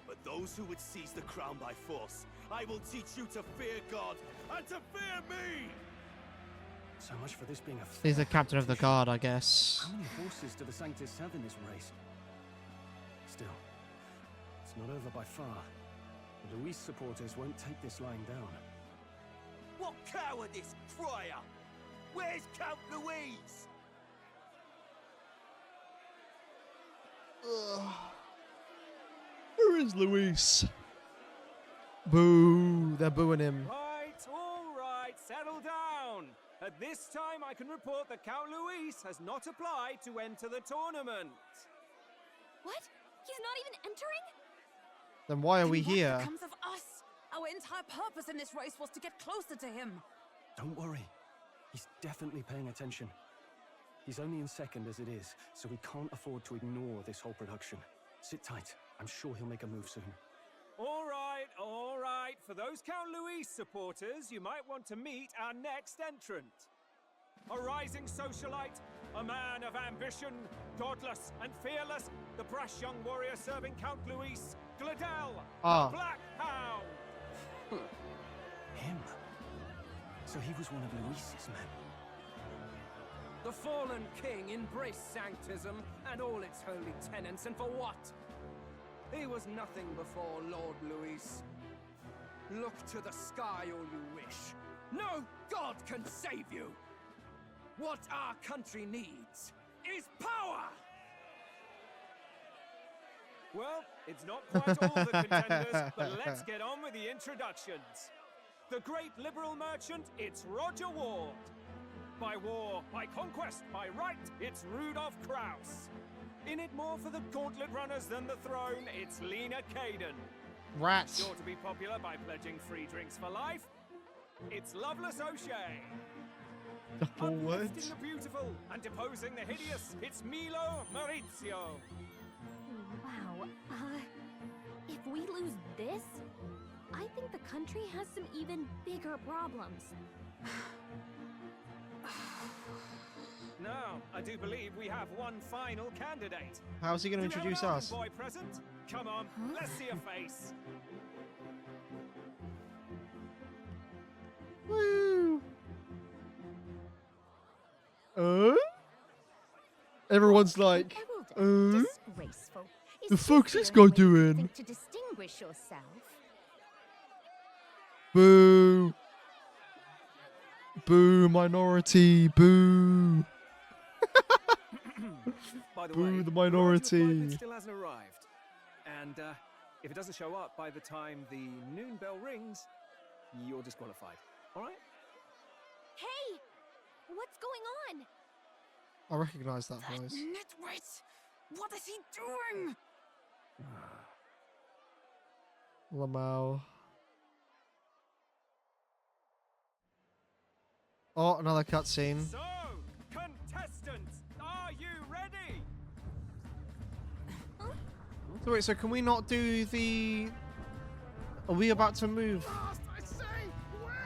But those who would seize the crown by force, I will teach you to fear God and to fear me!
So much for this being a
He's the captain of the guard, I guess.
How many horses do the Sanctus have in this race? Still, it's not over by far. The Luis supporters won't take this lying down.
What cowardice, Friar! Where's Count Louise?
Where is Luis? Boo! They're booing him.
All right, settle down. At this time, I can report that Count Luis has not applied to enter the tournament.
What? He's not even entering?
Then why are we
Then
here?
What becomes of us? Our entire purpose in this race was to get closer to him.
Don't worry. He's definitely paying attention. He's only in second as it is, so we can't afford to ignore this whole production. Sit tight. I'm sure he'll make a move soon.
All right, all right. For those Count Luis supporters, you might want to meet our next entrant. A rising socialite, a man of ambition, godless and fearless, the brash young warrior serving Count Luis, Gladel, the Black Hound.
Him? So he was one of Luis's men.
The fallen king embraced Sanctism and all its holy tenets, and for what? He was nothing before Lord Luis. Look to the sky all you wish. No god can save you! What our country needs is power!
Well, it's not quite all the contenders, but let's get on with the introductions. The great liberal merchant, it's Roger Ward. By war, by conquest, by right, it's Rudolph Kraus. In it more for the gauntlet runners than the throne, it's Lena Caden.
Rats.
Sure to be popular by pledging free drinks for life, it's Loveless O'Shea.
Double words.
Uplifting the beautiful and deposing the hideous, it's Milo Maurizio.
Wow. If we lose this, I think the country has some even bigger problems.
Now, I do believe we have one final candidate.
How's he going to
Do we have
introduce
an almond
us?
boy present? Come on, let's see a face.
Woo! Everyone's like,
Disgraceful.
the
Is
fuck's
this
this
the
guy
only way you
doing?
think to distinguish yourself?
Boo! Boo, minority, boo!
By the
Boo
way,
the
word you
minority.
applied still hasn't arrived. And if it doesn't show up by the time the noon bell rings, you're disqualified. All right?
Hey! What's going on?
I recognise that voice.
Nitwit! What is he doing?
Lamau. Oh, another cutscene.
So, contestants, are you ready?
So wait, so can we not do the... Are we about to move?
Lost, I say!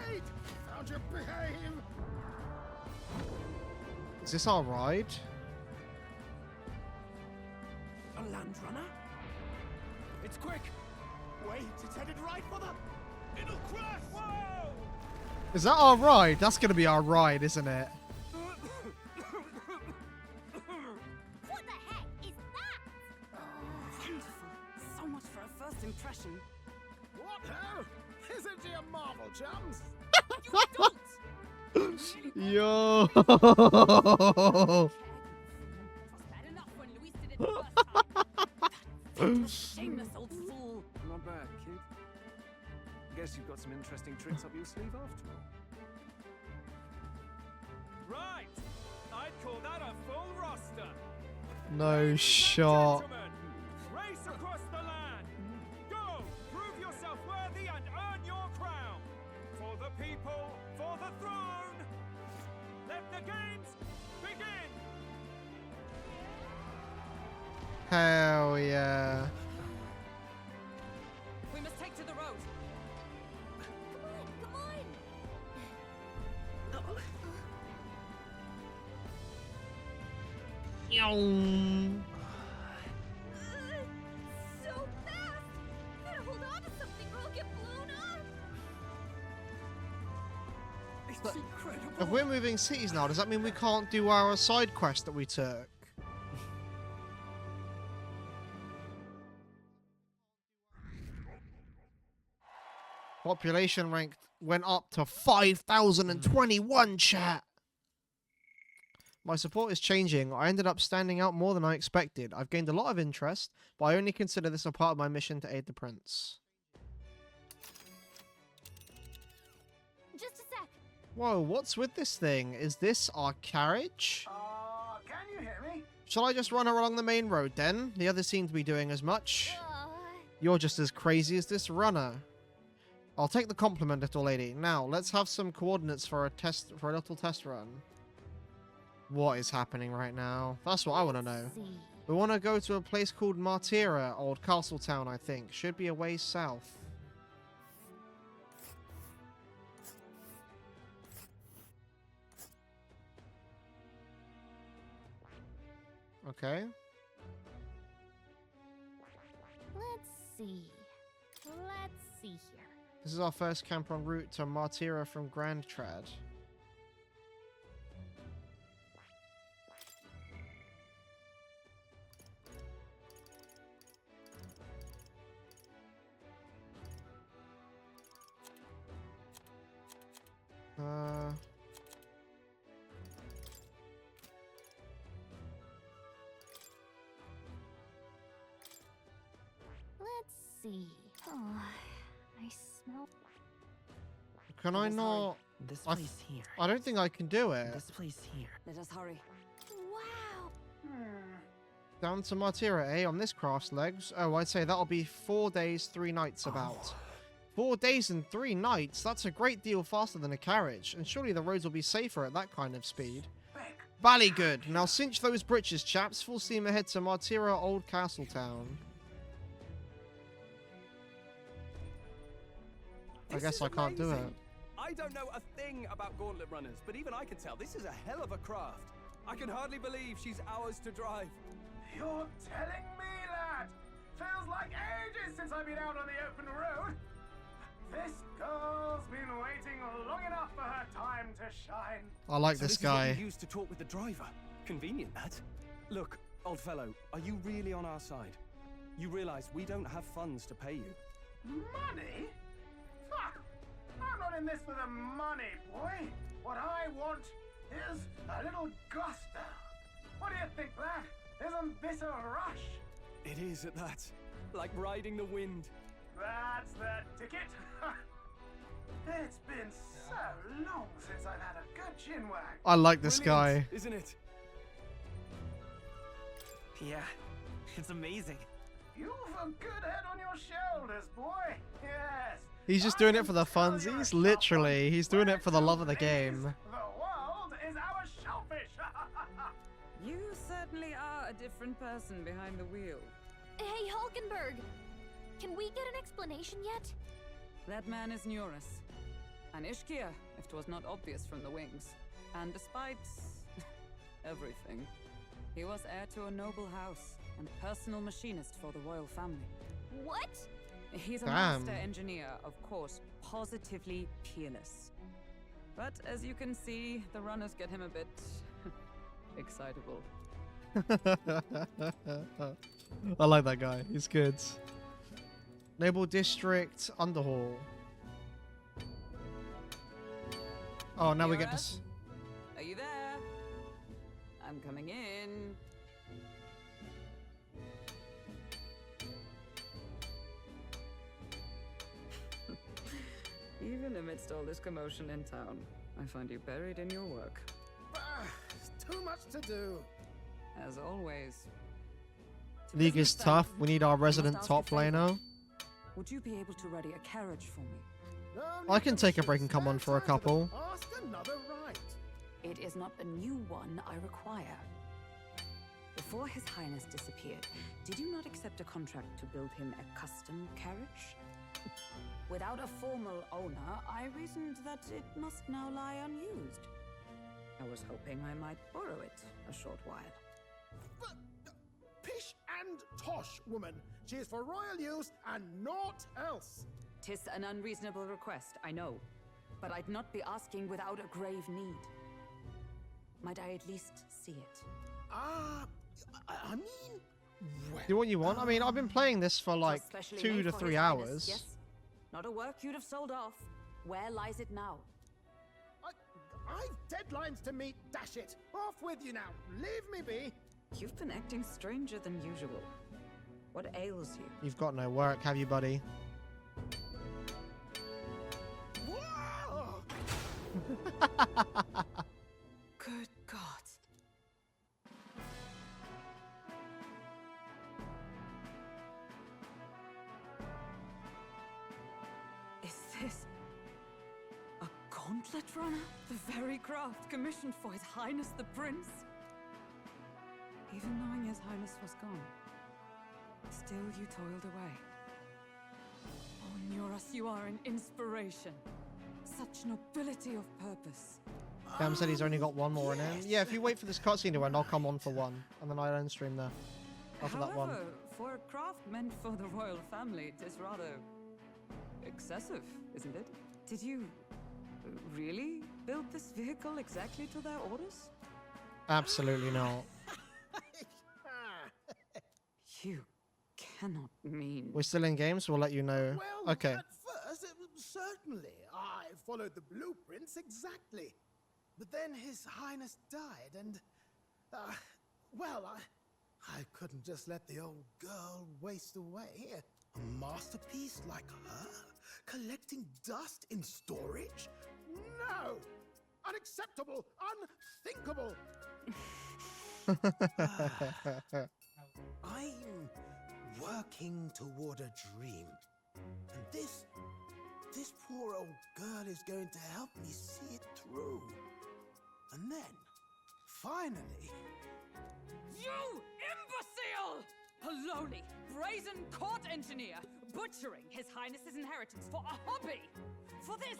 Wait! Found your behave!
Is this our ride?
A land runner? It's quick! Wait, it's headed right for them! It'll crash! Whoa!
Is that our ride? That's gonna be our ride, isn't it?
What the heck is that?
Wonderful. So much for a first impression.
What ho? Isn't she a marvel, chums?
Yo.
Bad enough when Luis did it the first time. Shameless old fool.
Not bad, kid. Guess you've got some interesting tricks up your sleeve after all.
Right! I'd call that a full roster.
No shot.
Gentlemen, race across the land. Go, prove yourself worthy and earn your crown. For the people, for the throne. Let the games begin.
Hell yeah.
We must take to the road.
Come on! So fast! Gotta hold on to something or I'll get blown up!
It's incredible!
If we're moving cities now, does that mean we can't do our side quest that we took? Population rank went up to 5,021, chat. My support is changing. I ended up standing out more than I expected. I've gained a lot of interest, but I only consider this a part of my mission to aid the prince.
Just a sec.
Whoa, what's with this thing? Is this our carriage?
Can you hear me?
Shall I just run her along the main road then? The others seem to be doing as much. You're just as crazy as this runner. I'll take the compliment, little lady. Now, let's have some coordinates for a little test run. What is happening right now? That's what I want to know. We want to go to a place called Martira, Old Castle Town, I think. Should be a ways south. Okay.
Let's see. Let's see here.
This is our first camp en route to Martira from Grand Trad.
Let's see. Oh, I smell.
Can I not?
This
I
place here.
I don't think I can do it.
This place here.
Let us hurry.
Wow.
Down to Martira, eh? On this craft's legs. Oh, I'd say that'll be 4 days, 3 nights about. 4 days and 3 nights? That's a great deal faster than a carriage. And surely the roads will be safer at that kind of speed. Bally good. Now cinch those britches, chaps. Full steam ahead to Martira, Old Castle Town. I guess I can't do it.
I don't know a thing about gauntlet runners, but even I can tell this is a hell of a craft. I can hardly believe she's ours to drive.
You're telling me, lad? Feels like ages since I've been out on the open road. This girl's been waiting long enough for her time to shine.
I like
So
this
is what
guy.
you used to talk with the driver. Convenient, that. Look, old fellow, are you really on our side? You realize we don't have funds to pay you.
Money? Fuck! I'm not in this for the money, boy. What I want is a little gusto. What do you think, lad? Isn't this a rush?
It is at that. Like riding the wind.
That's the ticket. It's been so long since I've had a good chin wag.
I like this guy.
Isn't it?
Yeah, it's amazing.
You've a good head on your shoulders, boy. Yes.
He's just doing it for the funsies. Literally, he's doing it for the love of the game.
The world is our shellfish.
You certainly are a different person behind the wheel.
Hey, Hulkenberg! Can we get an explanation yet?
That man is Neurus. An Ishkia, if 'twas not obvious from the wings. And despite everything. He was heir to a noble house and personal machinist for the royal family.
What?
He's a
Damn.
master engineer, of course, positively peerless. But as you can see, the runners get him a bit excitable.
I like that guy. He's good. Noble District, Underhall. Oh, now we get to...
Are you there? I'm coming in. Even amidst all this commotion in town, I find you buried in your work.
Too much to do.
As always.
League is tough. We need our resident top laner.
Would you be able to ready a carriage for me?
I can take a break and come on for a couple.
Ask another right.
It is not a new one I require. Before His Highness disappeared, did you not accept a contract to build him a custom carriage? Without a formal owner, I reasoned that it must now lie unused. I was hoping I might borrow it a short while.
Pish and tosh, woman. She is for royal use and naught else.
'Tis an unreasonable request, I know. But I'd not be asking without a grave need. Might I at least see it?
I mean... Well,
Do what you want. I mean, I've been playing this for like
Especially
2
made
to
for
3
His Highness,
hours.
yes? Not a work you'd have sold off. Where lies it now?
I've deadlines to meet, dash it. Off with you now. Leave me be.
You've been acting stranger than usual. What ails you?
You've got no work, have you, buddy?
Whoa!
Good God. Is this a gauntlet runner? The very craft commissioned for His Highness the Prince? Even knowing His Highness was gone, still you toiled away. Oh, Nuras, you are an inspiration. Such nobility of purpose.
Cam said he's only got one more in him. Yeah, if you wait for this cutscene to end, I'll come on for one. And then I'll end stream there. After that one.
However, for a craft meant for the royal family, it is rather excessive, isn't it? Did you really build this vehicle exactly to their orders?
Absolutely not.
You cannot mean...
We're still in game, so we'll let you know.
Well,
Okay.
at first, certainly, I followed the blueprints exactly. But then His Highness died, and, well, I couldn't just let the old girl waste away. A masterpiece like her, collecting dust in storage? No! Unacceptable! Unthinkable! I'm working toward a dream. And this poor old girl is going to help me see it through. And then, finally...
You imbecile! A lowly, brazen court engineer, butchering His Highness's inheritance for a hobby! For this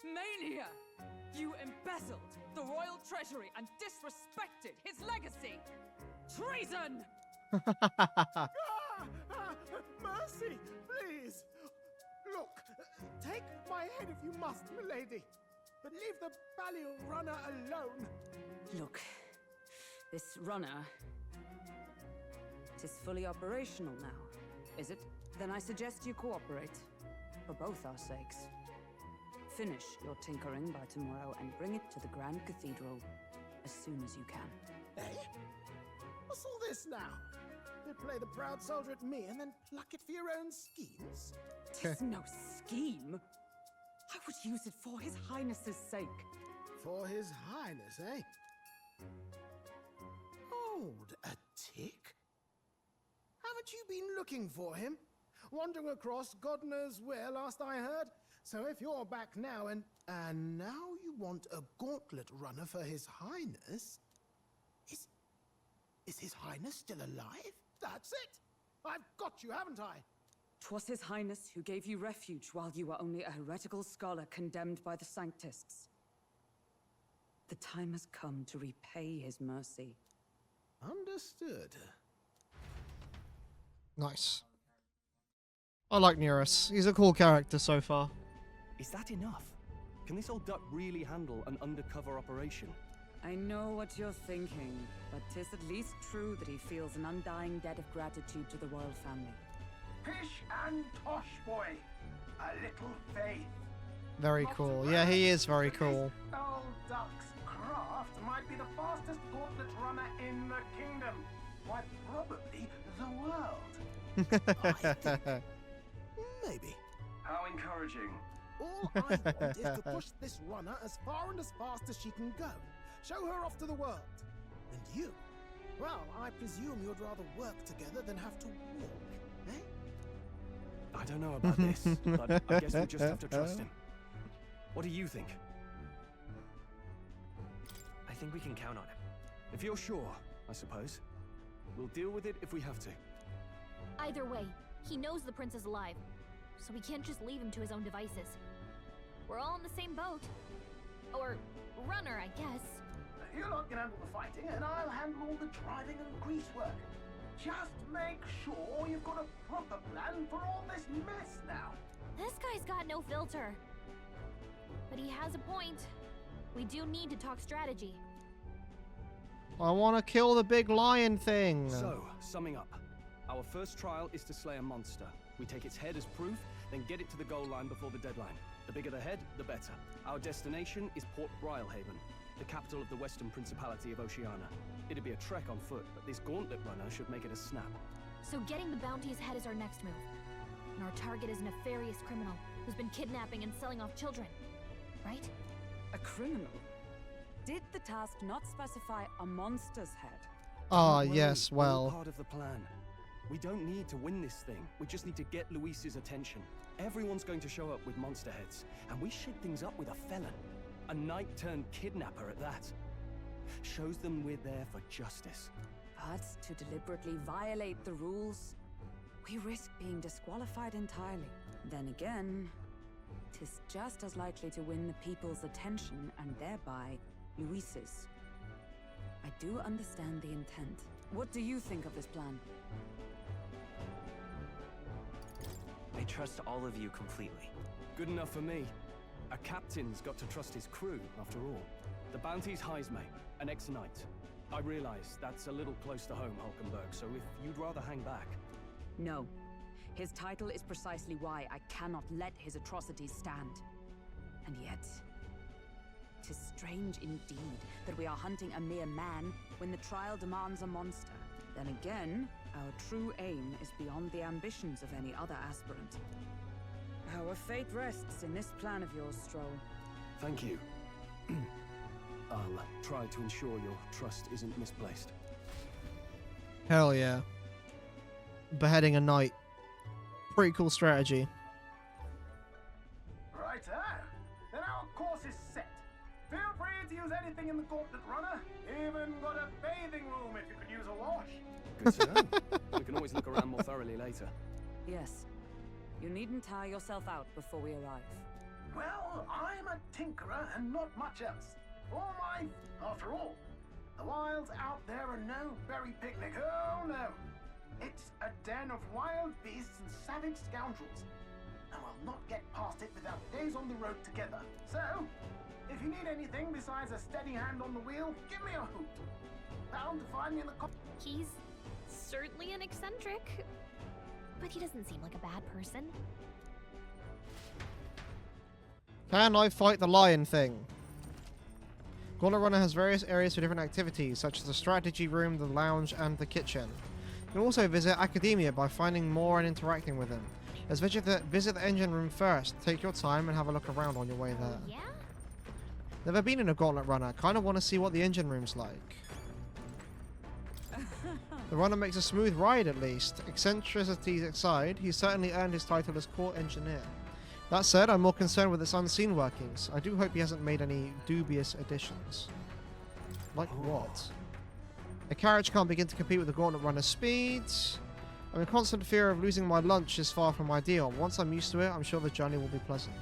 mania! You embezzled the royal treasury and disrespected his legacy! Treason!
Mercy, please! Look, take my head if you must, milady. But leave the Balliol runner alone.
Look, this runner... It is fully operational now, is it? Then I suggest you cooperate. For both our sakes. Finish your tinkering by tomorrow and bring it to the Grand Cathedral as soon as you can.
Eh? What's all this now? You play the proud soldier at me and then pluck it for your own schemes?
Tis no scheme. I would use it for His Highness's sake.
For His Highness, eh? Hold a tick. Haven't you been looking for him? Wandering across God knows where, last I heard. So if you're back now and now you want a gauntlet runner for His Highness? Is His Highness still alive? That's it! I've got you, haven't I?
'Twas His Highness who gave you refuge while you were only a heretical scholar condemned by the Sanctists. The time has come to repay his mercy.
Understood.
Nice. I like Neurus. He's a cool character so far.
Is that enough? Can this old duck really handle an undercover operation?
I know what you're thinking, but 'tis at least true that he feels an undying debt of gratitude to the royal family.
Pish and tosh, boy. A little faith.
Very cool. Yeah, he is very cool.
Old duck's craft might be the fastest gauntlet runner in the kingdom. Why, probably the world.
Maybe.
How encouraging.
All I want is to push this runner as far and as fast as she can go. Show her off to the world. And you? Well, I presume you'd rather work together than have to walk, eh?
I don't know about this, but I guess we just have to trust him. What do you think?
I think we can count on him.
If you're sure, I suppose. We'll deal with it if we have to.
Either way, he knows the prince is alive, so we can't just leave him to his own devices. We're all in the same boat. Or runner, I guess.
You lot can handle the fighting, and I'll handle all the driving and grease work. Just make sure you've got a proper plan for all this mess now.
This guy's got no filter. But he has a point. We do need to talk strategy.
I want to kill the big lion thing.
So, summing up. Our first trial is to slay a monster. We take its head as proof, then get it to the goal line before the deadline. The bigger the head, the better. Our destination is Port Rhylehaven, the capital of the Western Principality of Oceania. It'd be a trek on foot, but this gauntlet runner should make it a snap.
So getting the bounty's head is our next move. And our target is a nefarious criminal who's been kidnapping and selling off children. Right?
A criminal? Did the task not specify a monster's head?
Ah,
Don't worry,
yes, well.
all part of the plan. We don't need to win this thing. We just need to get Luis's attention. Everyone's going to show up with monster heads, and we shake things up with a felon. A knight-turned-kidnapper at that. Shows them we're there for justice.
But to deliberately violate the rules, we risk being disqualified entirely. Then again, 'tis just as likely to win the people's attention and thereby Luis's. I do understand the intent. What do you think of this plan?
I trust all of you completely.
Good enough for me. A captain's got to trust his crew, after all. The bounty's Heisme, an ex-knight. I realize that's a little close to home, Hulkenberg, so if you'd rather hang back...
No. His title is precisely why I cannot let his atrocities stand. And yet, 'tis strange indeed that we are hunting a mere man when the trial demands a monster. Then again, our true aim is beyond the ambitions of any other aspirant. Our fate rests in this plan of yours, Stroll.
Thank you. I'll try to ensure your trust isn't misplaced.
Hell yeah. Beheading a knight. Pretty cool strategy.
Righto. Then our course is set. Feel free to use anything in the gauntlet runner. Even got a bathing room if you could use a wash.
Good to know. We can always look around more thoroughly later.
Yes. You needn't tire yourself out before we arrive.
Well, I'm a tinkerer and not much else. After all, the wilds out there are no berry picnic. Oh no. It's a den of wild beasts and savage scoundrels. And we'll not get past it without days on the road together. So, if you need anything besides a steady hand on the wheel, give me a hoot. Bound to find me in the
He's certainly an eccentric, but he doesn't seem like a bad person.
Can I fight the lion thing? Gauntlet Runner has various areas for different activities, such as the strategy room, the lounge, and the kitchen. You can also visit Academia by finding more and interacting with them. Let's visit the engine room first. Take your time and have a look around on your way there.
Yeah?
Never been in a Gauntlet Runner. Kind of want to see what the engine room's like. The runner makes a smooth ride, at least. Eccentricities aside, he's certainly earned his title as court engineer. That said, I'm more concerned with its unseen workings. I do hope he hasn't made any dubious additions. Like what? A carriage can't begin to compete with the Gauntlet Runner's speed. I'm in constant fear of losing my lunch is far from ideal. Once I'm used to it, I'm sure the journey will be pleasant.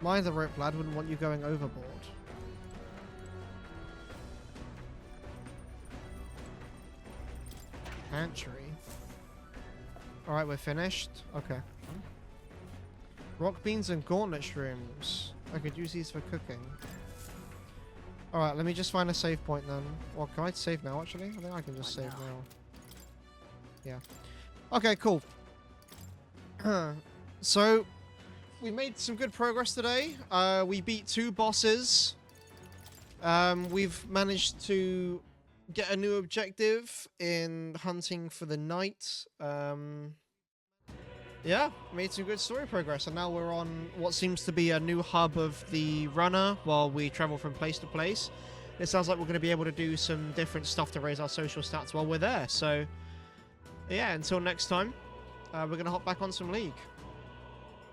Mind the rope, lad. Wouldn't want you going overboard. Pantry. Alright, we're finished. Okay. Rock beans and gauntlet shrooms. I could use these for cooking. Alright, let me just find a save point then. Well, can I save now, actually? I think I can just save now. Yeah. Okay, cool. So, we made some good progress today. We beat 2 bosses. We've managed to get a new objective in hunting for the knight. Yeah, made some good story progress, and now we're on what seems to be a new hub of the runner while we travel from place to place. It sounds like we're going to be able to do some different stuff to raise our social stats while we're there. So, yeah, until next time, we're going to hop back on some League.